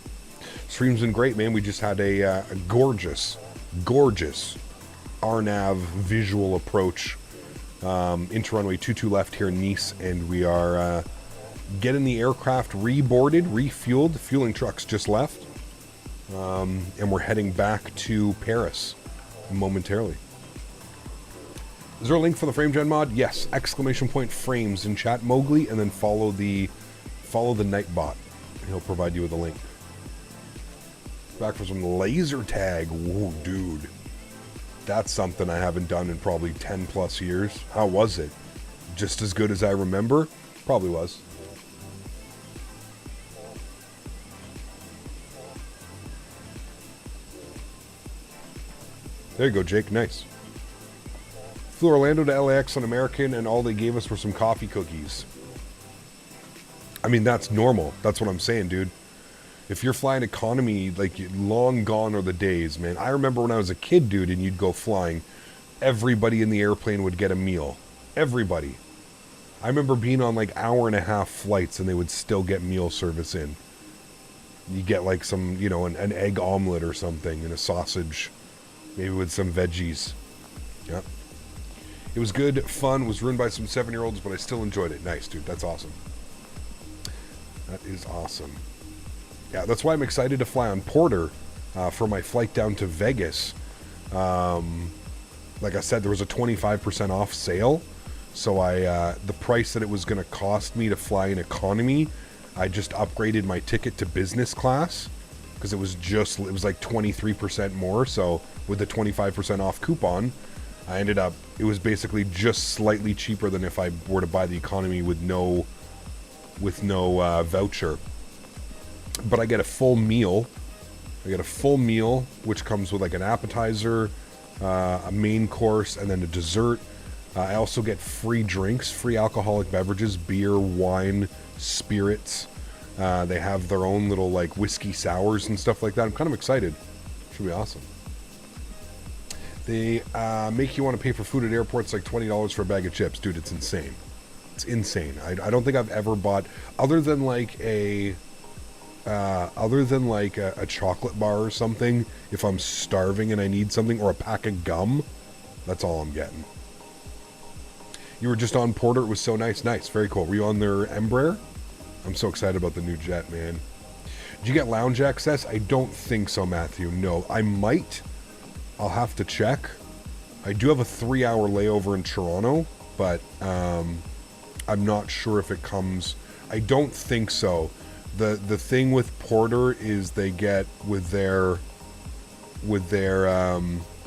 stream's been great, man. We just had a gorgeous RNAV visual approach into runway 22 left here in Nice, and we are getting the aircraft reboarded, refueled. The fueling trucks just left, and we're heading back to Paris momentarily. Is there a link for the frame gen mod? Yes! ! Frames in chat, Mowgli, and then follow the Nightbot, and he'll provide you with a link. Back for some laser tag. Whoa, dude. That's something I haven't done in probably 10 plus years. How was it? Just as good as I remember? Probably was. There you go, Jake. Nice. Flew Orlando to LAX on American, and all they gave us were some coffee cookies. I mean, that's normal. That's what I'm saying, dude. If you're flying economy, like, long gone are the days, man. I remember when I was a kid, dude, and you'd go flying, everybody in the airplane would get a meal. Everybody. I remember being on, like, hour-and-a-half flights, and they would still get meal service in. You get, like, some, you know, an egg omelet or something, and a sausage, maybe with some veggies. Yep. It was good, fun, was ruined by some 7-year-olds, but I still enjoyed it. Nice, dude. That's awesome. That is awesome. Yeah, that's why I'm excited to fly on Porter for my flight down to Vegas. Like I said, there was a 25% off sale. So the price that it was going to cost me to fly in economy, I just upgraded my ticket to business class. Because it was like 23% more. So with the 25% off coupon, I ended up, it was basically just slightly cheaper than if I were to buy the economy with no voucher. But I get a full meal. Which comes with like an appetizer, a main course, and then a dessert. I also get free drinks, free alcoholic beverages, beer, wine, spirits. They have their own little like whiskey sours and stuff like that. I'm kind of excited. Should be awesome. They make you want to pay for food at airports like $20 for a bag of chips. Dude, it's insane. It's insane. I don't think I've ever bought, other than like a chocolate bar or something, if I'm starving and I need something, or a pack of gum, that's all I'm getting. You were just on Porter. It was so nice. Nice. Very cool. Were you on their Embraer? I'm so excited about the new jet, man. Did you get lounge access? I don't think so, Matthew. No. I might. I'll have to check. I do have a 3-hour layover in Toronto, but I'm not sure if it comes. I don't think so. The thing with Porter is they get with their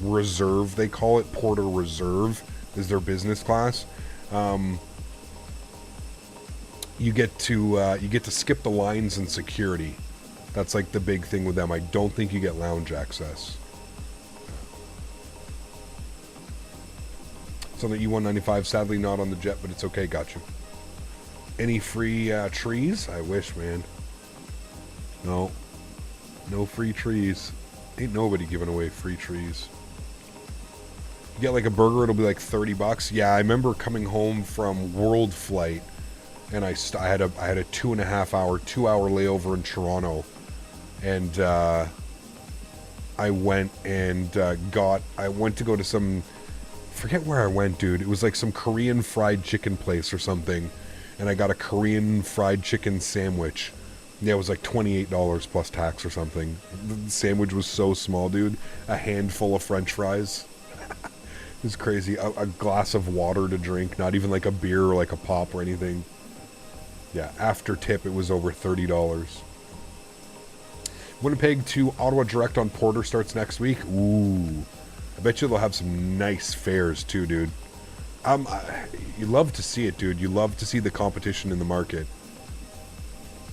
reserve, they call it Porter Reserve, is their business class. you get to skip the lines in security. That's like the big thing with them. I don't think you get lounge access. So the E195, sadly not on the jet, but it's okay. Got you. Any free trees? I wish, man. No. No free trees. Ain't nobody giving away free trees. You get like a burger, it'll be like $30. Yeah, I remember coming home from World Flight, and I had a 2.5 hour, 2 hour layover in Toronto, and I went to go to some, forget where I went, dude. It was like some Korean fried chicken place or something, and I got a Korean fried chicken sandwich. Yeah, it was like $28 plus tax or something. The sandwich was so small, dude. A handful of French fries. It was crazy. A glass of water to drink, not even like a beer or like a pop or anything. Yeah, after tip, it was over $30. Winnipeg to Ottawa direct on Porter starts next week. Ooh. I bet you they'll have some nice fares too, dude. You love to see it, dude. You love to see the competition in the market.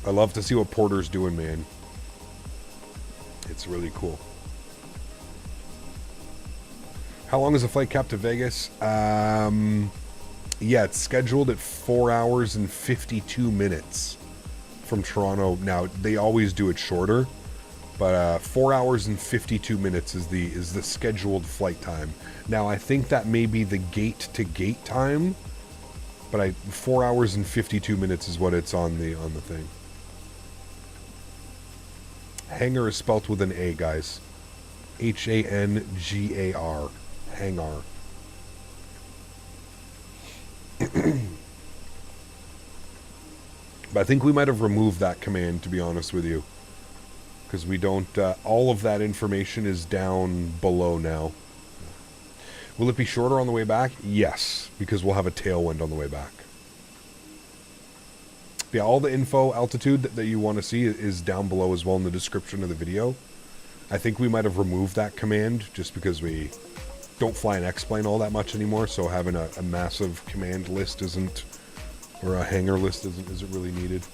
I love to see what Porter's doing, man. It's really cool. How long is the flight cap to Vegas? Yeah, it's scheduled at 4 hours and 52 minutes from Toronto. Now, they always do it shorter, but 4 hours and 52 minutes is the scheduled flight time. Now, I think that may be the gate-to-gate time, but 4 hours and 52 minutes is what it's on the thing. Hangar is spelt with an A, guys. Hangar. Hangar. But I think we might have removed that command, to be honest with you. Because we don't... all of that information is down below now. Will it be shorter on the way back? Yes, because we'll have a tailwind on the way back. Yeah, all the info, altitude that you want to see is down below as well in the description of the video. I think we might have removed that command just because we don't fly an X-plane all that much anymore, so having a massive command list isn't, or a hangar list isn't really needed.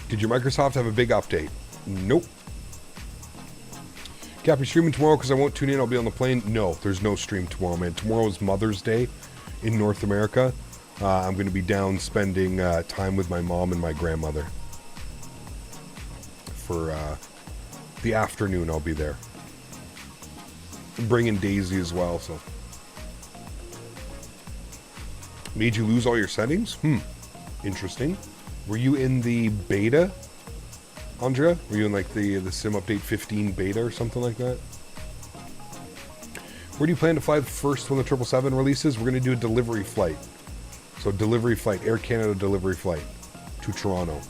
Did your Microsoft have a big update? Nope. Cap, you streaming tomorrow because I won't tune in, I'll be on the plane? No, there's no stream tomorrow, man. Tomorrow is Mother's Day in North America. I'm going to be down spending time with my mom and my grandmother. For the afternoon, I'll be there. I'm bringing Daisy as well, so. Made you lose all your settings? Interesting. Were you in the beta, Andrea? Were you in like the Sim Update 15 beta or something like that? Where do you plan to fly first when the 777 releases? We're going to do a delivery flight. So delivery flight, Air Canada delivery flight to Toronto.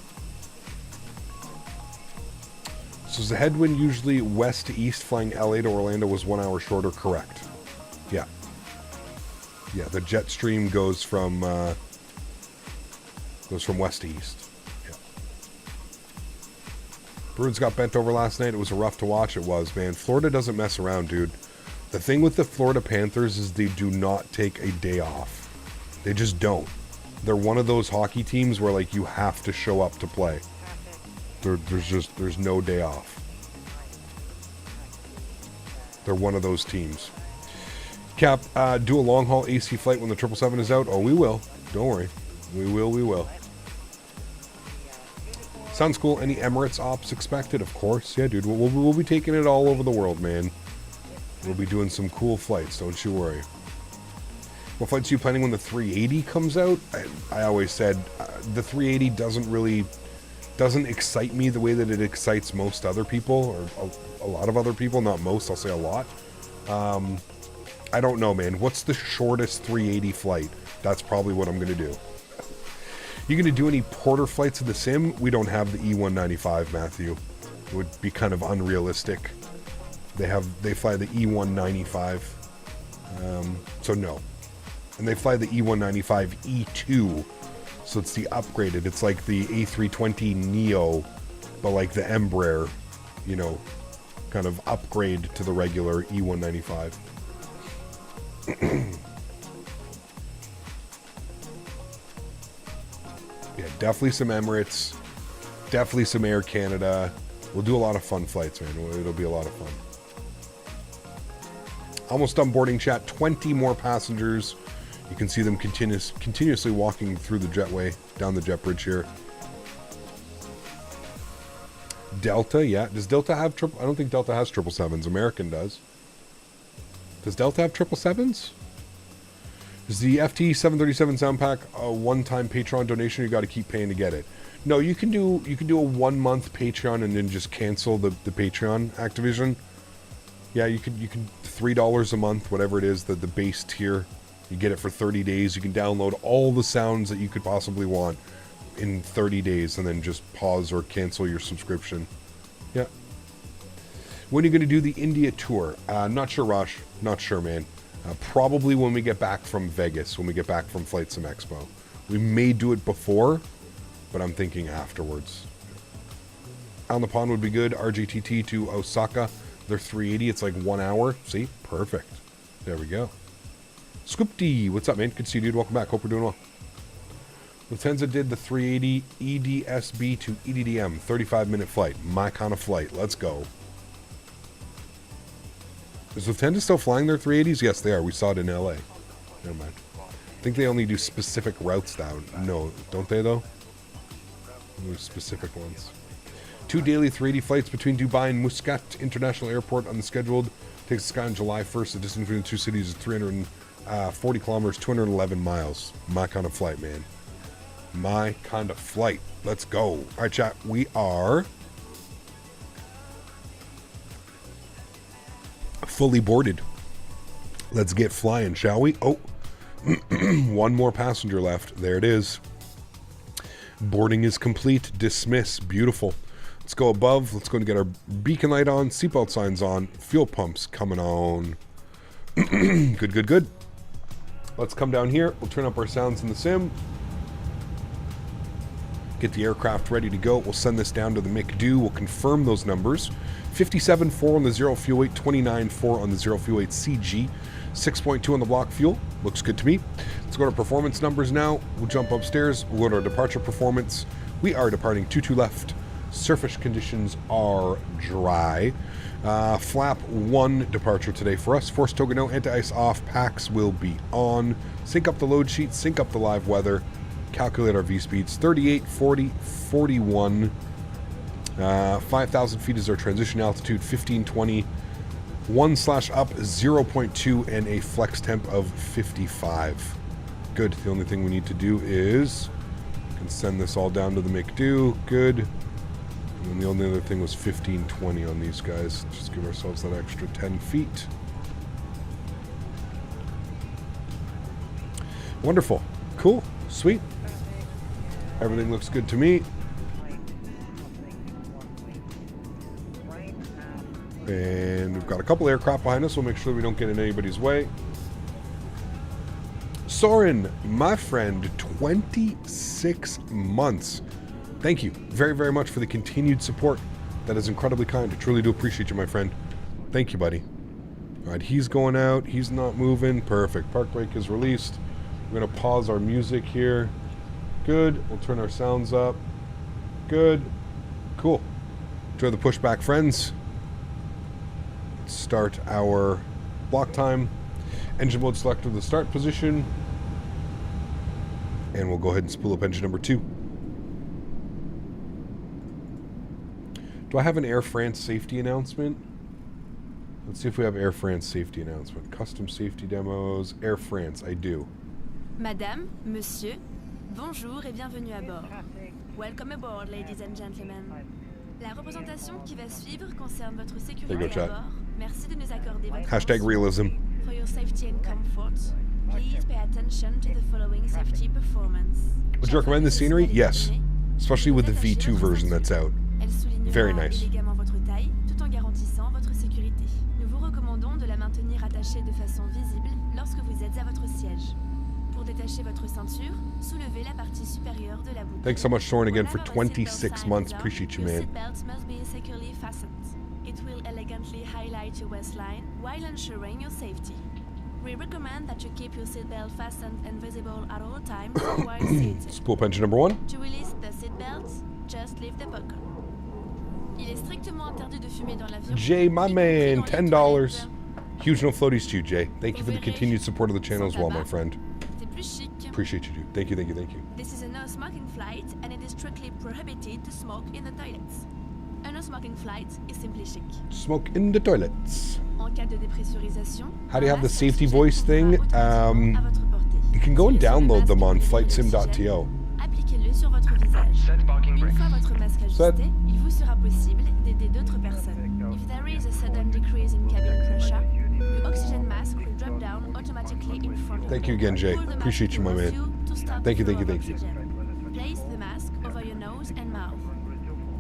So is the headwind usually west to east, flying LA to Orlando was 1 hour shorter? Correct. Yeah. Yeah, the jet stream goes from west to east. Yeah. Bruins got bent over last night. It was rough to watch. It was, man. Florida doesn't mess around, dude. The thing with the Florida Panthers is they do not take a day off. They just don't. They're one of those hockey teams where, like, you have to show up to play. There's no day off. They're one of those teams. Cap, do a long-haul AC flight when the 777 is out? Oh, we will. Don't worry. We will. Sounds cool. Any Emirates ops expected? Of course. Yeah, dude. We'll be taking it all over the world, man. We'll be doing some cool flights. Don't you worry. What flights are you planning when the 380 comes out? I always said the 380 doesn't excite me the way that it excites most other people, or a lot of other people. Not most. I'll say a lot. I don't know, man. What's the shortest 380 flight? That's probably what I'm going to do. You going to do any porter flights in the sim? We don't have the E195, Matthew. It would be kind of unrealistic. They fly the E195. So no. And they fly the E195 E2. So it's the upgraded. It's like the A320 Neo, but like the Embraer, you know, kind of upgrade to the regular E195. Yeah, definitely some Emirates, definitely some Air Canada. We'll do a lot of fun flights, man. It'll be a lot of fun. Almost done boarding, chat. 20 more passengers. You can see them continuously walking through the jetway, down the jet bridge here. Delta, yeah. Does Delta have I don't think Delta has 777s. American does. Does Delta have 777s? Is the FT 737 sound pack a one-time Patreon donation? You got to keep paying to get it. No, you can do a 1 month Patreon and then just cancel the Patreon activation. Yeah, you can $3 a month, whatever it is, the base tier. You get it for 30 days. You can download all the sounds that you could possibly want in 30 days and then just pause or cancel your subscription. Yeah. When are you going to do the India tour? Not sure, Raj. Not sure, man. Probably when we get back from Vegas, when we get back from Flight Sim Expo. We may do it before, but I'm thinking afterwards. On the Pond would be good. RGTT to Osaka. They're 380. It's like 1 hour. See? Perfect. There we go. Scoopty, what's up, man? Good to see you, dude. Welcome back. Hope we're doing well. Lufthansa did the 380 EDSB to EDDM. 35-minute flight. My kind of flight. Let's go. Is Lufthansa still flying their 380s? Yes, they are. We saw it in LA. Never mind. I think they only do specific routes down. No, don't they, though? Those specific ones. 2 daily 380 flights between Dubai and Muscat International Airport on the scheduled. Takes the sky on July 1st. The distance between the two cities is 340 kilometers, 211 miles. My kind of flight, man. My kind of flight. Let's go. All right, chat. We are fully boarded. Let's get flying, shall we? Oh, one more passenger left. There it is. Boarding is complete. Dismiss. Beautiful. Let's go above. Let's go and get our beacon light on. Seatbelt signs on. Fuel pumps coming on. Good, good, good. Let's come down here. We'll turn up our sounds in the sim. Get the aircraft ready to go. We'll send this down to the McDo. We'll confirm those numbers. 57.4 on the 0 fuel weight, 29.4 on the 0 fuel weight CG, 6.2 on the block fuel. Looks good to me. Let's go to performance numbers now. We'll jump upstairs. We'll go to our departure performance. We are departing 22 left. Surface conditions are dry. Flap 1 departure today for us. Force token no, anti-ice off. Packs will be on. Sync up the load sheet. Sync up the live weather. Calculate our V-speeds. 38, 40, 41. 5,000 feet is our transition altitude. 1520. 1/up 0.2 and a flex temp of 55. Good. The only thing we need to do is can send this all down to the McDo. Good. And then the only other thing was 1520 on these guys. Just give ourselves that extra 10 feet. Wonderful. Cool. Sweet. Everything looks good to me. And we've got a couple aircraft behind us. We'll make sure we don't get in anybody's way. Soren, my friend, 26 months. Thank you very, very much for the continued support. That is incredibly kind. I truly do appreciate you, my friend. Thank you, buddy. All right, he's going out. He's not moving. Perfect. Park brake is released. We're going to pause our music here. Good. We'll turn our sounds up. Good. Cool. Enjoy the pushback, friends. Let's start our block time. Engine mode selected to the start position. And we'll go ahead and spool up engine number 2. Do I have an Air France safety announcement? Let's see if we have Air France safety announcement. Custom safety demos. Air France, I do. Madame, Monsieur, bonjour et bienvenue à bord. Welcome aboard, ladies and gentlemen. La représentation qui va suivre concerne votre sécurité à bord. Merci de nous accorder votre #realism. For your safety and comfort, please pay attention to the following safety performance. Would you recommend the scenery? Yes. Especially with the V2 version that's out. Very nice. Élégamment votre taille, tout en garantissant votre sécurité. Nous vous recommandons de la maintenir attachée de façon visible lorsque vous êtes à votre siège. Pour détacher votre ceinture, soulevez la partie supérieure de la boucle. Thanks so much, Soren, again for 26 months. Appreciate you, man. Your seatbelt must be securely fastened. It will elegantly highlight your waistline while ensuring your safety. We recommend that you keep your seatbelt fastened and visible at all times while seated. Spool pension number 1. To release the seatbelt, just leave the buckle. Il est strictement interdit de fumer dans l'avion. Jay, my man, $10. Huge no floaties to you, Jay. Thank you for the continued support of the channel as well, my friend. Appreciate you, dude. Thank you, thank you, thank you. This is a no-smoking flight, and it is strictly prohibited to smoke in the toilets. A no-smoking flight is simply chic. Smoke in the toilets. En cas de dépressurisation, how do you have the safety voice thing? You can go and download them on flightsim.to. Appliquez-le sur votre visage. Une fois votre masque ajusté, il vous sera possible d'aider d'autres personnes. If there is a sudden decrease in cabin pressure, your oxygen mask will drop down automatically in front of you. Thank you again, Jay. Appreciate you, my man. Thank you, thank you, thank you. Place the mask over your nose and mouth.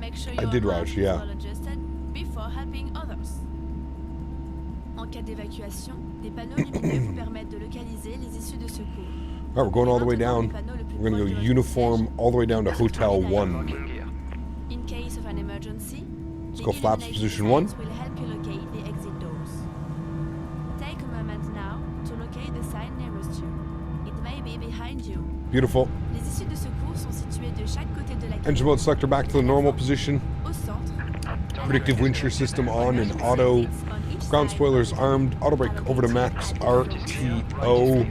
Make sure your I did, mouth Raj, is yeah. well adjusted before helping others. En cas d'évacuation, des panneaux lumineux vous permettent de localiser les issues de secours. All right, we're going all the way down. We're going to go uniform all the way down to Hotel 1. In case of an emergency, Let's go flaps position 1. will help you locate the exit doors. Take a moment now to locate the sign nearest you. It may be behind you. Beautiful. Les issues de secours sont situées de chaque côté de la cabine. Engine mode selector back to the normal position. Au centre, Predictive wind shear system on and auto. Ground spoilers armed. Auto brake over to max RTO.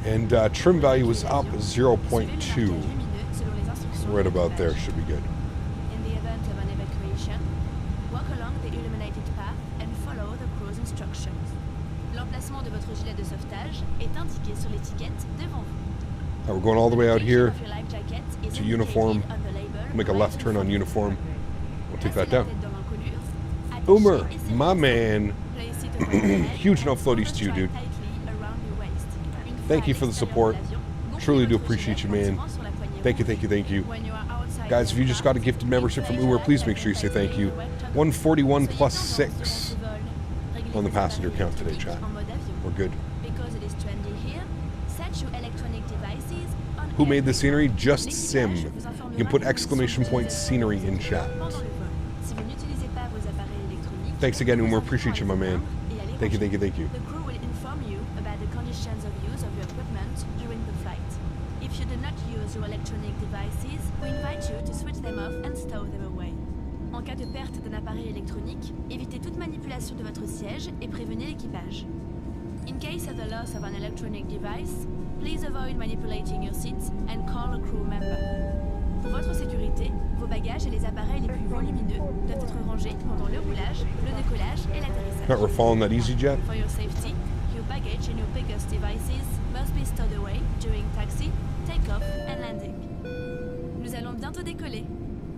And trim value was up 0.2. Right about there. Should be good. In the event of an evacuation, walk along the illuminated path and follow the crew's instructions. L'emplacement de votre gilet de sauvetage est indiqué sur l'étiquette devant vous. All right, we're going all the way out here Of your life jacket is to uniform. indicated on the label Make a left turn on uniform. We'll take that down. Placez la tête dans l'encolure. Attachez Boomer, et serrez my les man. Place it over your head. Huge no floaties to you, dude. Tightly around your waist. Une fois Thank you à for the l'extérieur support. de l'avion, gonflez Truly do votre appreciate you, gilet man. lentement sur la poignée Thank you, haute. thank you, thank you. When you are outside Guys, if you the just got a aircraft, gifted membership from Uber, please make sure you say thank you. 141 plus 6 on the passenger count today, chat. We're good. Because it is trendy here, set your electronic devices on Who made the airplane. scenery? Just L'équipage Sim. vous You informera can put des exclamation missions point de scenery in chat. pendant le vol. Si vous n'utilisez pas vos appareils électroniques, Thanks again, nous Umer. vous Appreciate you, my man. et à Thank you, thank you, thank you. The crew will inform you about the conditions of use of your equipment during the flight. If you do not use your electronic devices, we invite you to switch them off and stow them away. En cas de perte d'un appareil électronique, évitez toute manipulation de votre siège et prévenez l'équipage. In case of the loss of an electronic device, please avoid manipulating your seats and call a crew member. Pour votre sécurité, vos bagages et les appareils les plus volumineux doivent être rangés pendant le roulage, le décollage et l'atterrissage. Alright, we're following that EasyJet. For your safety, your baggage and your biggest devices must be stowed away during taxi, takeoff and landing. Nous allons bientôt décoller.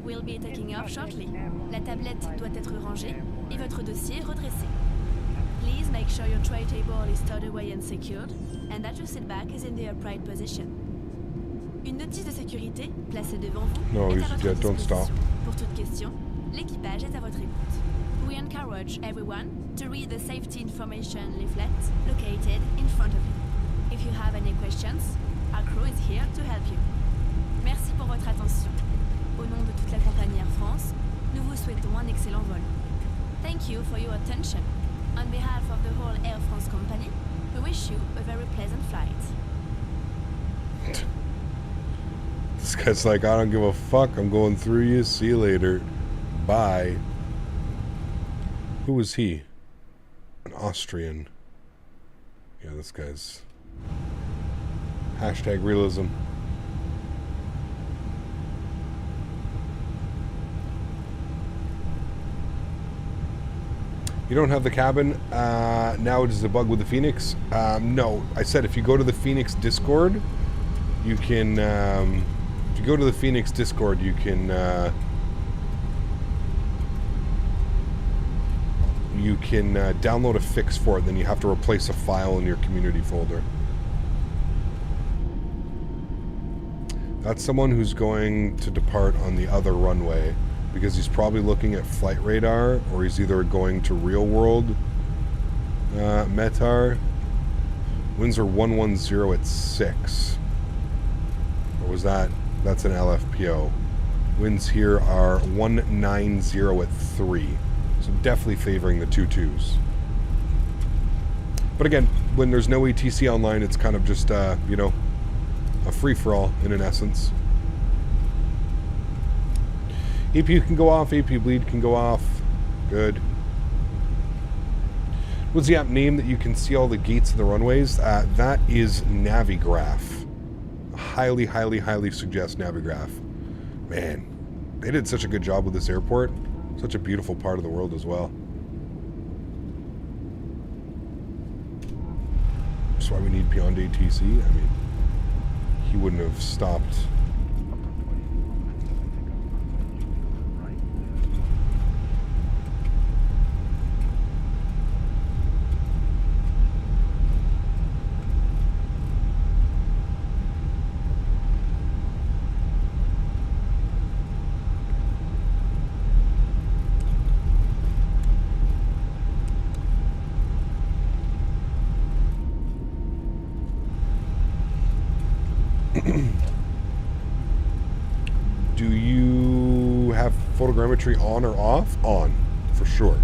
We'll be taking off shortly. La tablette doit être rangée et votre dossier redressé. Please make sure your tray table is stowed away and secured, and that your seat back is in the upright position. Une notice de sécurité placée devant vous No, est à votre EasyJet, don't disposition. stop. Pour toute question, l'équipage est à votre écoute. We encourage everyone to read the safety information leaflet located in front of you. If you have any questions, our crew is here to help you. Merci pour votre attention. Au nom de toute la compagnie Air France, nous vous souhaitons un excellent vol. Thank you for your attention. On behalf of the whole Air France company, we wish you a very pleasant flight. This guy's like, I don't give a fuck. I'm going through you. See you later. Bye. Who was he? An Austrian. Yeah, this guy's... Hashtag realism. You don't have the cabin? Now it is a bug with the Fenix? No. I said if you go to the Fenix Discord, you can... if you go to the Fenix Discord, you can... you can download a fix for it, then you have to replace a file in your community folder. That's someone who's going to depart on the other runway because he's probably looking at flight radar, or he's either going to real world METAR. Winds are 110 at 6. Or was that? That's an LFPO. Winds here are 190 at 3. So definitely favoring the 2-2s. But again, when there's no ATC online, it's kind of just, you know, a free-for-all in an essence. APU can go off, AP bleed can go off. Good. What's the app name that you can see all the gates and the runways? That is Navigraph. Highly, highly, highly suggest Navigraph. Man, they did such a good job with this airport. Such a beautiful part of the world as well. That's why we need beyond ATC. I mean, he wouldn't have stopped. Do you have photogrammetry on or off? On, for sure.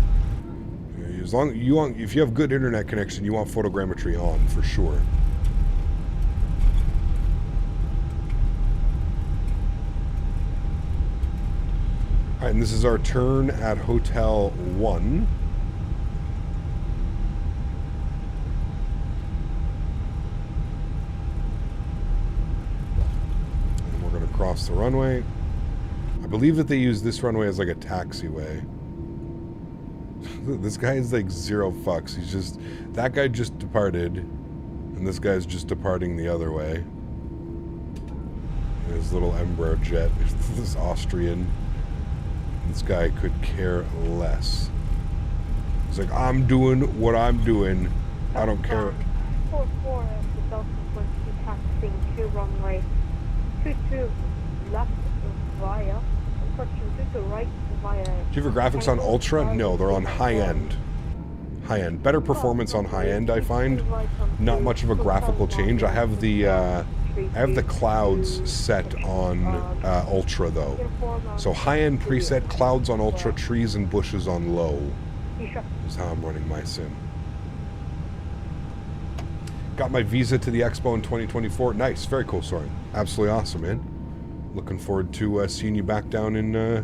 As long you want, if you have good internet connection, you want photogrammetry on for sure. All right, and this is our turn at Hotel 1. And we're going to cross the runway. I believe that they use this runway as like a taxiway. This guy is like zero fucks. He's just, that guy just departed, and this guy's just departing the other way. His little Embraer jet, this Austrian. This guy could care less. He's like, I'm doing what I'm doing. I don't care. 44 the Delta 20 taxiing to runway 22 left via, unfortunately to right via. Do you have your graphics on ultra? No, they're on high end. High end. Better performance on high end, I find. Not much of a graphical change. I have the clouds set on ultra though. So high end preset, clouds on ultra, trees and bushes on low. Is how I'm running my sim. Got my visa to the expo in 2024. Nice, very cool, Soren. Absolutely awesome, man. Looking forward to seeing you back down in the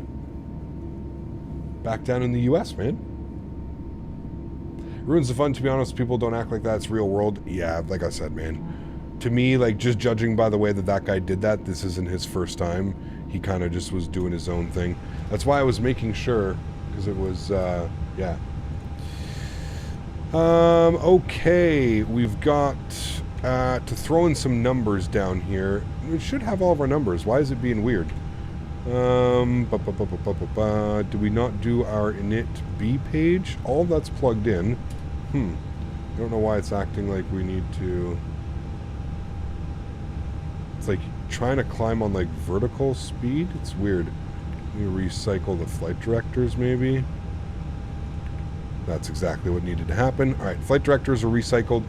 US, man. Ruins the fun, to be honest. People don't act like that's real world. Yeah, like I said, man. To me, like, just judging by the way that that guy did that, this isn't his first time. He kind of just was doing his own thing. That's why I was making sure, because it was, yeah. Okay, we've got to throw in some numbers down here. We should have all of our numbers. Why is it being weird? Do we not do our init B page? All that's plugged in. I don't know why it's acting like we need to. It's like trying to climb on like vertical speed. It's weird. Let me recycle the flight directors maybe. That's exactly what needed to happen. All right, flight directors are recycled.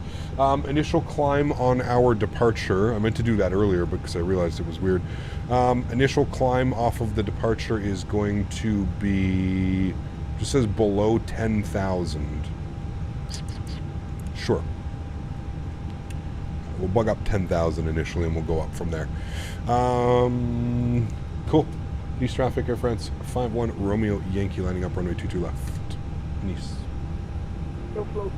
Initial climb on our departure. I meant to do that earlier because I realized it was weird. Initial climb off of the departure is going to be, just says below 10,000. Sure. We'll bug up 10,000 initially and we'll go up from there. Cool. East traffic, Air France 5-1 Romeo Yankee landing up runway 22 left. Nice. No float.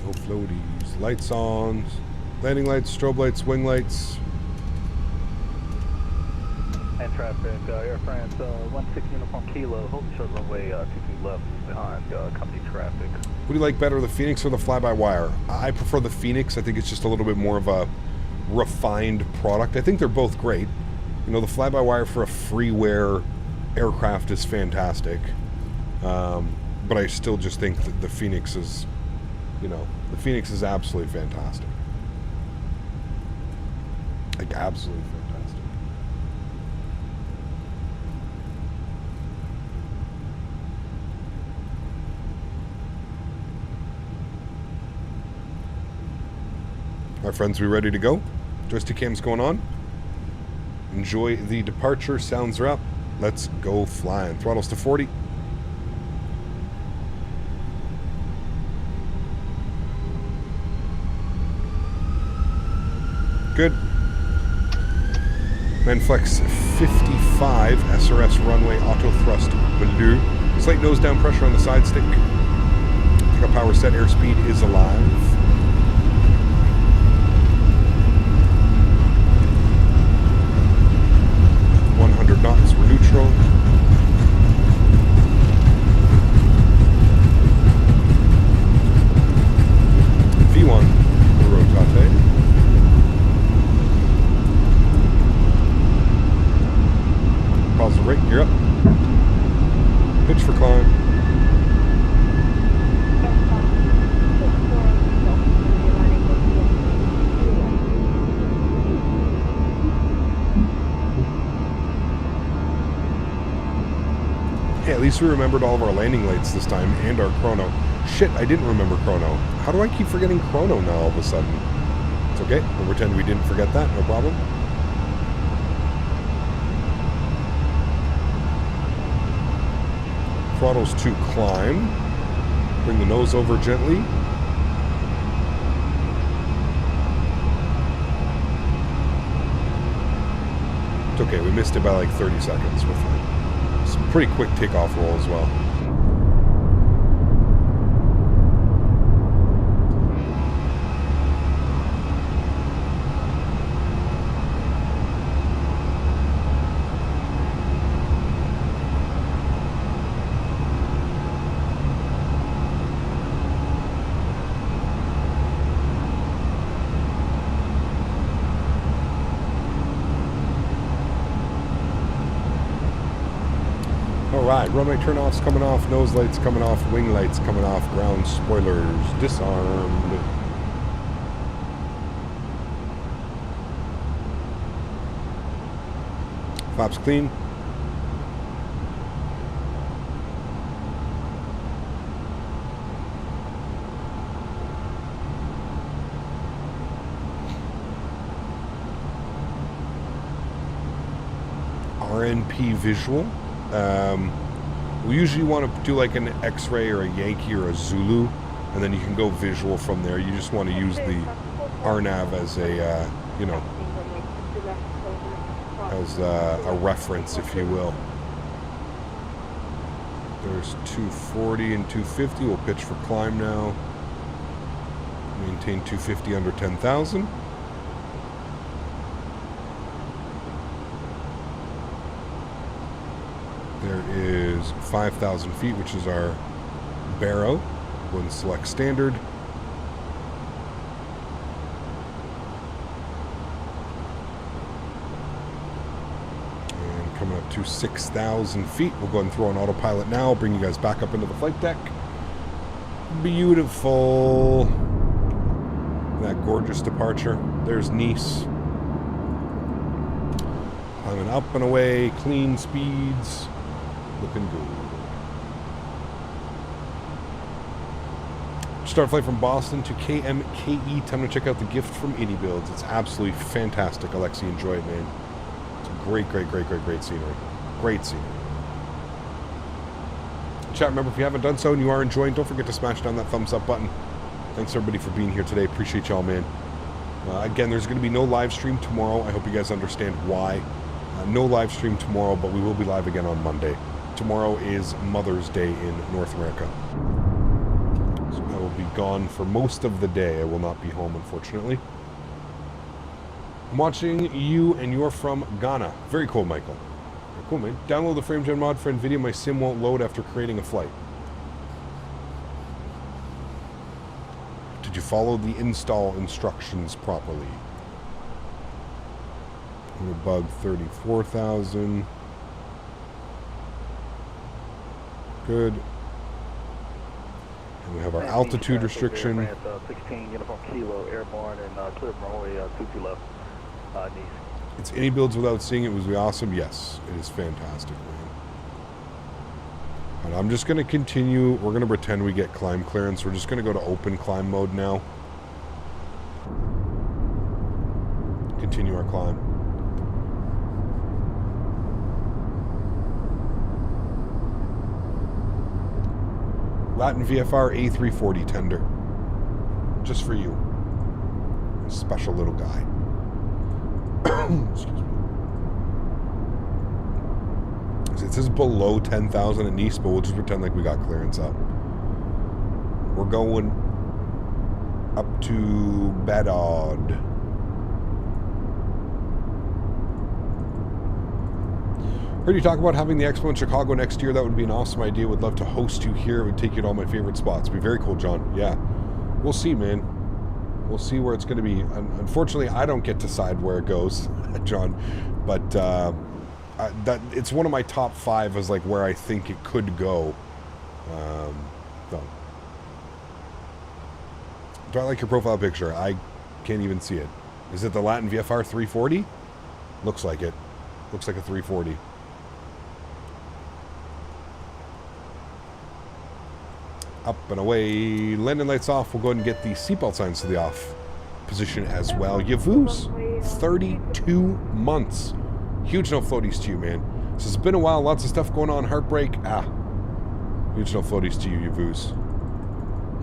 No floaties. Lights on. Landing lights, strobe lights, wing lights. And traffic, Air France 16 Uniform Kilo, hold short runway 22 left behind company traffic. What do you like better, the Fenix or the fly-by-wire? I prefer the Fenix. I think it's just a little bit more of a refined product. I think they're both great. You know, the fly-by-wire for a freeware aircraft is fantastic. But But I still just think that the Fenix is, you know, the Fenix is absolutely fantastic. Like, absolutely fantastic. All right, friends, we ready to go? Joystick cam's going on. Enjoy the departure. Sounds are up. Let's go flying. Throttles to 40. Good. Manflex 55, SRS runway auto thrust blue. Slight nose down pressure on the side stick. Takeoff power set, airspeed is alive. Knots, we're neutral. V1, rotate. Pause the rate, gear up. Pitch for climb. Hey, at least we remembered all of our landing lights this time and our chrono. Shit, I didn't remember chrono. How do I keep forgetting chrono now all of a sudden? It's okay. We'll pretend we didn't forget that. No problem. Throttles to climb. Bring the nose over gently. It's okay. We missed it by like 30 seconds. We're fine. Pretty quick takeoff roll as well. Alright, runway turn-offs coming off, nose lights coming off, wing lights coming off, ground spoilers disarmed. Flaps clean. RNP visual. We usually want to do like an X-ray or a Yankee or a Zulu, and then you can go visual from there. You just want to use the RNAV as a, you know, as a reference, if you will. There's 240 and 250. We'll pitch for climb now. Maintain 250 under 10,000. There is 5,000 feet, which is our barrow. Go and select standard. And coming up to 6,000 feet. We'll go ahead and throw on autopilot now. I'll bring you guys back up into the flight deck. Beautiful. That gorgeous departure. There's Nice. Climbing up and away, clean speeds. Looking good. Start flight from Boston to KMKE. Time to check out the gift from Indie Builds. It's absolutely fantastic. AlexSiu, enjoy it, man. It's great, great, great, great, great scenery. Great scenery. Chat, remember, if you haven't done so and you are enjoying, don't forget to smash down that thumbs up button. Thanks, everybody, for being here today. Appreciate y'all, man. Again, there's going to be no live stream tomorrow. I hope you guys understand why. No live stream tomorrow, but we will be live again on Monday. Tomorrow is Mother's Day in North America. So I will be gone for most of the day. I will not be home, unfortunately. I'm watching you, and you're from Ghana. Very cool, Michael. Very cool, man. Download the FrameGen mod for NVIDIA. My sim won't load after creating a flight. Did you follow the install instructions properly? Bug 34,000. Good. We have our altitude restriction. France, 16 uniform kilo airborne and clear from Orly, 22 left, Nice. It's any builds without seeing it was awesome. Yes, it is fantastic, man. And I'm just going to continue. We're going to pretend we get climb clearance. We're just going to go to open climb mode now. Continue our climb. Latin VFR A340 tender. Just for you. Special little guy. Excuse me. It says below 10,000 at Nice, but we'll just pretend like we got clearance up. We're going up to Bedard. Heard you talk about having the expo in Chicago next year. That would be an awesome idea. Would love to host you here. It would take you to all my favorite spots. It'd be very cool, John. Yeah. We'll see, man. We'll see where it's going to be. Unfortunately, I don't get to decide where it goes, John. But that it's one of my top 5 as like where I think it could go. So. Do I like your profile picture? I can't even see it. Is it the Latin VFR 340? Looks like it. Looks like a 340. Up and away. Landing lights off. We'll go ahead and get the seatbelt signs to the off position as well. Yavuz, 32 months. Huge no floaties to you, man. So it's been a while. Lots of stuff going on. Heartbreak. Huge no floaties to you, Yavuz.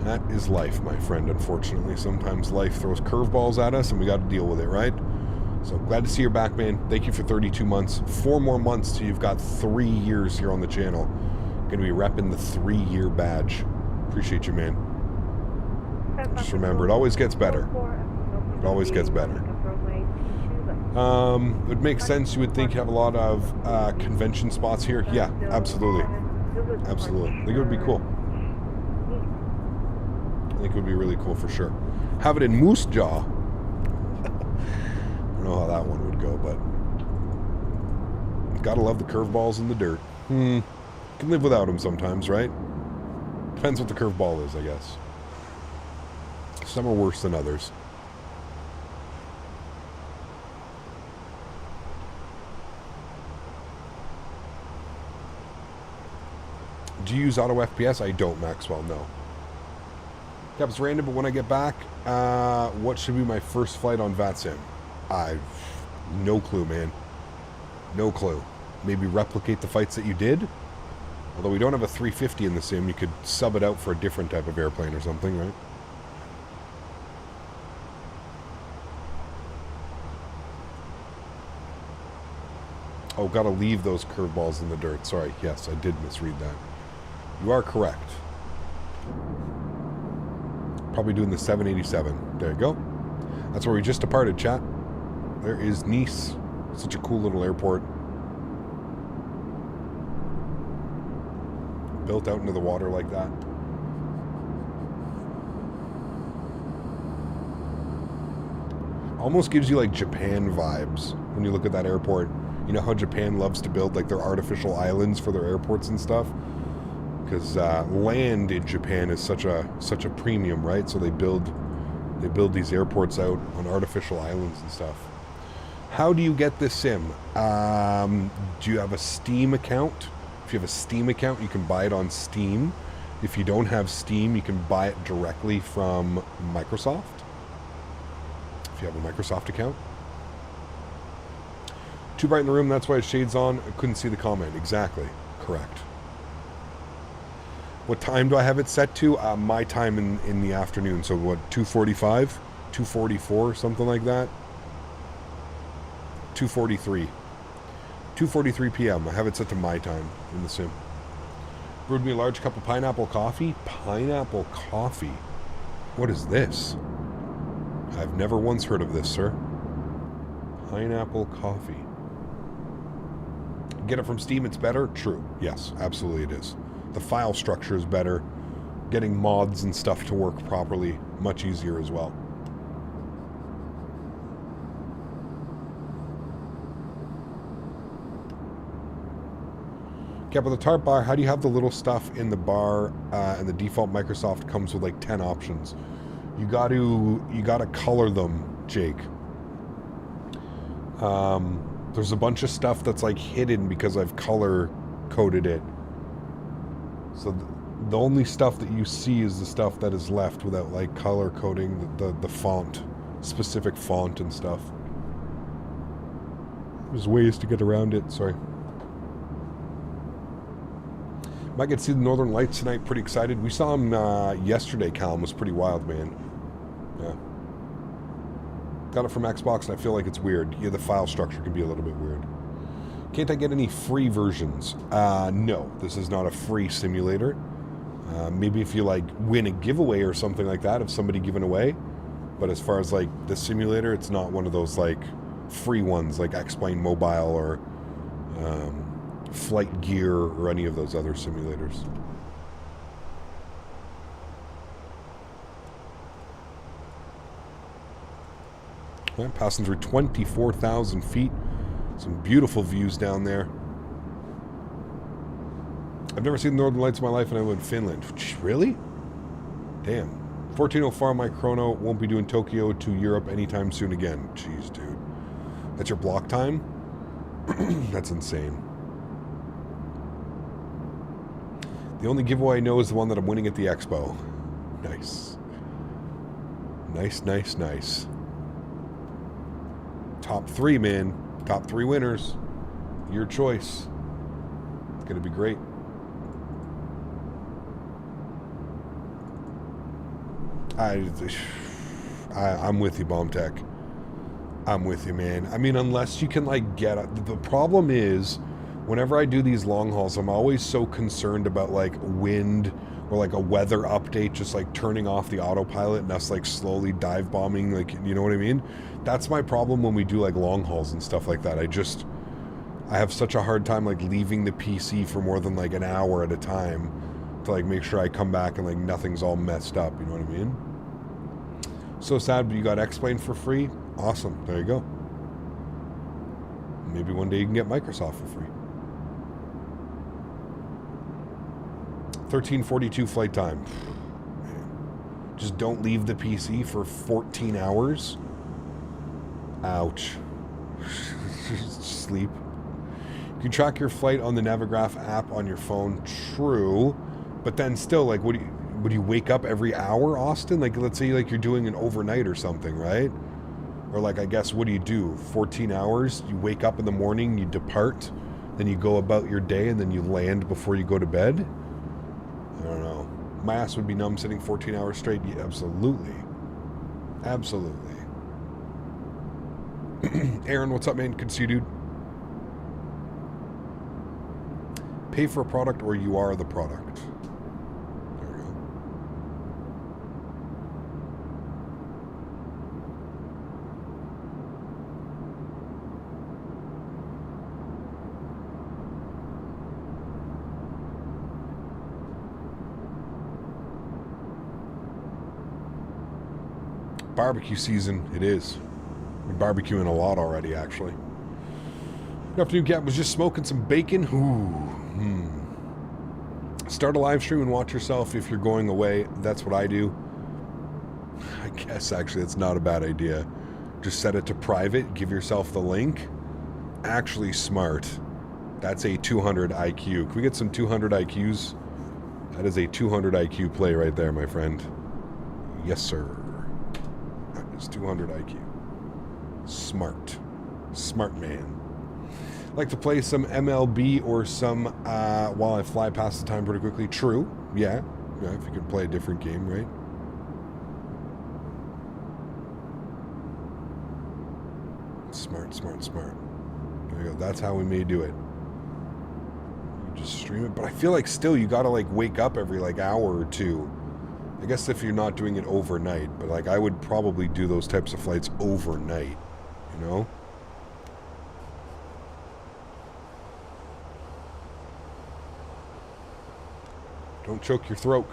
That is life, my friend, unfortunately. Sometimes life throws curveballs at us and we got to deal with it, right? So glad to see you're back, man. Thank you for 32 months. 4 more months till you've got 3 years here on the channel. Going to be repping the 3-year badge. Appreciate you, man. Just remember, it always gets better. It always gets better. It would make sense. You would think you have a lot of convention spots here. Yeah, absolutely. Absolutely. I think it would be cool. I think it would be really cool for sure. Have it in Moose Jaw. I don't know how that one would go, but gotta love the curveballs in the dirt. Can live without them sometimes, right? Depends what the curveball is, I guess. Some are worse than others. Do you use auto FPS? I don't, Maxwell, no. That was random, but when I get back, what should be my first flight on VATSIM? I've no clue, man. No clue. Maybe replicate the fights that you did? Although we don't have a 350 in the sim, you could sub it out for a different type of airplane or something, right? Oh, gotta leave those curveballs in the dirt. Sorry, yes, I did misread that. You are correct. Probably doing the 787. There you go. That's where we just departed, chat. There is Nice. Such a cool little airport. Built out into the water like that. Almost gives you like Japan vibes when you look at that airport. You know how Japan loves to build like their artificial islands for their airports and stuff? Because land in Japan is such a premium, right? So they build these airports out on artificial islands and stuff. How do you get this sim? Do you have a Steam account? If you have a Steam account, you can buy it on Steam. If you don't have Steam, you can buy it directly from Microsoft. If you have a Microsoft account. Too bright in the room, that's why it's shades on. I couldn't see the comment. Exactly. Correct. What time do I have it set to? My time in the afternoon. So what, 2:45? 2:44, something like that? 2:43. 2:43 p.m. I have it set to my time in the sim. Brewed me a large cup of pineapple coffee. Pineapple coffee? What is this? I've never once heard of this, sir. Pineapple coffee. Get it from Steam, it's better? True. Yes, absolutely it is. The file structure is better. Getting mods and stuff to work properly, much easier as well. Yeah, but the tarp bar, how do you have the little stuff in the bar and the default Microsoft comes with like 10 options? You gotta color them, Jake. There's a bunch of stuff that's like hidden because I've color coded it. So the only stuff that you see is the stuff that is left without like color coding the font, specific font and stuff. There's ways to get around it, sorry. Might get to see the Northern Lights tonight, pretty excited. We saw them yesterday, Callum, was pretty wild, man. Yeah. Got it from Xbox and I feel like it's weird. Yeah, the file structure can be a little bit weird. Can't I get any free versions? No, this is not a free simulator. Maybe if you like win a giveaway or something like that, if somebody giving away. But as far as like the simulator, it's not one of those like free ones like X-Plane Mobile or Flight Gear or any of those other simulators. Right, passing through 24,000 feet. Some beautiful views down there. I've never seen the Northern Lights in my life and I live in Finland. Really? Damn. 14:04 my chrono. Won't be doing Tokyo to Europe anytime soon again. Jeez, dude. That's your block time? That's insane. The only giveaway I know is the one that I'm winning at the expo. Nice. Nice, nice, nice. Top 3, man. Top 3 winners. Your choice. It's going to be great. I'm with you, Bomb Tech. I'm with you, man. I mean, unless you can, like, get... The problem is, whenever I do these long hauls, I'm always so concerned about, like, wind or, like, a weather update, just, like, turning off the autopilot and us, like, slowly dive bombing, like, you know what I mean? That's my problem when we do, like, long hauls and stuff like that. I have such a hard time, like, leaving the PC for more than, like, an hour at a time to, like, make sure I come back and, like, nothing's all messed up, you know what I mean? So sad, but you got X-Plane for free? Awesome. There you go. Maybe one day you can get Microsoft for free. 13:42 flight time. Man. Just don't leave the PC for 14 hours. Ouch. Sleep. You can track your flight on the Navigraph app on your phone. True. But then still, like, would you wake up every hour, Austin? Like, let's say, like, you're doing an overnight or something, right? Or, like, I guess, what do you do? 14 hours? You wake up in the morning, you depart, then you go about your day, and then you land before you go to bed? I don't know. My ass would be numb sitting 14 hours straight. Yeah, absolutely. Absolutely. Erin, what's up, man? Good to see you, dude. Pay for a product or you are the product. There we go. Barbecue season, it is. We're barbecuing a lot already, actually. Good afternoon, Cat. Was just smoking some bacon. Ooh. Start a live stream and watch yourself if you're going away. That's what I do. I guess, actually, it's not a bad idea. Just set it to private. Give yourself the link. Actually smart. That's a 200 IQ. Can we get some 200 IQs? That is a 200 IQ play right there, my friend. Yes, sir. That is 200 IQ. Smart. Smart man. Like to play some MLB or some while I fly past the time pretty quickly. True. Yeah, if you can play a different game, right? Smart, smart, smart. There you go. That's how we may do it. You just stream it. But I feel like still you gotta like wake up every like hour or two. I guess if you're not doing it overnight, but like I would probably do those types of flights overnight, you know? Don't choke your throat.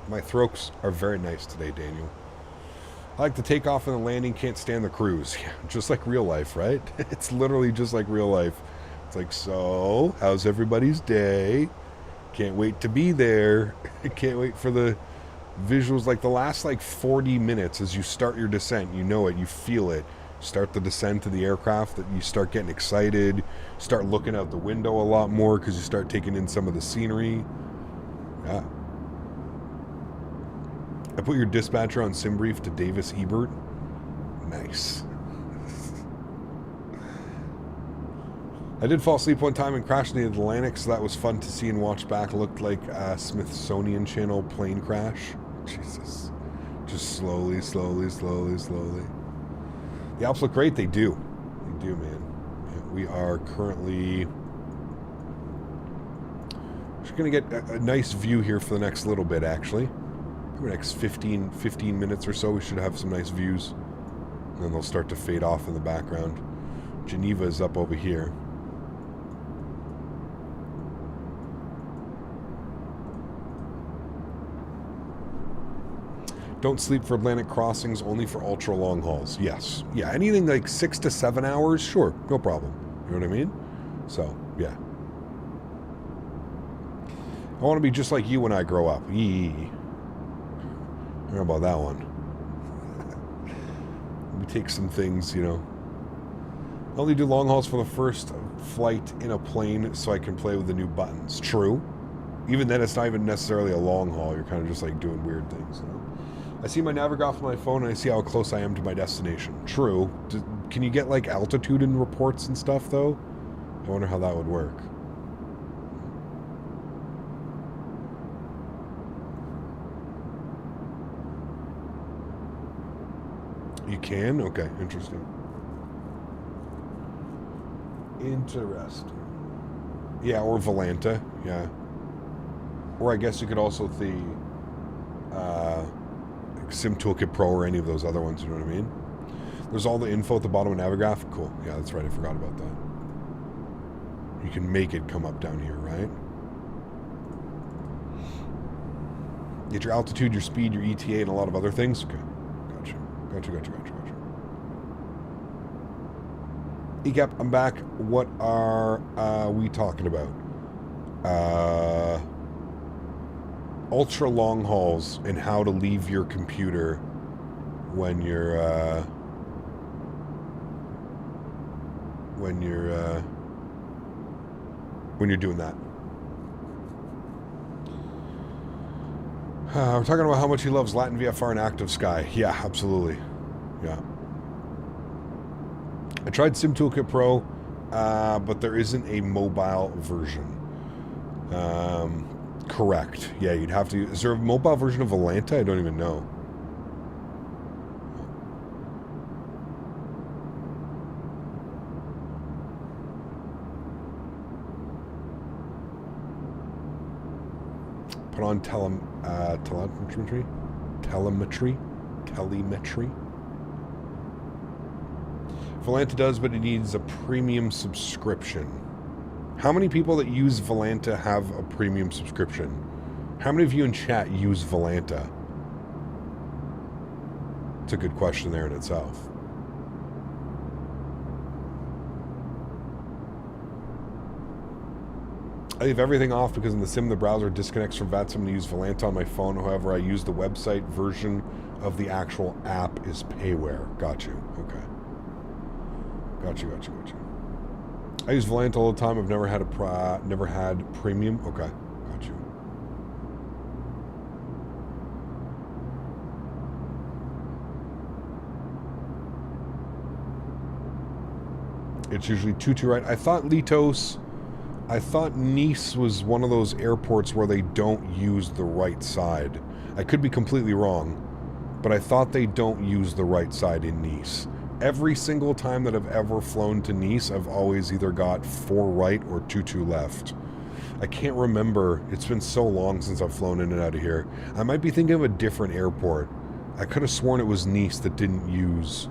My throats are very nice today, Daniel. I like the takeoff and the landing, can't stand the cruise. Yeah, just like real life, right? It's literally just like real life. It's like, so, how's everybody's day? Can't wait to be there. Can't wait for the visuals. Like the last like 40 minutes as you start your descent, you know it, you feel it. Start the descent of the aircraft, that you start getting excited, start looking out the window a lot more because you start taking in some of the scenery. Yeah. I put your dispatcher on sim brief to Davis Ebert. Nice. I did fall asleep one time and crashed in the Atlantic, so that was fun to see and watch back. It looked like a Smithsonian Channel plane crash. Jesus. Just slowly, slowly, slowly, slowly. The Alps look great. They do. They do, man. Yeah, we are currently... Just going to get a nice view here for the next little bit, actually. For the next 15 minutes or so, we should have some nice views. And then they'll start to fade off in the background. Geneva is up over here. Don't sleep for Atlantic crossings, only for ultra long hauls. Yes. Yeah, anything like 6 to 7 hours, sure, no problem. You know what I mean? So, yeah. I want to be just like you when I grow up. Yee. I don't know about that one. We take some things, you know. I only do long hauls for the first flight in a plane so I can play with the new buttons. True. Even then, it's not even necessarily a long haul. You're kind of just like doing weird things, you know? I see my Navigraph on my phone and I see how close I am to my destination. True. Can you get like altitude and reports and stuff though? I wonder how that would work. You can? Okay, interesting. Interesting. Yeah, or Volanta, yeah. Or I guess you could also Sim Toolkit Pro or any of those other ones, you know what I mean? There's all the info at the bottom of Navigraph. Cool. Yeah, that's right. I forgot about that. You can make it come up down here, right? Get your altitude, your speed, your ETA, and a lot of other things. Okay. Gotcha. Gotcha. ECAP, I'm back. What are we talking about? Ultra long hauls and how to leave your computer when you're doing that. We're talking about how much he loves Latin VFR and Active Sky. Yeah, absolutely. Yeah. I tried Sim Toolkit Pro, but there isn't a mobile version. Correct. Yeah, you'd have to... Is there a mobile version of Volanta? I don't even know. Put on telemetry. Volanta does, but it needs a premium subscription. How many people that use Volanta have a premium subscription? How many of you in chat use Volanta? It's a good question there in itself. I leave everything off because in the sim the browser disconnects from VATSIM and use Volanta on my phone. However, I use the website version of the actual app is payware. Got you. Okay. Got you. I use Volanta all the time. I've never had never had premium. Okay, got you. It's usually 2-2 right. I thought Nice was one of those airports where they don't use the right side. I could be completely wrong, but I thought they don't use the right side in Nice. Every single time that I've ever flown to Nice, I've always either got 4 right or 2-2 left. I can't remember. It's been so long since I've flown in and out of here. I might be thinking of a different airport. I could have sworn it was Nice that didn't use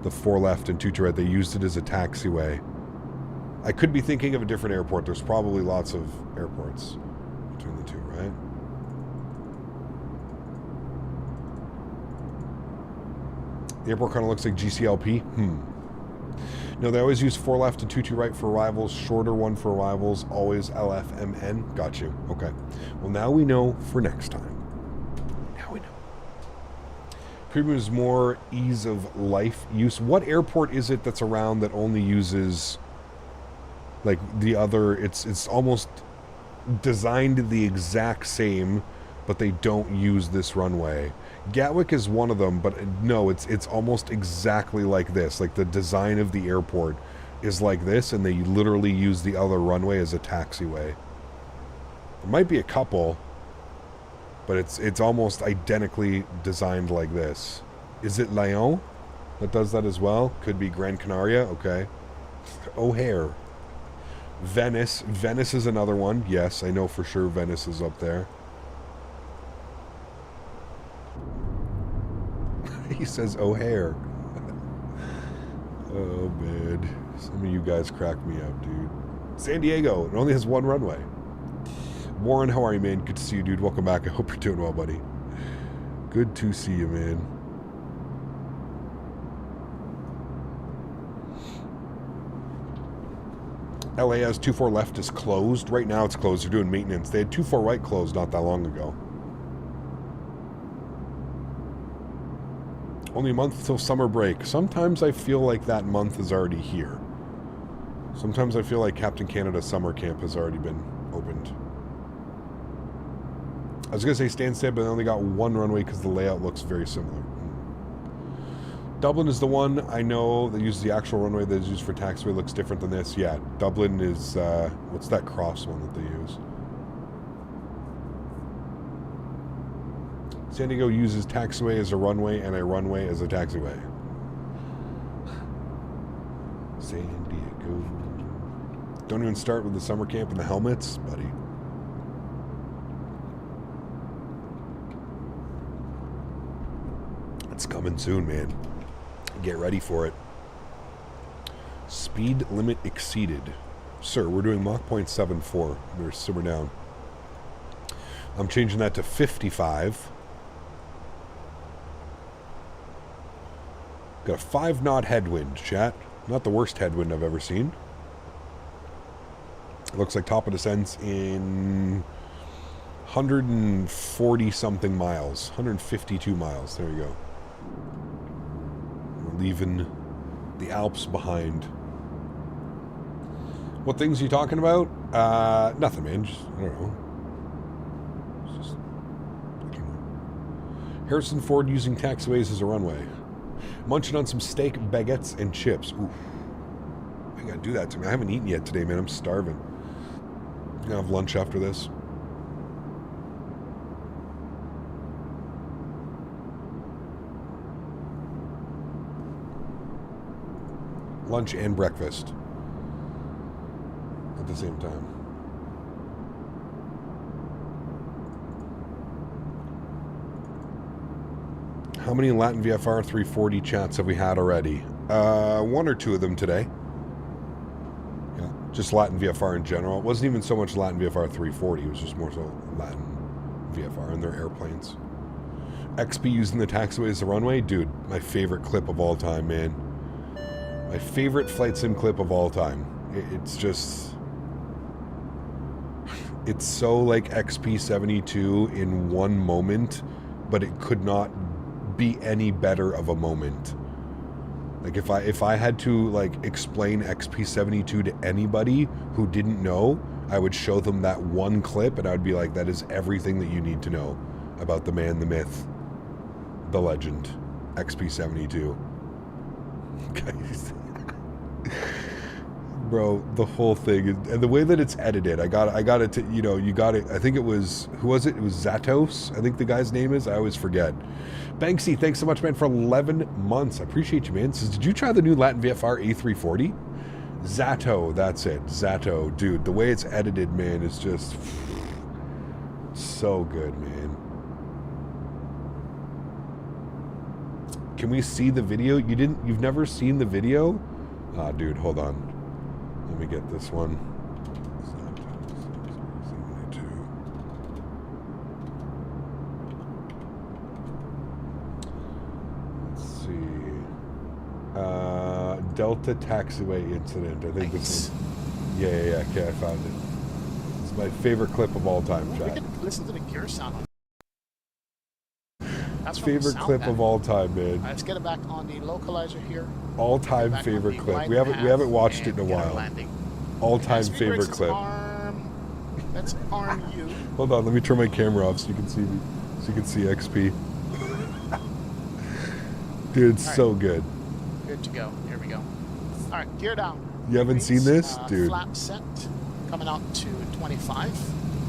the 4 left and 2-2 right. They used it as a taxiway. I could be thinking of a different airport. There's probably lots of airports between the two, right? The airport kind of looks like GCLP. No, they always use 4 left and 2 right for arrivals, shorter one for arrivals, always LFMN. Got you. Okay. Well, now we know for next time. Now we know. Premium is more ease of life use. What airport is it that's around that only uses, like, the other, it's almost designed the exact same, but they don't use this runway? Gatwick is one of them, but no, it's almost exactly like this. Like, the design of the airport is like this, and they literally use the other runway as a taxiway. There might be a couple, but it's almost identically designed like this. Is it Lyon that does that as well? Could be Gran Canaria. Okay. O'Hare. Venice. Venice is another one. Yes, I know for sure Venice is up there. He says O'Hare. Oh, man. Some of you guys crack me up, dude. San Diego. It only has 1 runway. Warren, how are you, man? Good to see you, dude. Welcome back. I hope you're doing well, buddy. Good to see you, man. LA has 24 left is closed. Right now it's closed. They're doing maintenance. They had 24 right closed not that long ago. Only a month till summer break. Sometimes I feel like that month is already here. Sometimes I feel like Captain Canada summer camp has already been opened. I was going to say Stansted, but they only got 1 runway because the layout looks very similar. Dublin is the one I know that uses the actual runway that is used for taxiway. Looks different than this. Yeah, Dublin is, what's that cross one that they use? San Diego uses taxiway as a runway and a runway as a taxiway. San Diego. Don't even start with the summer camp and the helmets, buddy. It's coming soon, man. Get ready for it. Speed limit exceeded. Sir, we're doing Mach 0.74. We're simmer down. I'm changing that to 55. Got a 5-knot headwind, chat. Not the worst headwind I've ever seen. It looks like top of descents in 140 something miles. 152 miles. There you go. We're leaving the Alps behind. What things are you talking about? Nothing, man. Just, I don't know. Just, I don't know. Harrison Ford using taxiways as a runway. Munching on some steak, baguettes, and chips. Ooh. I gotta do that to me. I haven't eaten yet today, man. I'm starving. I'm gonna have lunch after this. Lunch and breakfast at the same time. How many Latin VFR 340 chats have we had already? 1 or 2 of them today. Yeah, just Latin VFR in general. It wasn't even so much Latin VFR 340. It was just more so Latin VFR in their airplanes. XP using the taxiway as the runway? Dude, my favorite clip of all time, man. My favorite flight sim clip of all time. It's just... It's so like XP72 in one moment, but it could not be any better of a moment. Like if I had to like explain XP72 to anybody who didn't know, I would show them that one clip and I'd be like, that is everything that you need to know about the man, the myth, the legend, XP72. Guys. Bro, the whole thing, and the way that it's edited, I got it to, you know, you got it. I think it was, who was it? It was Zatos, I think the guy's name is. I always forget. Banksy, thanks so much, man, for 11 months. I appreciate you, man. Says, did you try the new Latin VFR A340? Zato, that's it. Zato, dude, the way it's edited, man, is just so good, man. Can we see the video? You've never seen the video? Ah, dude, hold on. Let me get this one. Let's see. Delta taxiway incident. I think this one. Yeah. Okay, I found it. It's my favorite clip of all time, We chat. can listen to the gear sound on. That's from the Favorite sound clip pack. of all time, man. All right, let's get it back on the localizer here. All-time Back on favorite the clip. glide We haven't path watched it in a and get our while. landing. All-time Speed favorite brakes, clip. Let's arm you. Hold on, let me turn my camera off so you can see me, so you can see XP. Dude, it's All right. so good. Good to go. Here we go. All right, gear down. You haven't seen this, dude? Flap set coming out to 25.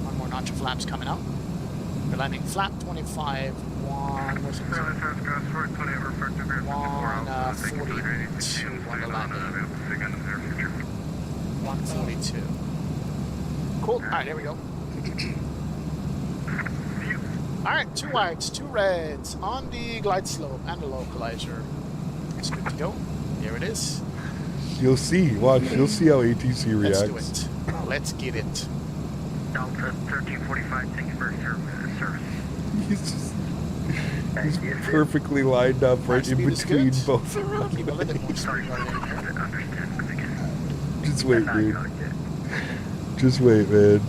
One more notch of flaps coming out. We're landing flap 25. One. What's it? 142 on the landing. 142. Cool. All right, there we go. All right, 2 whites, 2 reds on the glide slope and the localizer. It's good to go. There it is. You'll see. Watch. You'll see how ATC Let's reacts. do it. Let's get it. Delta 1345, thank you for your service. He's perfectly lined up right in Speed is between good. both. Keep a little bit more speed right in here. Just wait, dude. Just wait, man.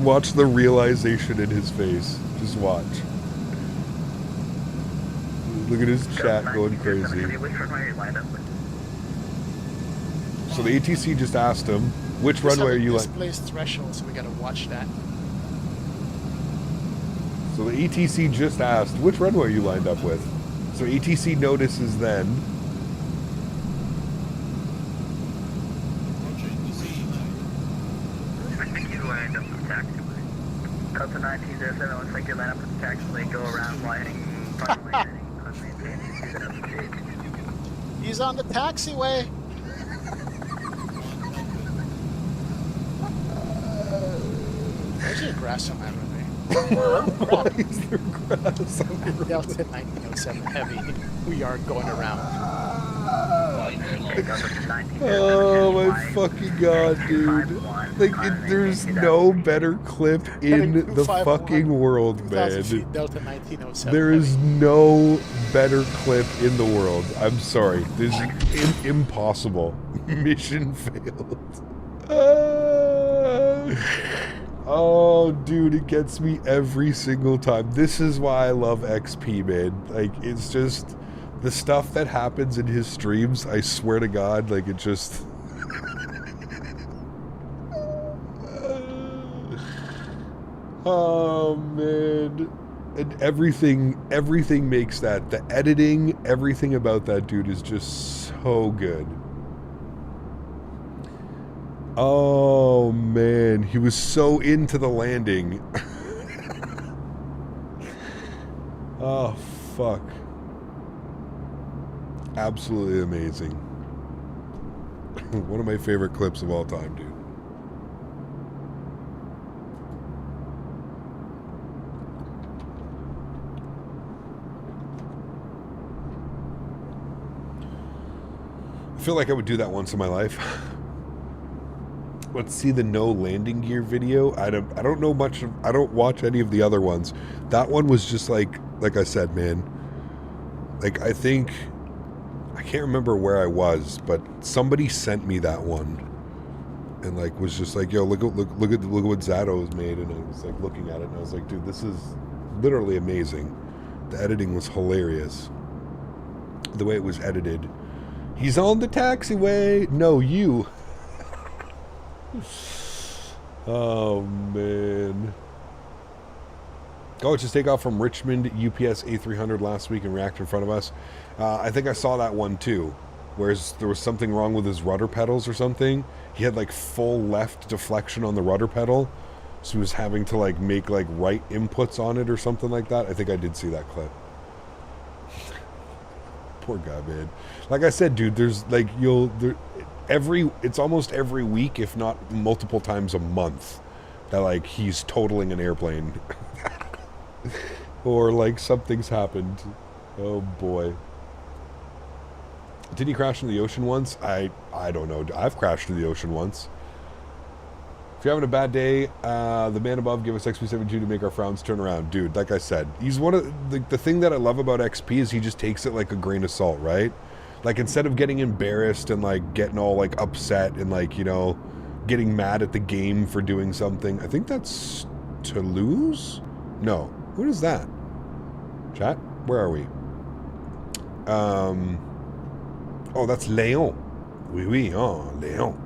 Watch the realization in his face. Just watch. Look at his chat going crazy. So the ATC just asked him, which runway are you like? Displays threshold, so we gotta watch that. So the ATC just asked, which runway are you lined up with? So ATC notices then. Delta 1907, looks like you're lined up with the taxiway, go around lighting, He's on the taxiway. Where's your grass on that runway? Why is there grass on the road? Delta 1907 heavy. We are going around. Oh my fucking god, dude. Like, there's no better clip in the fucking world, 2,000 man. feet, Delta 1907 There is heavy. no better clip in the world. I'm sorry. This is impossible. Mission failed. Oh, dude, it gets me every single time. This is why I love XP, man. Like, it's just the stuff that happens in his streams. I swear to God, like, it just. Oh man, and everything makes that. The editing, everything about that dude is just so good. Oh man, he was so into the landing. Oh fuck. Absolutely amazing. One of my favorite clips of all time, dude. I feel like I would do that once in my life. Let's see the no landing gear video. I don't know much. I don't watch any of the other ones. That one was just like I said, man. Like, I think, I can't remember where I was, but somebody sent me that one, and like was just like, yo, look at what Zato's made, and I was like looking at it, and I was like, dude, this is literally amazing. The editing was hilarious. The way it was edited. He's on the taxiway. No, you. Oh, man. Just take off from Richmond UPS A300 last week and react in front of us. I think I saw that one too. Whereas there was something wrong with his rudder pedals or something. He had like full left deflection on the rudder pedal. So he was having to like make like right inputs on it or something like that. I think I did see that clip. Poor guy, man. Like I said, dude, there's like it's almost every week, if not multiple times a month, that like he's totaling an airplane. Or like something's happened. Oh boy. Did he crash into the ocean once? I don't know. I've crashed into the ocean once. If you're having a bad day, the man above give us XP72 to make our frowns turn around. Dude, like I said, he's one of the thing that I love about XP is he just takes it like a grain of salt, right? Like, instead of getting embarrassed and, like, getting all, like, upset and, like, you know, getting mad at the game for doing something. I think that's Toulouse? No. What is that? Chat? Where are we? Oh, that's Léon. Oui, oui, oh, Léon.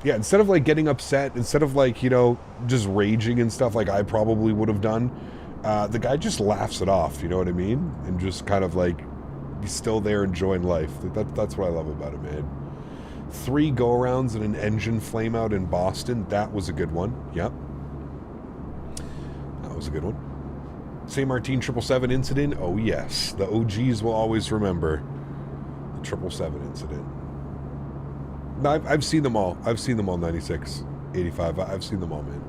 Yeah, instead of, like, getting upset, instead of, like, you know, just raging and stuff like I probably would have done, the guy just laughs it off, you know what I mean? And just kind of, like, he's still there enjoying life. That's what I love about it, man. 3 go-arounds and an engine flame-out in Boston. That was a good one. Yep. That was a good one. St. Martin 777 incident. Oh, yes. The OGs will always remember the 777 incident. I've seen them all. I've seen them all, 96, 85. I've seen them all, man.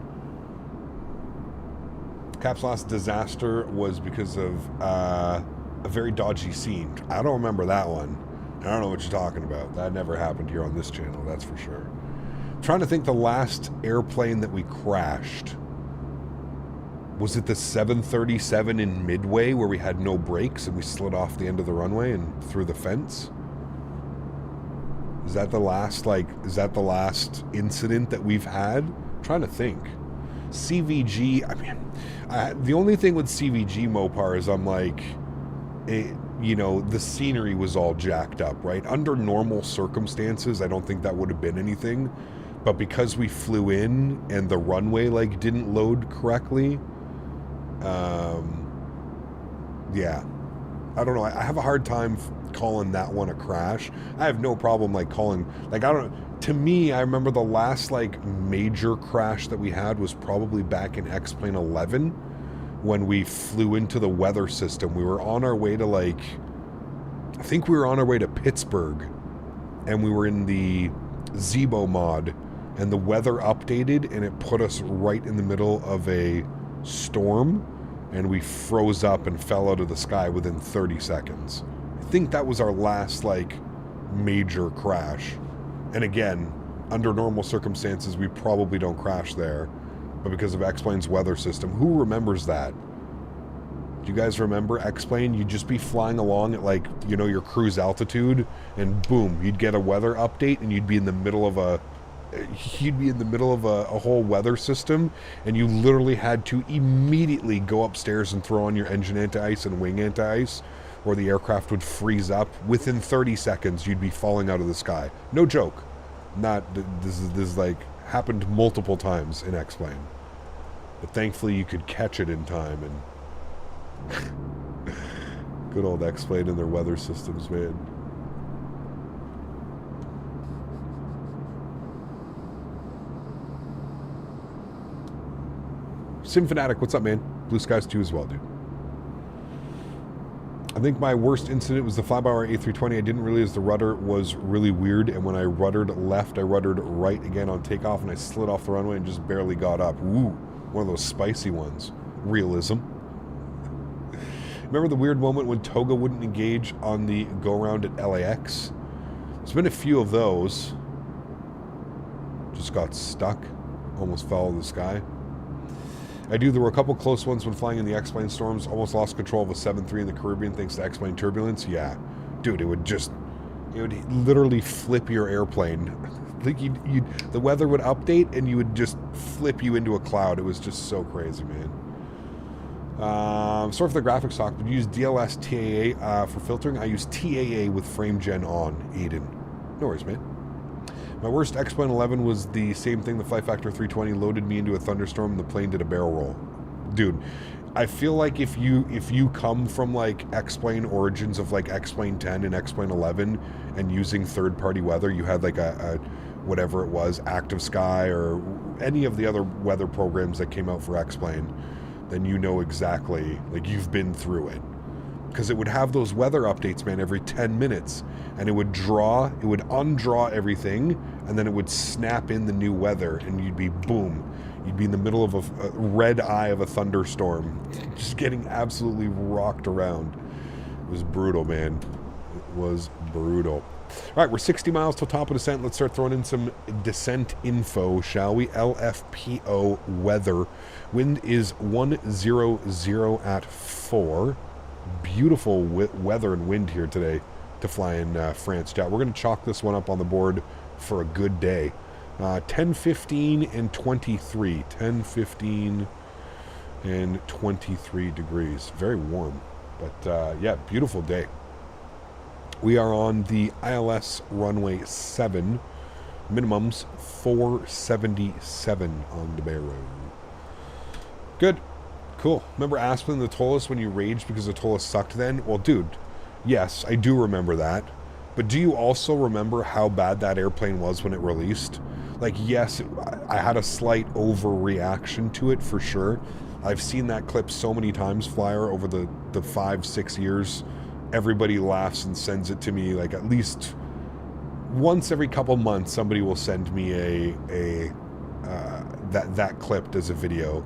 Cap's last disaster was because of a very dodgy scene. I don't remember that one. I don't know what you're talking about. That never happened here on this channel, that's for sure. I'm trying to think the last airplane that we crashed. Was it the 737 in Midway where we had no brakes and we slid off the end of the runway and through the fence? Is that the last, like, is that the last incident that we've had? I'm trying to think. CVG, I mean, the only thing with CVG, Mopar, is I'm like, you know, the scenery was all jacked up, right? Under normal circumstances, I don't think that would have been anything. But because we flew in and the runway, like, didn't load correctly, yeah. I don't know. I have a hard time calling that one a crash. I have no problem, like, calling, like, I don't know. To me, I remember the last, like, major crash that we had was probably back in X-Plane 11 when we flew into the weather system. We were on our way to, like, I think we were on our way to Pittsburgh, and we were in the Zebo mod, and the weather updated, and it put us right in the middle of a storm, and we froze up and fell out of the sky within 30 seconds. I think that was our last, like, major crash. And again, under normal circumstances, we probably don't crash there. But because of X-Plane's weather system, who remembers that? Do you guys remember X-Plane? You'd just be flying along at, like, you know, your cruise altitude, and boom, you'd get a weather update, and you'd be in the middle of a whole weather system, and you literally had to immediately go upstairs and throw on your engine anti-ice and wing anti-ice, or the aircraft would freeze up. Within 30 seconds, you'd be falling out of the sky. No joke. This is like, happened multiple times in X-Plane. But thankfully, you could catch it in time, and good old X-Plane and their weather systems, man. Sim Fanatic, what's up, man? Blue Skies 2 as well, dude. I think my worst incident was the flyby-hour A320. I didn't realize the rudder was really weird, and when I ruddered left, I ruddered right again on takeoff, and I slid off the runway and just barely got up. Woo! One of those spicy ones. Realism. Remember the weird moment when Toga wouldn't engage on the go-around at LAX? There's been a few of those. Just got stuck. Almost fell out of the sky. There were a couple close ones when flying in the X-Plane storms. Almost lost control of a 7-3 in the Caribbean thanks to X-Plane turbulence. Yeah. Dude, it would literally flip your airplane. Like, the weather would update, and you would just flip you into a cloud. It was just so crazy, man. Sorry for the graphics talk, but you use DLS TAA for filtering. I use TAA with frame gen on, Aiden. No worries, man. My worst X-Plane 11 was the same thing. The Flight Factor 320 loaded me into a thunderstorm, and the plane did a barrel roll. Dude, I feel like if you come from, like, X-Plane origins of, like, X-Plane 10 and X-Plane 11 and using third-party weather, you had, like, a whatever it was, Active Sky or any of the other weather programs that came out for X-Plane, then you know exactly, like, you've been through it. Because it would have those weather updates, man, every 10 minutes. And it would undraw everything, and then it would snap in the new weather, and you'd be, boom, you'd be in the middle of a red eye of a thunderstorm, just getting absolutely rocked around. It was brutal, man. It was brutal. All right, we're 60 miles till top of descent. Let's start throwing in some descent info, shall we? LFPO weather. Wind is 100 at 4. Beautiful weather and wind here today. to fly in France jet. We're going to chalk this one up on the board for a good day. 10, 15, and 23. 10, 15, and 23 degrees. Very warm. But yeah, beautiful day. We are on the ILS runway 7. Minimums 477 on the barrow. Good. Cool. Remember Aspen the Tolus when you raged because the Tolus sucked then? Well, dude, yes, I do remember that. But do you also remember how bad that airplane was when it released? Like, yes, I had a slight overreaction to it for sure. I've seen that clip so many times, Flyer, over the 5-6 years. Everybody laughs and sends it to me, like, at least once every couple months, somebody will send me that clip as a video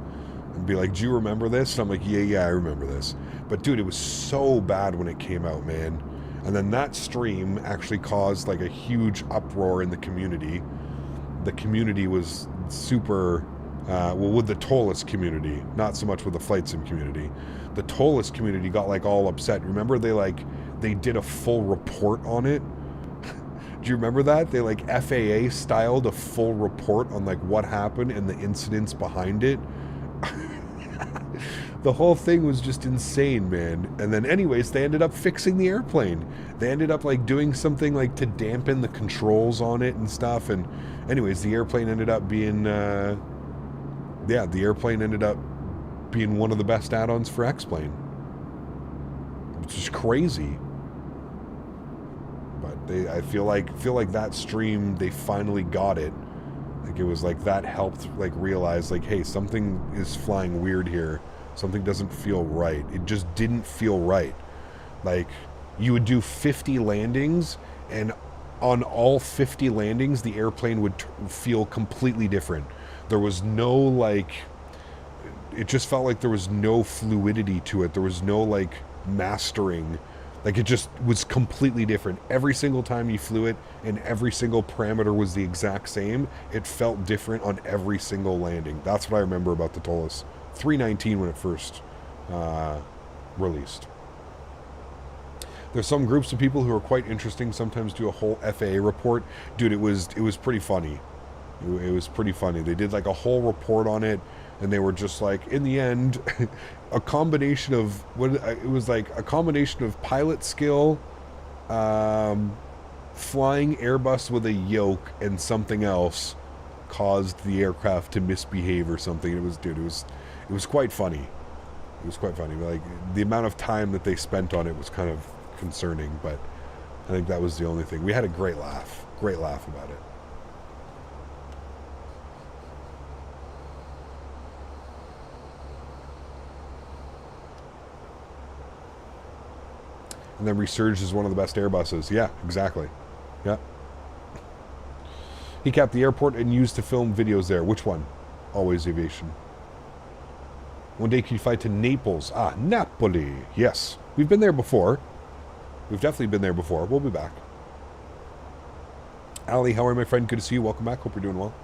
and be like, do you remember this? And I'm like, yeah, I remember this. But dude, it was so bad when it came out, man. And then that stream actually caused like a huge uproar in the community. The community was super, well, with the Tolus community, not so much with the flight sim community. The Tolus community got like all upset. Remember they did a full report on it? Do you remember that? They like FAA styled a full report on like what happened and the incidents behind it. The whole thing was just insane, man. And then anyways, they ended up fixing the airplane. They ended up like doing something like to dampen the controls on it and stuff. And anyways, the airplane ended up being, the airplane ended up being one of the best add-ons for X-Plane. Which is crazy. But I feel like that stream, they finally got it. Like it was like that helped like realize like, hey, something is flying weird here. Something doesn't feel right. It just didn't feel right. Like you would do 50 landings and on all 50 landings, the airplane would feel completely different. There was no like, it just felt like there was no fluidity to it. There was no like mastering. Like it just was completely different. Every single time you flew it and every single parameter was the exact same. It felt different on every single landing. That's what I remember about the Tolus 319 when it first released. There's some groups of people who are quite interesting, sometimes do a whole FAA report. Dude, it was pretty funny. It was pretty funny. They did like a whole report on it, and they were just like, in the end, a combination of it was like a combination of pilot skill, flying Airbus with a yoke, and something else caused the aircraft to misbehave or something. It was quite funny. It was quite funny. Like the amount of time that they spent on it was kind of concerning, but I think that was the only thing. We had a great laugh about it. And then resurged as one of the best Airbuses. Yeah, exactly. Yeah. He capped the airport and used to film videos there. Which one? Always Aviation. One day can you fly to Naples? Ah, Napoli. Yes. We've been there before. We've definitely been there before. We'll be back. Ali, how are you, my friend? Good to see you. Welcome back. Hope you're doing well.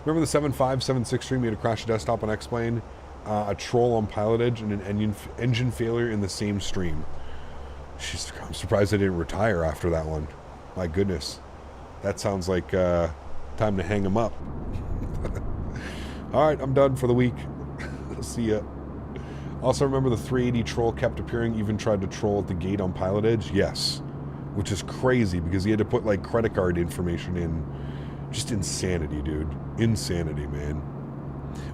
Remember the 7576 stream? You had to crash a desktop on X-Plane, a troll on Pilot Edge, and an engine failure in the same stream. I'm surprised I didn't retire after that one. My goodness. That sounds like time to hang him up. Alright, I'm done for the week. See ya. Also, remember the 380 troll kept appearing, even tried to troll at the gate on Pilot Edge? Yes. Which is crazy, because he had to put, like, credit card information in. Just insanity, dude. Insanity, man.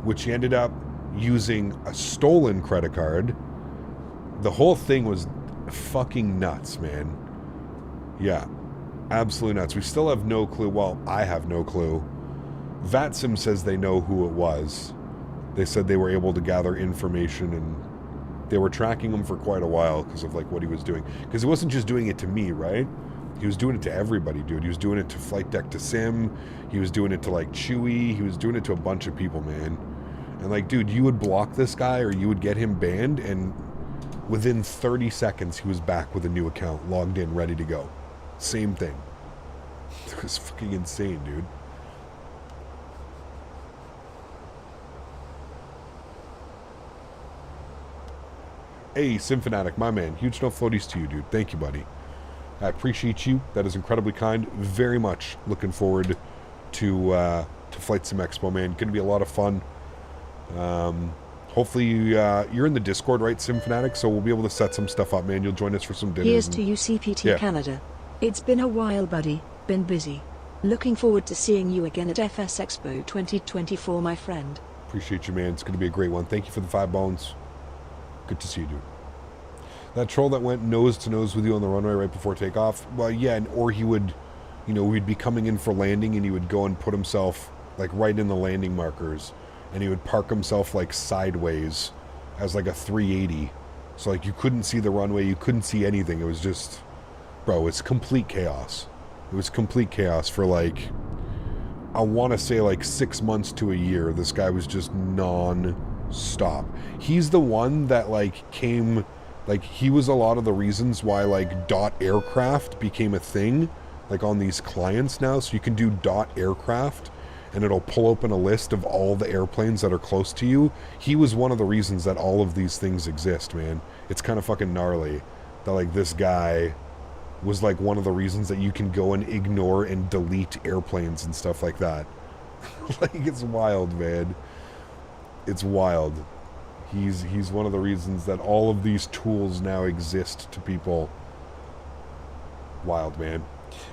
Which he ended up using a stolen credit card. The whole thing was fucking nuts, man. Yeah. Absolutely nuts. We still have no clue. Well, I have no clue. VATSIM says they know who it was. They said they were able to gather information, and they were tracking him for quite a while because of like what he was doing. Because he wasn't just doing it to me, right? He was doing it to everybody, dude. He was doing it to Flight Deck to Sim. He was doing it to like Chewy. He was doing it to a bunch of people, man. And like, dude, you would block this guy or you would get him banned, and within 30 seconds he was back with a new account, logged in, ready to go. Same thing. It was fucking insane, dude. Hey, Symphanatic, my man. Huge no floaties to you, dude. Thank you, buddy. I appreciate you. That is incredibly kind. Very much looking forward to Flight Sim Expo, man. Going to be a lot of fun. Hopefully you're in the Discord, right, Sim Fanatic? So we'll be able to set some stuff up, man. You'll join us for some dinners. Here's to you, CPT Canada. It's been a while, buddy. Been busy. Looking forward to seeing you again at FS Expo 2024, my friend. Appreciate you, man. It's going to be a great one. Thank you for the 5 bones. Good to see you, dude. That troll that went nose to nose with you on the runway right before takeoff, well, yeah, or he would, we'd be coming in for landing and he would go and put himself, like, right in the landing markers, and he would park himself, like, sideways as, like, a 380. So, like, you couldn't see the runway, you couldn't see anything. It was just, bro, it's complete chaos. It was complete chaos for, like, I want to say, like, 6 months to a year. This guy was just non-stop. He's the one that, like, came, like, he was a lot of the reasons why, like, dot aircraft became a thing, like, on these clients now. So you can do dot aircraft, and it'll pull open a list of all the airplanes that are close to you. He was one of the reasons that all of these things exist, man. It's kind of fucking gnarly that, like, this guy was, like, one of the reasons that you can go and ignore and delete airplanes and stuff like that. Like, it's wild, man. It's wild. He's one of the reasons that all of these tools now exist to people. Wild, man.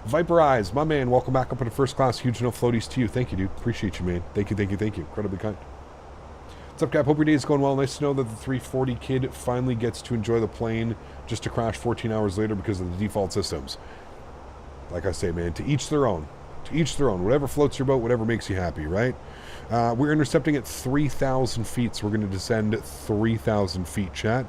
Viper Eyes, my man, welcome back up in the first class. Huge no floaties to you. Thank you, dude. Appreciate you, man. Thank you. Incredibly kind. What's up, Cap? Hope your day is going well. Nice to know that the 340 kid finally gets to enjoy the plane just to crash 14 hours later because of the default systems. Like I say, man, to each their own. To each their own. Whatever floats your boat, whatever makes you happy, right? We're intercepting at 3,000 feet, so we're going to descend 3,000 feet, chat.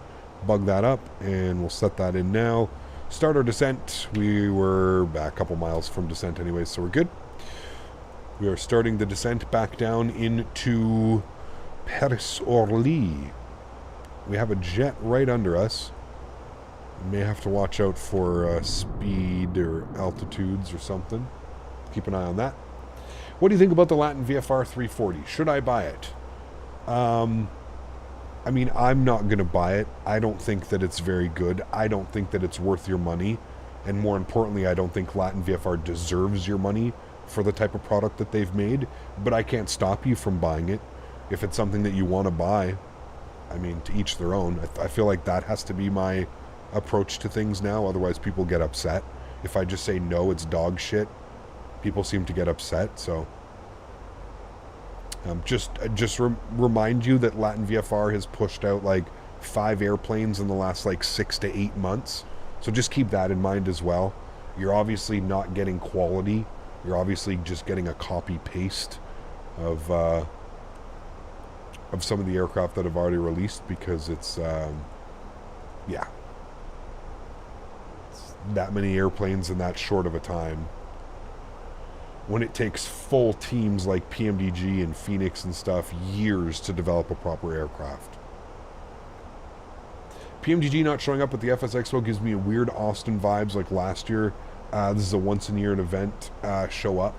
Bug that up, and we'll set that in now. Start our descent. We were a couple miles from descent anyway, so we're good. We are starting the descent back down into Paris Orly. We have a jet right under us. We may have to watch out for speed or altitudes or something. Keep an eye on that. What do you think about the Latin VFR 340? Should I buy it? I mean, I'm not going to buy it. I don't think that it's very good. I don't think that it's worth your money. And more importantly, I don't think Latin VFR deserves your money for the type of product that they've made. But I can't stop you from buying it. If it's something that you want to buy, I mean, to each their own. I feel like that has to be my approach to things now. Otherwise, people get upset. If I just say, no, it's dog shit, people seem to get upset. So just remind you that Latin VFR has pushed out like 5 airplanes in the last like 6 to 8 months. So just keep that in mind as well. You're obviously not getting quality. You're obviously just getting a copy paste of some of the aircraft that have already released, because it's yeah, it's that many airplanes in that short of a time, when it takes full teams like PMDG and Fenix and stuff years to develop a proper aircraft. PMDG not showing up at the FS Expo gives me weird Austin vibes like last year. This is a once in a year event. Show up.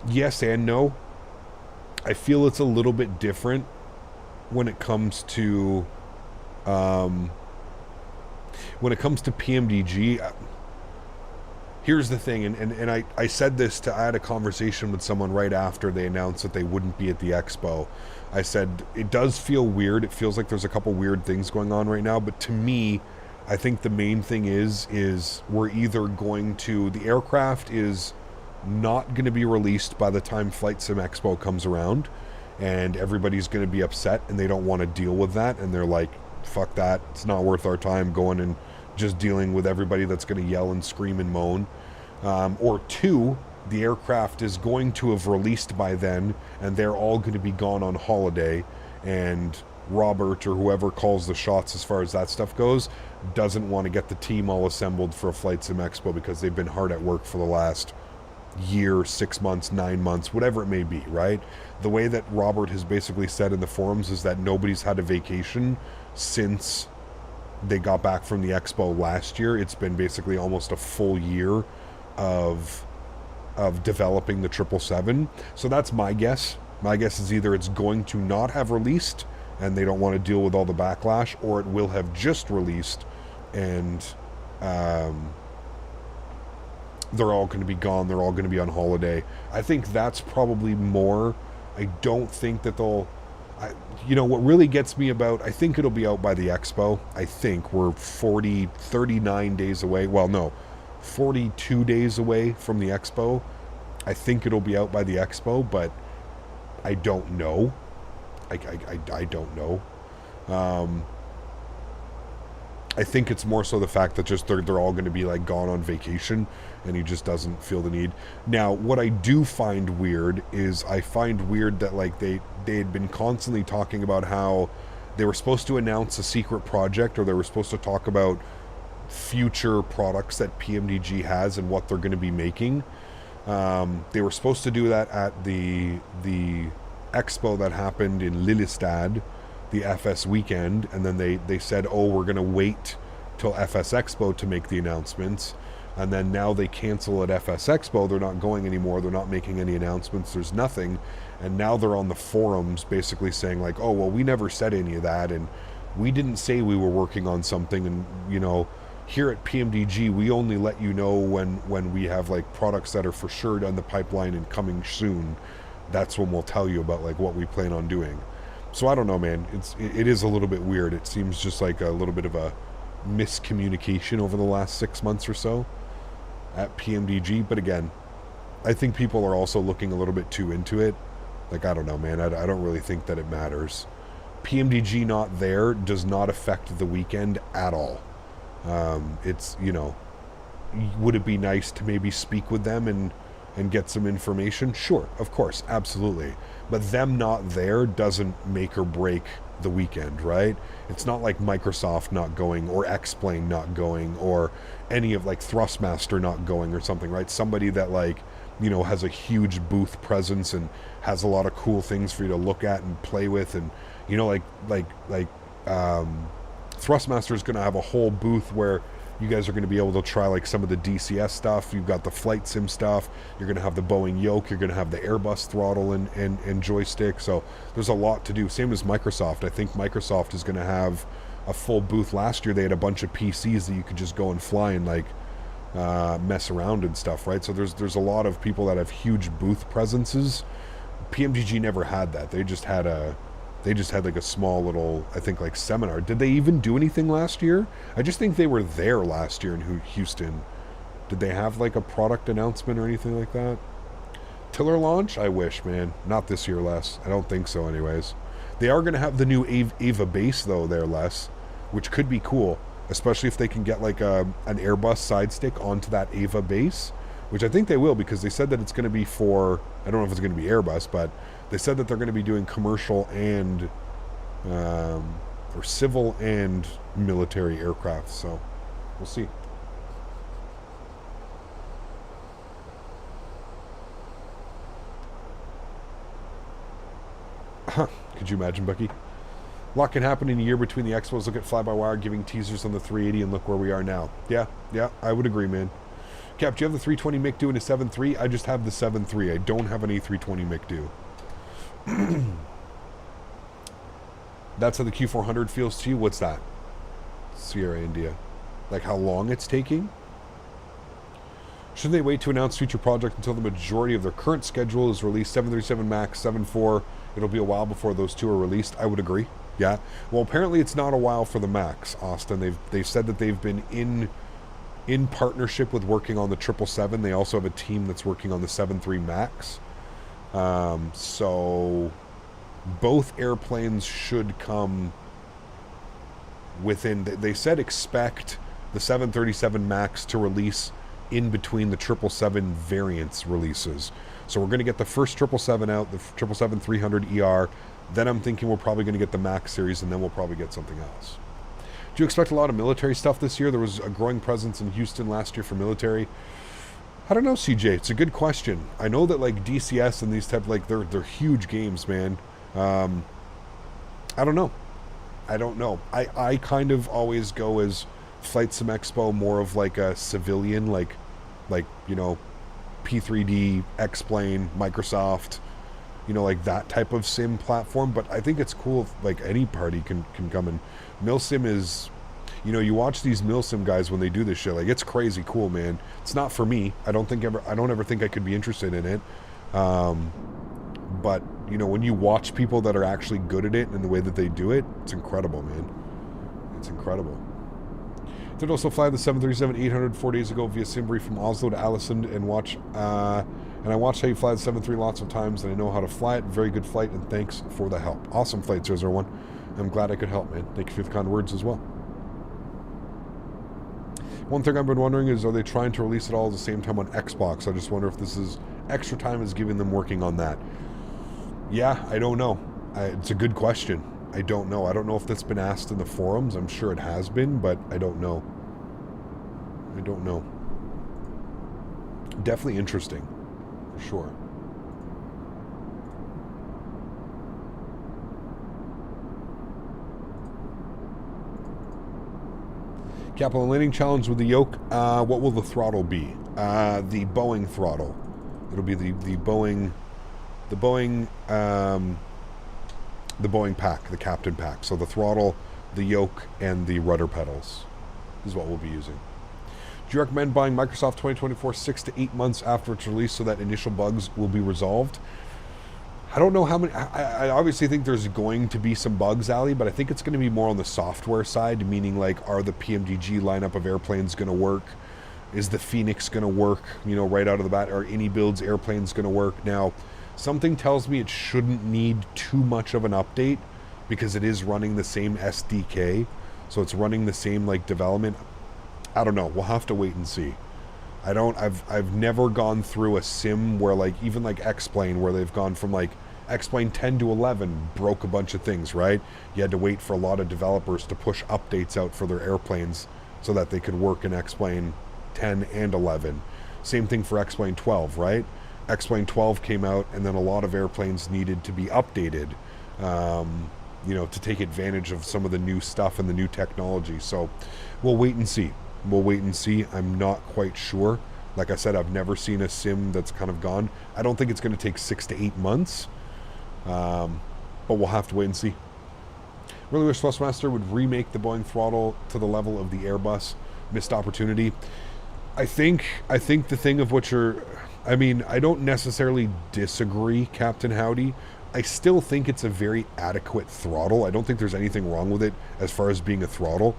Yes and no. I feel it's a little bit different when it comes to PMDG. Here's the thing, and I said this I had a conversation with someone right after they announced that they wouldn't be at the expo. I said, it does feel weird. It feels like there's a couple weird things going on right now, but to me, I think the main thing is we're either going to, the aircraft is not going to be released by the time Flight Sim Expo comes around, and everybody's going to be upset and they don't want to deal with that, and they're like, fuck that, it's not worth our time going and just dealing with everybody that's going to yell and scream and moan. Or 2, the aircraft is going to have released by then and they're all going to be gone on holiday, and Robert or whoever calls the shots as far as that stuff goes doesn't want to get the team all assembled for a Flight Sim Expo because they've been hard at work for the last year, 6 months, 9 months, whatever it may be, right? The way that Robert has basically said in the forums is that nobody's had a vacation since they got back from the expo last year. It's been basically almost a full year of developing the 777. So that's my guess. My guess is either it's going to not have released and they don't want to deal with all the backlash, or it will have just released and they're all going to be gone. They're all going to be on holiday. I think that's probably more. I don't think that they'll... what really gets me about... I think it'll be out by the Expo. I think we're 39 days away. Well, no, 42 days away from the Expo. I think it'll be out by the Expo, but I don't know. I don't know. I think it's more so the fact that just they're all going to be like gone on vacation, and he just doesn't feel the need. Now, what I do find weird is I find weird that like they had been constantly talking about how they were supposed to announce a secret project, or they were supposed to talk about future products that PMDG has and what they're going to be making. They were supposed to do that at the expo that happened in Lillestad, the FS weekend, and then they said, oh, we're going to wait till FS Expo to make the announcements, and then now they cancel at FS Expo. They're not going anymore. They're not making any announcements. There's nothing, and now they're on the forums basically saying like, oh, well, we never said any of that, and we didn't say we were working on something, and here at PMDG, we only let you know when we have like products that are for sure down the pipeline and coming soon. That's when we'll tell you about like what we plan on doing. So I don't know, man. It is a little bit weird. It seems just like a little bit of a miscommunication over the last 6 months or so at PMDG. But again, I think people are also looking a little bit too into it. Like, I don't know, man. I don't really think that it matters. PMDG not there does not affect the weekend at all. It's, would it be nice to maybe speak with them and get some information? Sure, of course, absolutely. But them not there doesn't make or break the weekend, right? It's not like Microsoft not going, or X-Plane not going, or any of like Thrustmaster not going or something, right? Somebody that like, has a huge booth presence and has a lot of cool things for you to look at and play with, and Thrustmaster is going to have a whole booth where you guys are going to be able to try like some of the DCS stuff. You've got the flight sim stuff. You're going to have the Boeing yoke. You're going to have the Airbus throttle and joystick. So there's a lot to do. Same as Microsoft. I think Microsoft is going to have a full booth. Last year they had a bunch of PCs that you could just go and fly and like mess around and stuff, right? So there's a lot of people that have huge booth presences. PMDG never had that. They just had like a small little, I think, like seminar. Did they even do anything last year? I just think they were there last year in Houston. Did they have like a product announcement or anything like that? Tiller launch? I wish, man. Not this year, Les. I don't think so anyways. They are going to have the new Ava base though there, Les, which could be cool, especially if they can get like an Airbus side stick onto that Ava base, which I think they will, because they said that it's going to be for, I don't know if it's going to be Airbus, but they said that they're going to be doing commercial and or civil and military aircraft. So we'll see. Could you imagine, Bucky? A lot can happen in a year between the expos. Look at fly-by-wire giving teasers on the 380, and look where we are now. Yeah, I would agree, man. Cap, do you have the 320 MiG-Do and a 7.3? I just have the 7.3. I don't have an A320 MiG-Do. That's how the Q400 feels to you? What's that? Sierra India. Like how long it's taking? Shouldn't they wait to announce future projects until the majority of their current schedule is released? 737 MAX, 7.4. It'll be a while before those two are released. I would agree. Yeah. Well, apparently it's not a while for the MAX, Austin. They've said that they've been in partnership with working on the 777. They also have a team that's working on the 7.3 MAX. So both airplanes should come within, they said expect the 737 MAX to release in between the 777 variants releases. So we're going to get the first 777 out, the 777-300ER. Then I'm thinking we're probably going to get the MAX series, and then we'll probably get something else. Do you expect a lot of military stuff this year? There was a growing presence in Houston last year for military. I don't know, CJ. It's a good question. I know that like DCS and these type, like they're huge games, man. I don't know. I kind of always go as Flight Sim Expo more of like a civilian, like P3D, X-Plane, Microsoft, like that type of sim platform. But I think it's cool if like any party can come in. Milsim is, You know, you watch these milsim guys when they do this shit, like, it's crazy cool, man. It's not for me. I don't ever think I could be interested in it. But, you know, when you watch people that are actually good at it and the way that they do it, it's incredible, man. It's incredible. Did also fly the 737-800 4 days ago via Simbury from Oslo to Aalesund and I watched how you fly the 73 lots of times, and I know how to fly it. Very good flight, and thanks for the help. Awesome flight, 001. I'm glad I could help, man. Thank you for the kind words as well. One thing I've been wondering is, are they trying to release it all at the same time on Xbox? I just wonder if this is extra time is giving them working on that. Yeah, I don't know. It's a good question. I don't know. I don't know if that's been asked in the forums. I'm sure it has been, but I don't know. I don't know. Definitely interesting. For sure. Capital landing challenge with the yoke. What will the throttle be? The Boeing throttle. It'll be the Boeing pack, the captain pack. So the throttle, the yoke, and the rudder pedals is what we'll be using. Do you recommend buying Microsoft 2024 6 to 8 months after its release so that initial bugs will be resolved? I don't know how many. I obviously think there's going to be some bugs, Ali, but I think it's going to be more on the software side, meaning like, are the PMDG lineup of airplanes going to work? Is the Fenix going to work, you know, right out of the bat? Are any builds airplanes going to work? Now, something tells me it shouldn't need too much of an update because it is running the same SDK, so it's running the same like development. I don't know. We'll have to wait and see. I've never gone through a sim where like even like X-Plane where they've gone from like X-Plane 10 to 11 broke a bunch of things, right? You had to wait for a lot of developers to push updates out for their airplanes so that they could work in X-Plane 10 and 11. Same thing for X-Plane 12, right? X-Plane 12 came out and then a lot of airplanes needed to be updated, you know, to take advantage of some of the new stuff and the new technology. So we'll wait and see. We'll wait and see. I'm not quite sure. Like I said, I've never seen a sim that's kind of gone. I don't think it's going to take 6 to 8 months, but we'll have to wait and see. Really wish Thrustmaster would remake the Boeing throttle to the level of the Airbus. Missed opportunity. I think the thing of what you're... I mean, I don't necessarily disagree, Captain Howdy. I still think it's a very adequate throttle. I don't think there's anything wrong with it as far as being a throttle.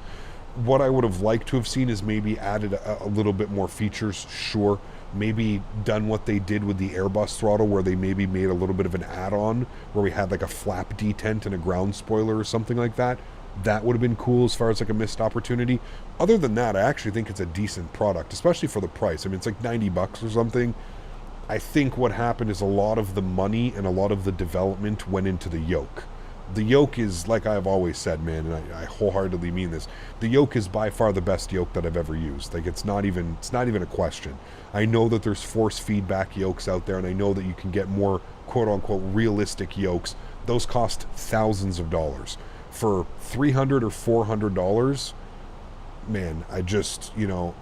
What I would have liked to have seen is maybe added a little bit more features, sure. Maybe done what they did with the Airbus throttle where they maybe made a little bit of an add-on where we had like a flap detent and a ground spoiler or something like that. That would have been cool as far as like a missed opportunity. Other than that, I actually think it's a decent product, especially for the price. I mean, it's like $90 or something. I think what happened is a lot of the money and a lot of the development went into the yoke. The yoke is, like I've always said, man, and I wholeheartedly mean this, the yoke is by far the best yoke that I've ever used. Like, it's not even a question. I know that there's force feedback yokes out there, and I know that you can get more quote-unquote realistic yokes. Those cost thousands of dollars. For $300 or $400, man, I just, you know,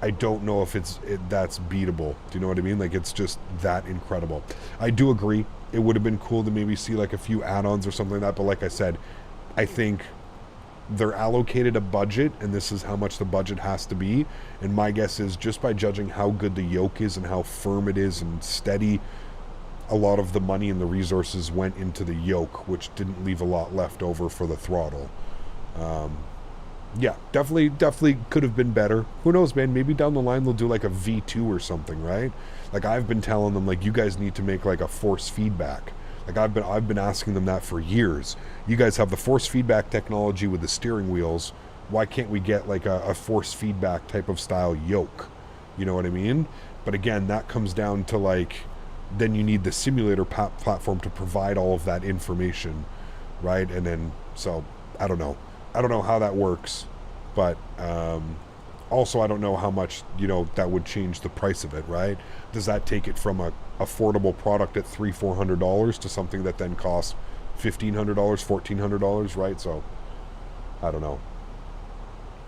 I don't know if that's beatable. Do you know what I mean? Like, it's just that incredible. I do agree. It would have been cool to maybe see like a few add-ons or something like that. But like I said, I think they're allocated a budget, and this is how much the budget has to be. And my guess is just by judging how good the yoke is and how firm it is and steady, a lot of the money and the resources went into the yoke, which didn't leave a lot left over for the throttle. Yeah, definitely could have been better. Who knows, man? Maybe down the line they'll do like a V2 or something, right? Like, I've been telling them, like, you guys need to make like a force feedback. Like, I've been asking them that for years. You guys have the force feedback technology with the steering wheels. Why can't we get like a force feedback type of style yoke? You know what I mean? But again, that comes down to like, then you need the simulator platform to provide all of that information, right? And then, so I don't know how that works, but also I don't know how much, you know, that would change the price of it, right? Does that take it from a affordable product at $300-400 to something that then costs $1,500, $1,400, right? So I don't know.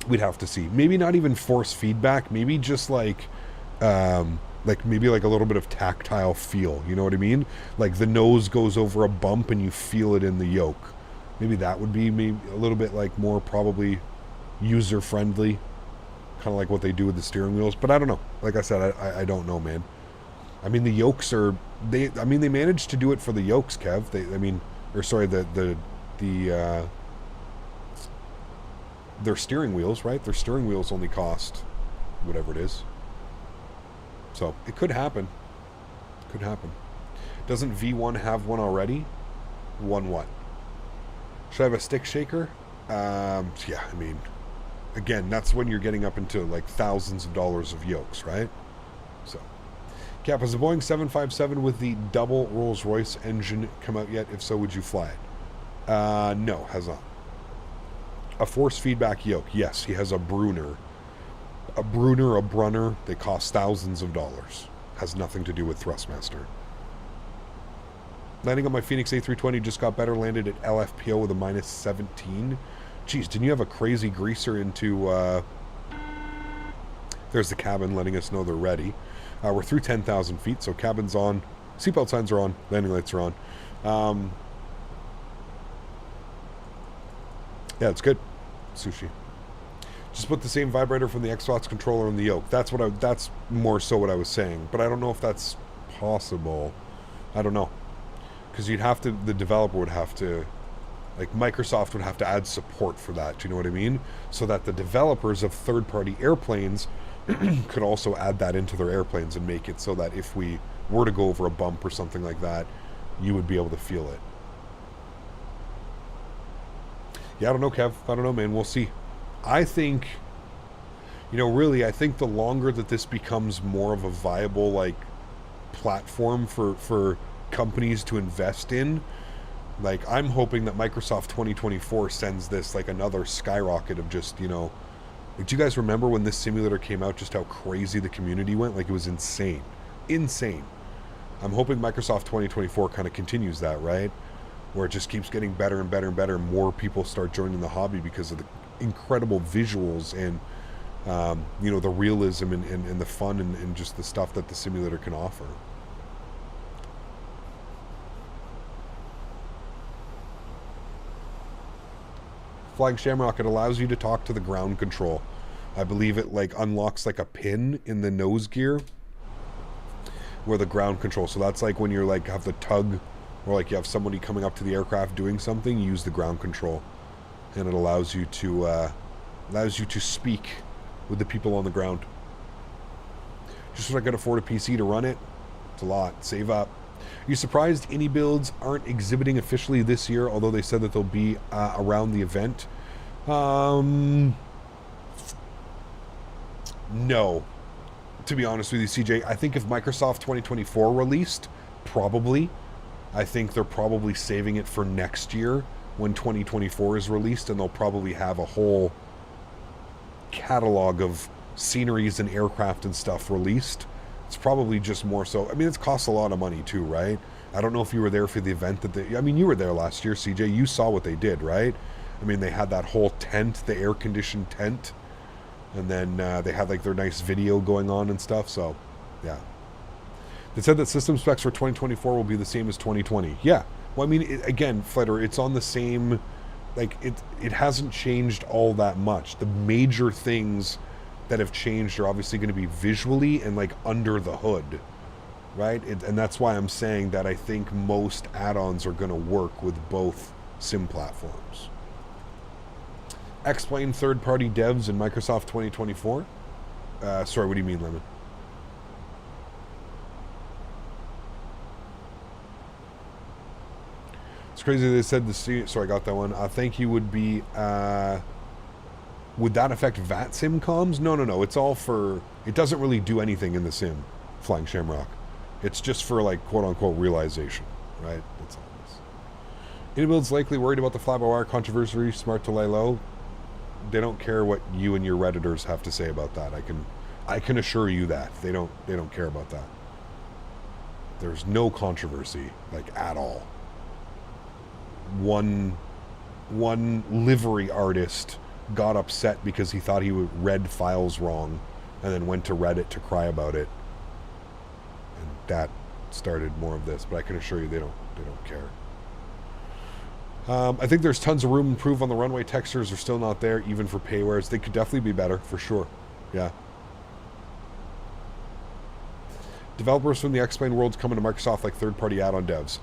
We'd have to see. Maybe not even force feedback. Maybe just like maybe like a little bit of tactile feel. You know what I mean? Like the nose goes over a bump and you feel it in the yoke. Maybe that would be maybe a little bit like more probably user friendly, kind of like what they do with the steering wheels. But I don't know. Like I said, I don't know, man. I mean, the yokes are they managed to do it for the yokes, Kev. Their steering wheels, right? Their steering wheels only cost whatever it is. So it could happen. Could happen. Doesn't V1 have one already? One what? Should I have a stick shaker? Yeah, I mean, again, that's when you're getting up into like thousands of dollars of yokes, right? So, Cap, has the Boeing 757 with the double Rolls-Royce engine come out yet? If so, would you fly it? No, has not. A force feedback yoke. Yes, he has a Brunner. A Brunner. They cost thousands of dollars. Has nothing to do with Thrustmaster. Landing on my Fenix A320 just got better. Landed at LFPO with a minus 17. Jeez, didn't you have a crazy greaser into... There's the cabin letting us know they're ready. We're through 10,000 feet, so cabin's on. Seatbelt signs are on. Landing lights are on. Yeah, it's good. Sushi. Just put the same vibrator from the Xbox controller on the yoke. That's more so what I was saying. But I don't know if that's possible. I don't know. Because the developer would have to, like Microsoft would have to add support for that. Do you know what I mean? So that the developers of third-party airplanes could also add that into their airplanes and make it so that if we were to go over a bump or something like that, you would be able to feel it. Yeah, I don't know, Kev. I don't know, man. We'll see. I think, really, I think the longer that this becomes more of a viable, like, platform for companies to invest in, like, I'm hoping that Microsoft 2024 sends this, like, another skyrocket of just, like, do you guys remember when this simulator came out, just how crazy the community went? Like, it was insane. Insane. I'm hoping Microsoft 2024 kind of continues that, right? Where it just keeps getting better and better and better, and more people start joining the hobby because of the incredible visuals and, the realism and the fun and just the stuff that the simulator can offer. Flying Shamrock, it allows you to talk to the ground control. I believe it like unlocks like a pin in the nose gear where the ground control. So that's like when you're like have the tug, or like you have somebody coming up to the aircraft doing something, you use the ground control, and it allows you to speak with the people on the ground. Just what I could afford a PC to run it. It's a lot. Save up. Are you surprised any builds aren't exhibiting officially this year, although they said that they'll be around the event? No. To be honest with you, CJ, I think if Microsoft 2024 released, probably. I think they're probably saving it for next year when 2024 is released, and they'll probably have a whole catalog of sceneries and aircraft and stuff released. It's probably just more so. I mean, it costs a lot of money too, right? I don't know if you were there for the event you were there last year, CJ. You saw what they did, right? I mean, they had that whole tent, the air-conditioned tent, and then they had like their nice video going on and stuff. So, yeah. They said that system specs for 2024 will be the same as 2020. Yeah. Well, I mean, again, Flighter, it's on the same, like, it hasn't changed all that much. The major things that have changed are obviously going to be visually and, like, under the hood, right? And that's why I'm saying that I think most add-ons are going to work with both sim platforms. Explain third-party devs in Microsoft 2024? Sorry, what do you mean, Lemon? It's crazy they said the sorry, I got that one. Thank you would be would that affect VAT sim comms? No. It's all for, it doesn't really do anything in the sim, Flying Shamrock. It's just for like quote unquote realization, right? That's all it is. Anybuild's likely worried about the fly-by-wire controversy, smart to lay low. They don't care what you and your Redditors have to say about that. I can assure you that. They don't care about that. There's no controversy, like, at all. One livery artist got upset because he thought he read files wrong, and then went to Reddit to cry about it, and that started more of this. But I can assure you they don't care. I think there's tons of room to improve on the runway. Textures are still not there, even for paywares. They could definitely be better, for sure. Yeah. Developers from the X-Plane world's coming to Microsoft like third-party add-on devs.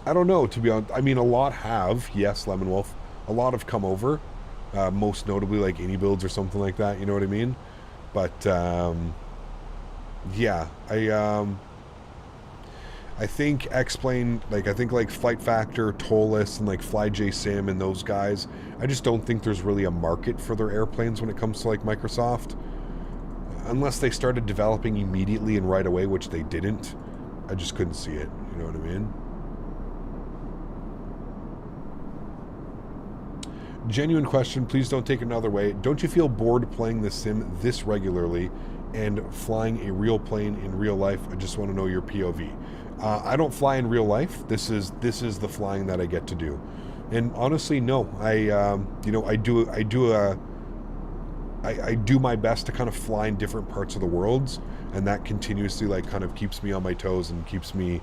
I don't know, to be honest. I mean, a lot have. Yes, Lemon Wolf. A lot have come over. Most notably, like AnyBuilds or something like that. You know what I mean? But, yeah. I think X-Plane, like, I think like Flight Factor, Tolus, and like FlyJSim and those guys, I just don't think there's really a market for their airplanes when it comes to like Microsoft. Unless they started developing immediately and right away, which they didn't. I just couldn't see it. You know what I mean? Genuine question, please don't take it another way. Don't you feel bored playing the sim this regularly and flying a real plane in real life? I just want to know your POV. I don't fly in real life. This is the flying that I get to do, and honestly, no. I do my best to kind of fly in different parts of the worlds, and that continuously like kind of keeps me on my toes and keeps me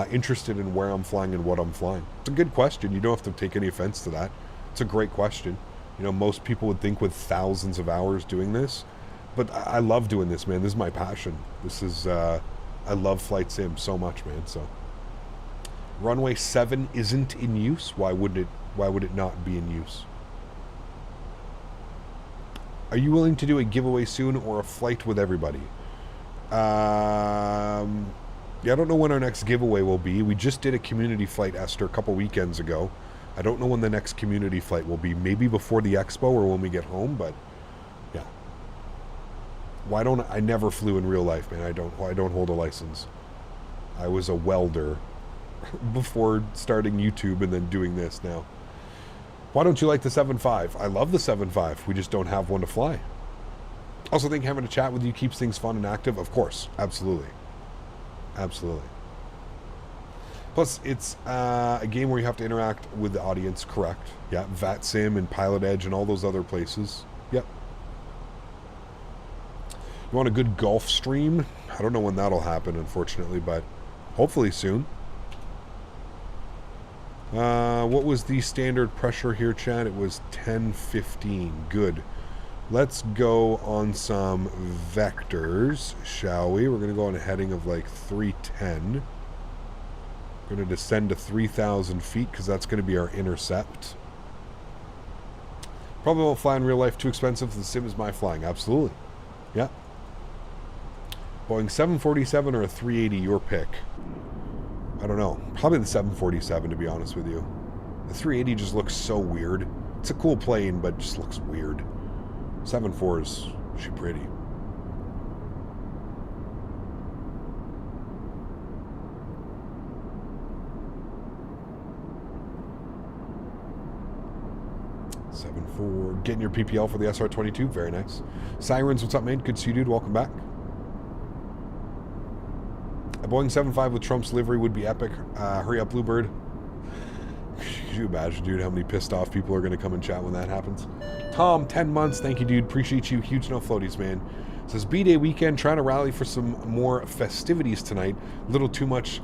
interested in where I'm flying and what I'm flying. It's a good question. You don't have to take any offense to that. It's a great question. You know, most people would think with thousands of hours doing this, but I love doing this, man. This is my passion. This is I love flight sim so much, man. So runway 7 isn't in use. Why would it not be in use? Are you willing to do a giveaway soon or a flight with everybody? Yeah, I don't know when our next giveaway will be. We just did a community flight, Esther, a couple weekends ago. I don't know when the next community flight will be. Maybe before the expo or when we get home, but yeah. Why don't I never flew in real life, man? I don't hold a license. I was a welder before starting YouTube and then doing this now. Why don't you like the 7.5? I love the 7.5. We just don't have one to fly. Also think having a chat with you keeps things fun and active. Of course. Absolutely. Absolutely. Plus, it's a game where you have to interact with the audience, correct? Yeah, VATSIM and Pilot Edge and all those other places. Yep. You want a good golf stream? I don't know when that'll happen, unfortunately, but hopefully soon. What was the standard pressure here, Chad? It was 10-15. Good. Let's go on some vectors, shall we? We're going to go on a heading of like 310. We're going to descend to 3,000 feet because that's going to be our intercept. Probably won't fly in real life. Too expensive. The sim is my flying. Absolutely. Yeah. Boeing 747 or a 380, your pick. I don't know. Probably the 747, to be honest with you. The 380 just looks so weird. It's a cool plane, but just looks weird. 7.4 is she pretty. Getting your PPL for the SR-22. Very nice. Sirens, what's up, man? Good to see you, dude. Welcome back. A Boeing 7.5 with Trump's livery would be epic. Hurry up, Bluebird. Could you imagine, dude, how many pissed off people are going to come and chat when that happens? Tom, 10 months. Thank you, dude. Appreciate you. Huge no floaties, man. Says B-Day weekend, trying to rally for some more festivities tonight. A little too much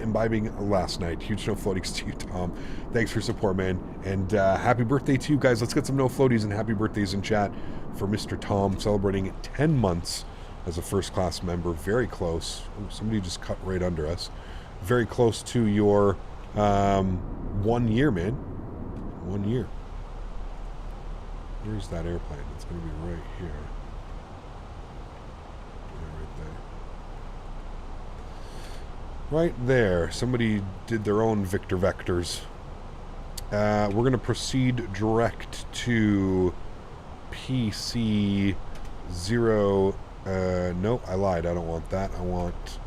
imbibing last night. Huge no floaties to you, Tom. Thanks for your support, man. And happy birthday to you guys. Let's get some no floaties and happy birthdays in chat for Mr. Tom, celebrating 10 months as a first class member. Very close. Oh, somebody just cut right under us. Very close to your 1 year, man. 1 year. Where's that airplane? It's going to be right here. Right there. Somebody did their own Victor vectors. We're going to proceed direct to PC 0. No, I lied. I don't want that. I want...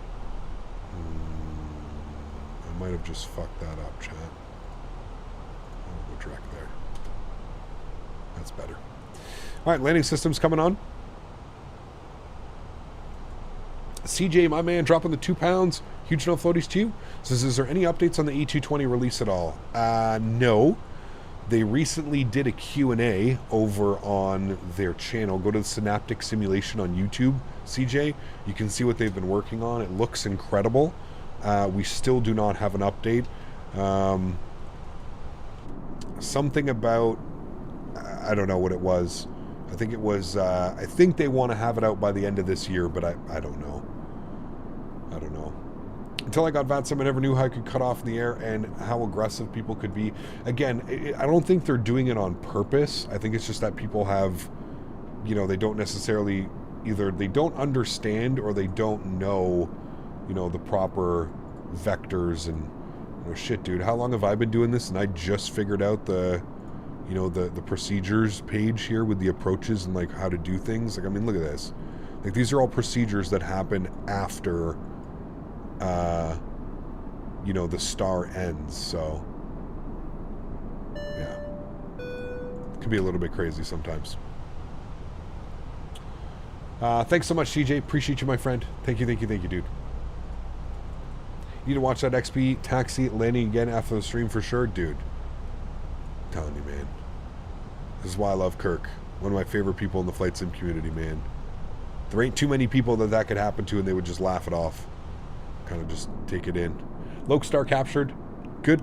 I might have just fucked that up, chat. I'll go direct there. That's better. All right, landing system's coming on. CJ, my man, dropping the 2 pounds. Huge no floaties to you. Says, is there any updates on the A320 release at all? No. They recently did a Q&A over on their channel. Go to the Synaptic Simulation on YouTube, CJ. You can see what they've been working on. It looks incredible. We still do not have an update. Something about, I don't know what it was. I think it was, I think they want to have it out by the end of this year, but I don't know. I don't know. Until I got VATSIM, I never knew how I could cut off in the air and how aggressive people could be. Again, I don't think they're doing it on purpose. I think it's just that people have, you know, they don't necessarily, either they don't understand or they don't know, you know, the proper vectors and, you know, shit, dude. How long have I been doing this? And I just figured out the, you know, the procedures page here with the approaches and like how to do things. Like, I mean, look at this. Like, these are all procedures that happen after, you know, the star ends. So, yeah, it can be a little bit crazy sometimes. Thanks so much, CJ. Appreciate you, my friend. Thank you, dude. You need to watch that XP taxi landing again after the stream for sure, dude. I'm telling you, man. This is why I love Kirk. One of my favorite people in the flight sim community, man. There ain't too many people that could happen to, and they would just laugh it off. Kind of just take it in. Lokestar captured. Good.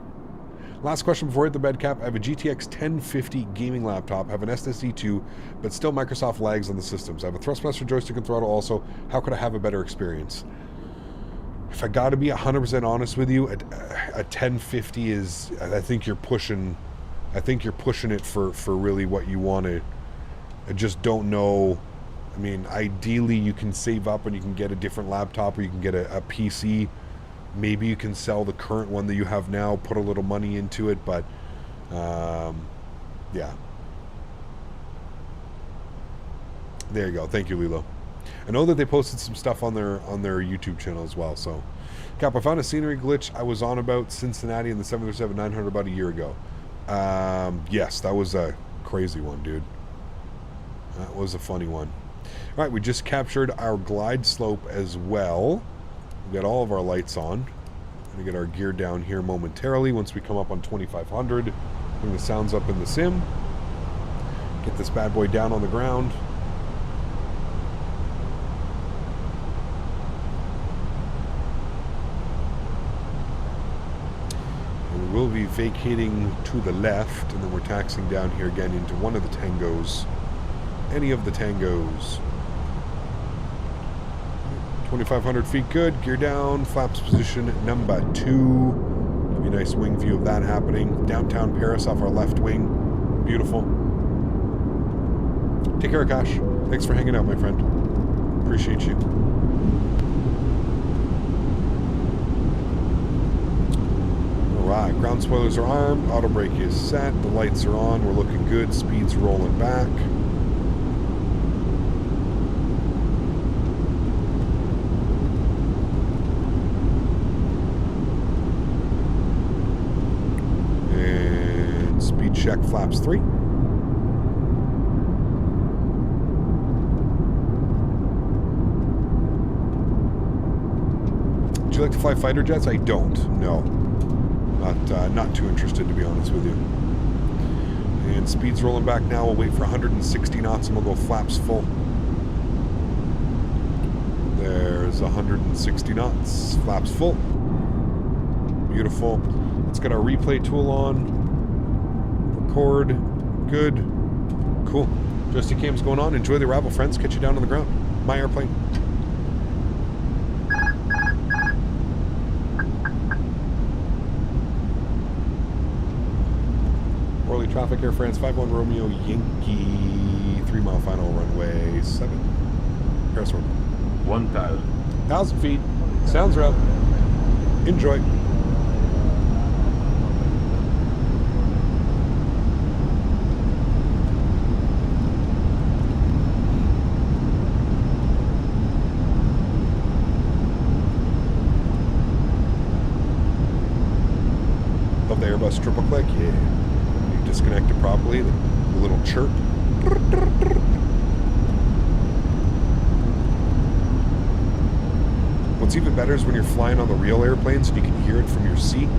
Last question before I hit the bed cap. I have a GTX 1050 gaming laptop. I have an SSD too, but still Microsoft lags on the systems. I have a Thrustmaster joystick and throttle also. How could I have a better experience? If I got to be 100% honest with you, a 1050 is, I think you're pushing it for really what you want to. I just don't know. I mean, ideally you can save up and you can get a different laptop, or you can get a PC. Maybe you can sell the current one that you have now, put a little money into it, but yeah. There you go. Thank you, Lilo. I know that they posted some stuff on their YouTube channel as well. So, Cap, I found a scenery glitch I was on about Cincinnati in the 737-900 about a year ago. Yes, that was a crazy one, dude. That was a funny one. All right, we just captured our glide slope as well. We got all of our lights on. Gonna get our gear down here momentarily once we come up on 2500. Bring the sounds up in the sim. Get this bad boy down on the ground. And we will be vacating to the left, and then we're taxiing down here again into one of the tangos. Any of the tangos. 2,500 feet good, gear down, flaps position number 2. Give you a nice wing view of that happening. Downtown Paris off our left wing. Beautiful. Take care, Akash. Thanks for hanging out, my friend. Appreciate you. Alright, ground spoilers are armed, auto brake is set, the lights are on, we're looking good, speed's rolling back. Check flaps 3. Would you like to fly fighter jets? I don't. No. Not too interested, to be honest with you. And speed's rolling back now. We'll wait for 160 knots and we'll go flaps full. There's 160 knots. Flaps full. Beautiful. Let's get our replay tool on. Record. Good. Cool. Joystick cam's going on. Enjoy the arrival, friends. Catch you down on the ground. My airplane. Orly traffic, Air France 51 Romeo Yankee. 3 mile final runway 7. Paris 1,000. 1,000 feet. Sounds right. Enjoy. The Airbus triple click, yeah. You disconnect it properly, the little chirp. What's even better is when you're flying on the real airplanes and you can hear it from your seat.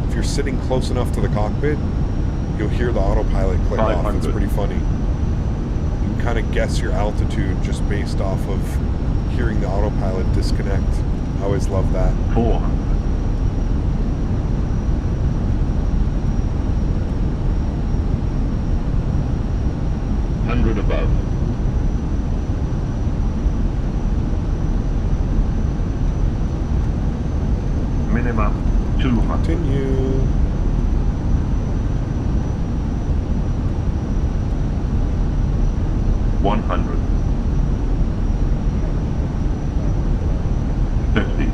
If you're sitting close enough to the cockpit, you'll hear the autopilot click off. It's pretty funny. You can kind of guess your altitude just based off of hearing the autopilot disconnect. I always love that. 400. 100 above. Minimum 200. Continue. One 100. 50,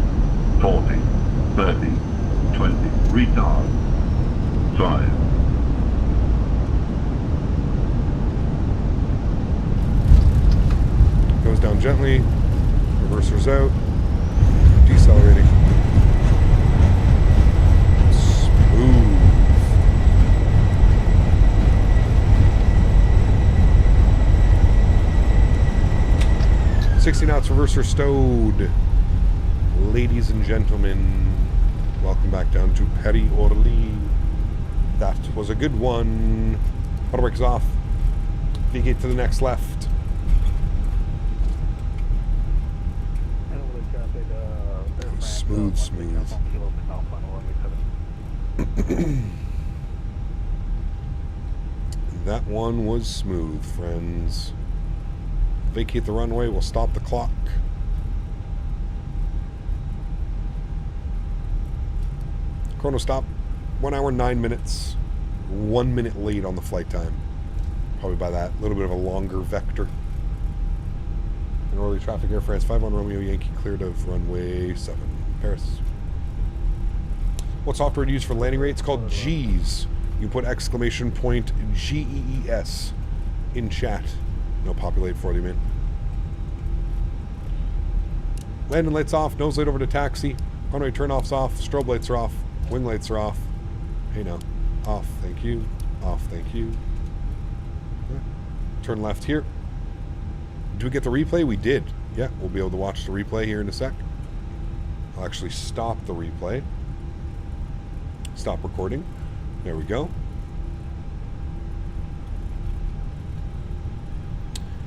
40, 30, 20. Retard. 5. Goes down gently. Reversers out. Decelerating. Smooth. 60 knots, reverser stowed. Ladies and gentlemen, welcome back down to Petty Orly. That was a good one. Auto brakes off. Vacate to the next left. Smooth, smooth. That one was smooth, friends. Vacate the runway, we'll stop the clock. Chrono stop, 1 hour, 9 minutes. 1 minute late on the flight time. Probably by that, a little bit of a longer vector. In Orly traffic, Air France 5 on Romeo Yankee, cleared of runway 7, Paris. What software do you use for landing rate? It's called G's. You put exclamation point GEES in chat. No populate for you, man. Landing lights off, nose light over to taxi. Runway turn-offs off, strobe lights are off, wing lights are off. Hey now. Off, thank you. Off, thank you. Turn left here. Did we get the replay? We did. Yeah, we'll be able to watch the replay here in a sec. I'll actually stop the replay. Stop recording. There we go.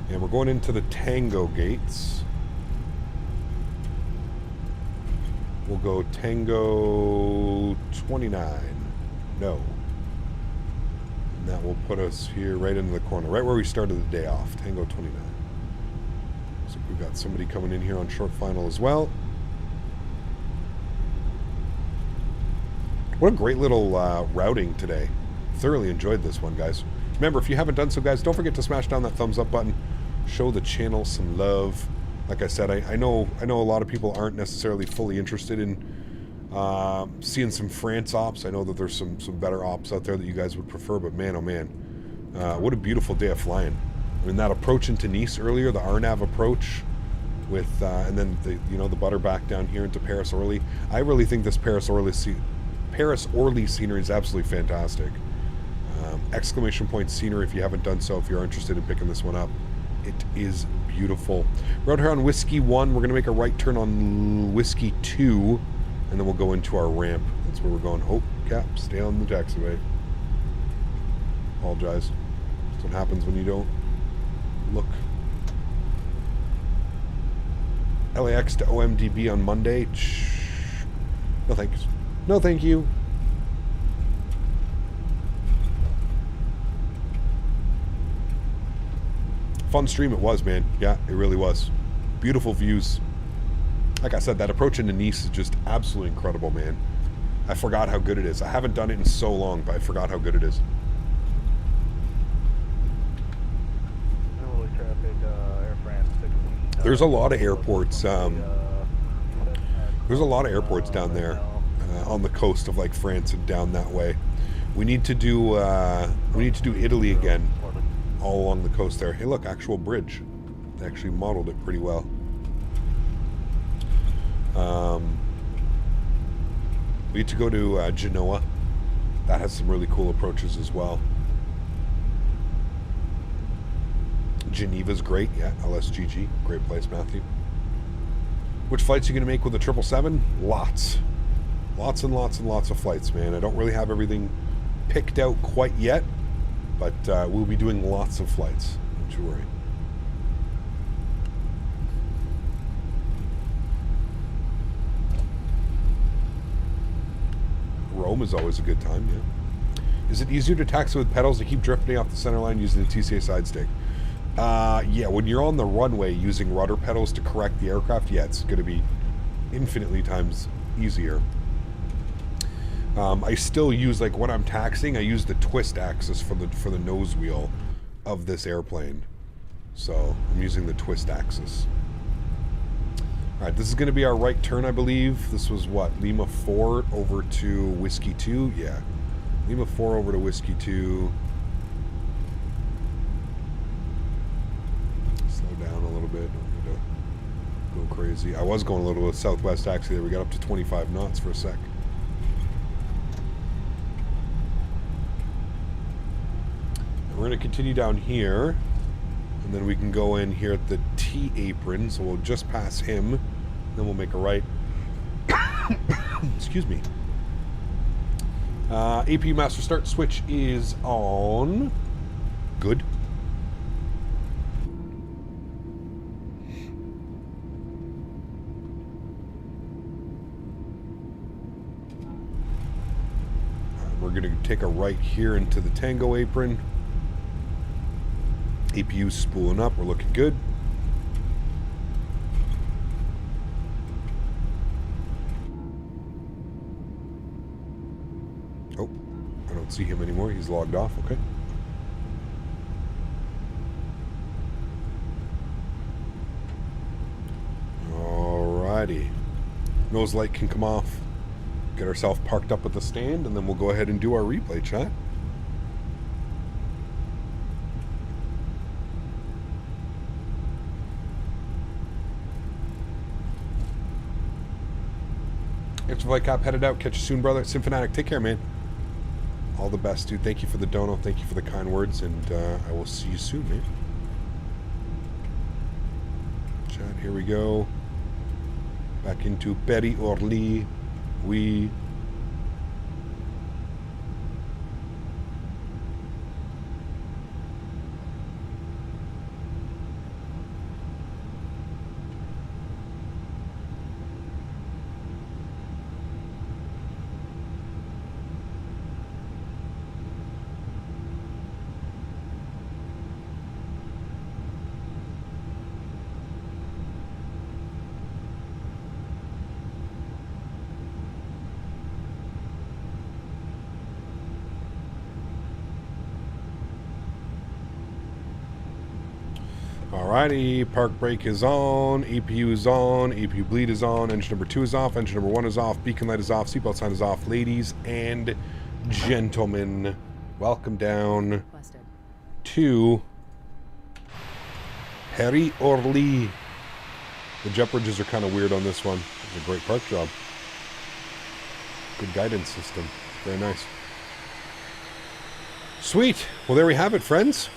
And we're going into the Tango gates. We'll go Tango 29. No. And that will put us here right into the corner, right where we started the day off. Tango 29. So we've got somebody coming in here on short final as well. What a great little routing today. Thoroughly enjoyed this one, guys. Remember, if you haven't done so, guys, don't forget to smash down that thumbs up button. Show the channel some love. Like I said, I know a lot of people aren't necessarily fully interested in seeing some France ops. I know that there's some better ops out there that you guys would prefer, but man, oh man, what a beautiful day of flying. I mean, that approach into Nice earlier, the RNAV approach with, and then the butter back down here into Paris Orly. I really think this Paris Orly scenery is absolutely fantastic. Exclamation point scenery if you haven't done so, if you're interested in picking this one up. It is beautiful. We're out here on Whiskey 1. We're going to make a right turn on Whiskey 2, and then we'll go into our ramp. That's where we're going. Oh, Cap, stay on the taxiway. Apologize. That's what happens when you don't look. LAX to OMDB on Monday. No thanks. No thank you. Fun stream it was, man. Yeah, it really was. Beautiful views. Like I said, that approach into Nice is just absolutely incredible, man. I forgot how good it is. I haven't done it in so long, but I forgot how good it is. There's a lot of airports. There's a lot of airports down there on the coast of like France and down that way. We need to do Italy again. All along the coast there. Hey, look, actual bridge. They actually modeled it pretty well. We need to go to Genoa. That has some really cool approaches as well. Geneva's great. Yeah, LSGG. Great place, Matthew. Which flights are you going to make with the 777? Lots. Lots and lots and lots of flights, man. I don't really have everything picked out quite yet. But we'll be doing lots of flights. Don't you worry. Rome is always a good time, yeah. Is it easier to taxi with pedals to keep drifting off the center line using the TCA side stick? Yeah, when you're on the runway using rudder pedals to correct the aircraft, yeah, it's going to be infinitely times easier. I still use, like, when I'm taxiing, I use the twist axis for the nose wheel of this airplane. So, I'm using the twist axis. Alright, this is going to be our right turn, I believe. This was, what, Lima 4 over to Whiskey 2? Yeah. Lima 4 over to Whiskey 2. Slow down a little bit. Don't need to go crazy. I was going a little with Southwest, actually. We got up to 25 knots for a sec. We're going to continue down here, and then we can go in here at the T apron, so we'll just pass him, then we'll make a right. Excuse me. APU master start switch is on. Good. We're going to take a right here into the Tango apron. APU spooling up, we're looking good. Oh, I don't see him anymore. He's logged off, okay. Alrighty. Nose light can come off. Get ourselves parked up at the stand, and then we'll go ahead and do our replay, chat. Extra Flight Cap headed out. Catch you soon, brother. Symphonic, take care, man. All the best, dude. Thank you for the dono. Thank you for the kind words, and I will see you soon, man. Chat, here we go. Back into Petty Orly. We... Alrighty, park brake is on, APU is on, APU bleed is on, engine number 2 is off, engine number 1 is off, beacon light is off, seatbelt sign is off. Ladies and gentlemen, welcome down to Harry Orly. The jet bridges are kind of weird on this one. It's a great park job. Good guidance system. Very nice. Sweet. Well, there we have it, friends.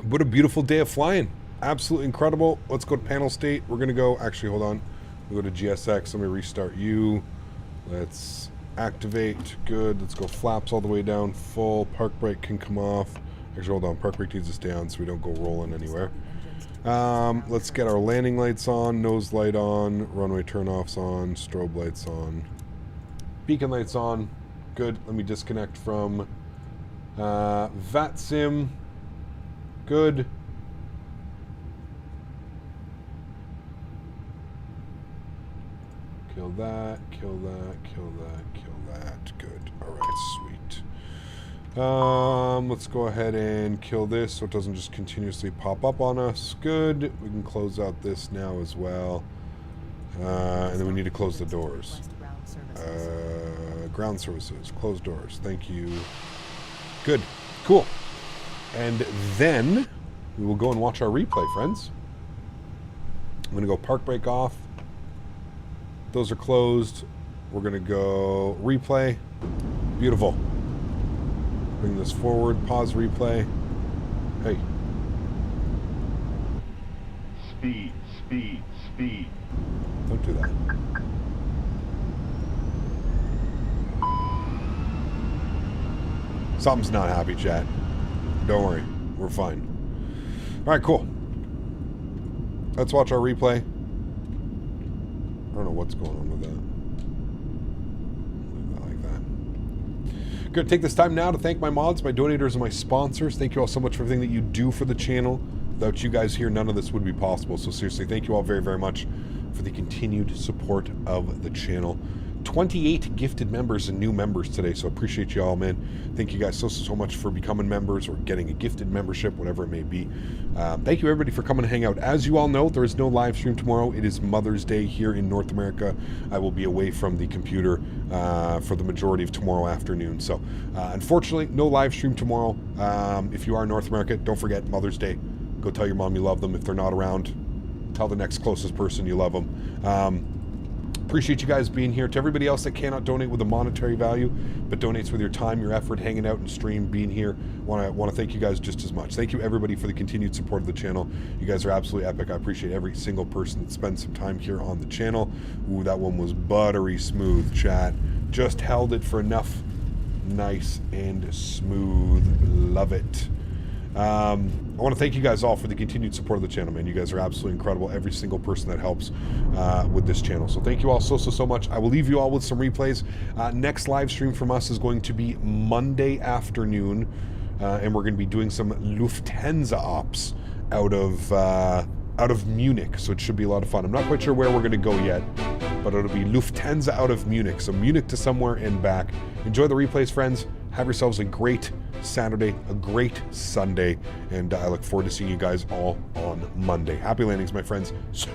What a beautiful day of flying. Absolutely incredible. Let's go to panel state. We're going to go... Actually, hold on. We'll go to GSX. Let me restart you. Let's activate. Good. Let's go flaps all the way down. Full. Park brake can come off. Actually, hold on. Park brake needs to stay on so we don't go rolling anywhere. Let's get our landing lights on. Nose light on. Runway turn-offs on. Strobe lights on. Beacon lights on. Good. Let me disconnect from VATSIM. Good. Kill that, kill that, kill that, kill that. Good. Alright, sweet. Let's go ahead and kill this so it doesn't just continuously pop up on us. Good. We can close out this now as well. And then we need to close the doors. Ground services. Close doors. Thank you. Good. Cool. And then we will go and watch our replay, friends. I'm going to go park brake off. Those are closed. We're going to go replay. Beautiful. Bring this forward. Pause replay. Hey. Speed, speed, speed. Don't do that. Something's not happy, chat. Don't worry. We're fine. Alright, cool. Let's watch our replay. I don't know what's going on with that. I like that. Good. Take this time now to thank my mods, my donators, and my sponsors. Thank you all so much for everything that you do for the channel. Without you guys here, none of this would be possible. So seriously, thank you all very, very much for the continued support of the channel. 28 gifted members and new members today, so appreciate you all, man. Thank you guys so much for becoming members or getting a gifted membership, whatever it may be. Thank you everybody for coming to hang out. As you all know, there is no live stream tomorrow. It is Mother's Day here in North America. I will be away from the computer for the majority of tomorrow afternoon. So unfortunately, no live stream tomorrow. If you are in North America, don't forget Mother's Day. Go tell your mom you love them. If they're not around, tell the next closest person you love them. Appreciate you guys being here. To everybody else that cannot donate with a monetary value, but donates with your time, your effort, hanging out and stream, being here, want to thank you guys just as much. Thank you everybody for the continued support of the channel. You guys are absolutely epic. I appreciate every single person that spends some time here on the channel. Ooh, that one was buttery smooth, chat. Just held it for enough. Nice and smooth. Love it. I want to thank you guys all for the continued support of the channel, man. You guys are absolutely incredible. Every single person that helps with this channel. So thank you all so much. I will leave you all with some replays. Next live stream from us is going to be Monday afternoon, and we're going to be doing some Lufthansa ops out of Munich. So it should be a lot of fun. I'm not quite sure where we're going to go yet, but it'll be Lufthansa out of Munich. So Munich to somewhere and back. Enjoy the replays, friends. Have yourselves a great Saturday, a great Sunday, and I look forward to seeing you guys all on Monday. Happy landings, my friends. See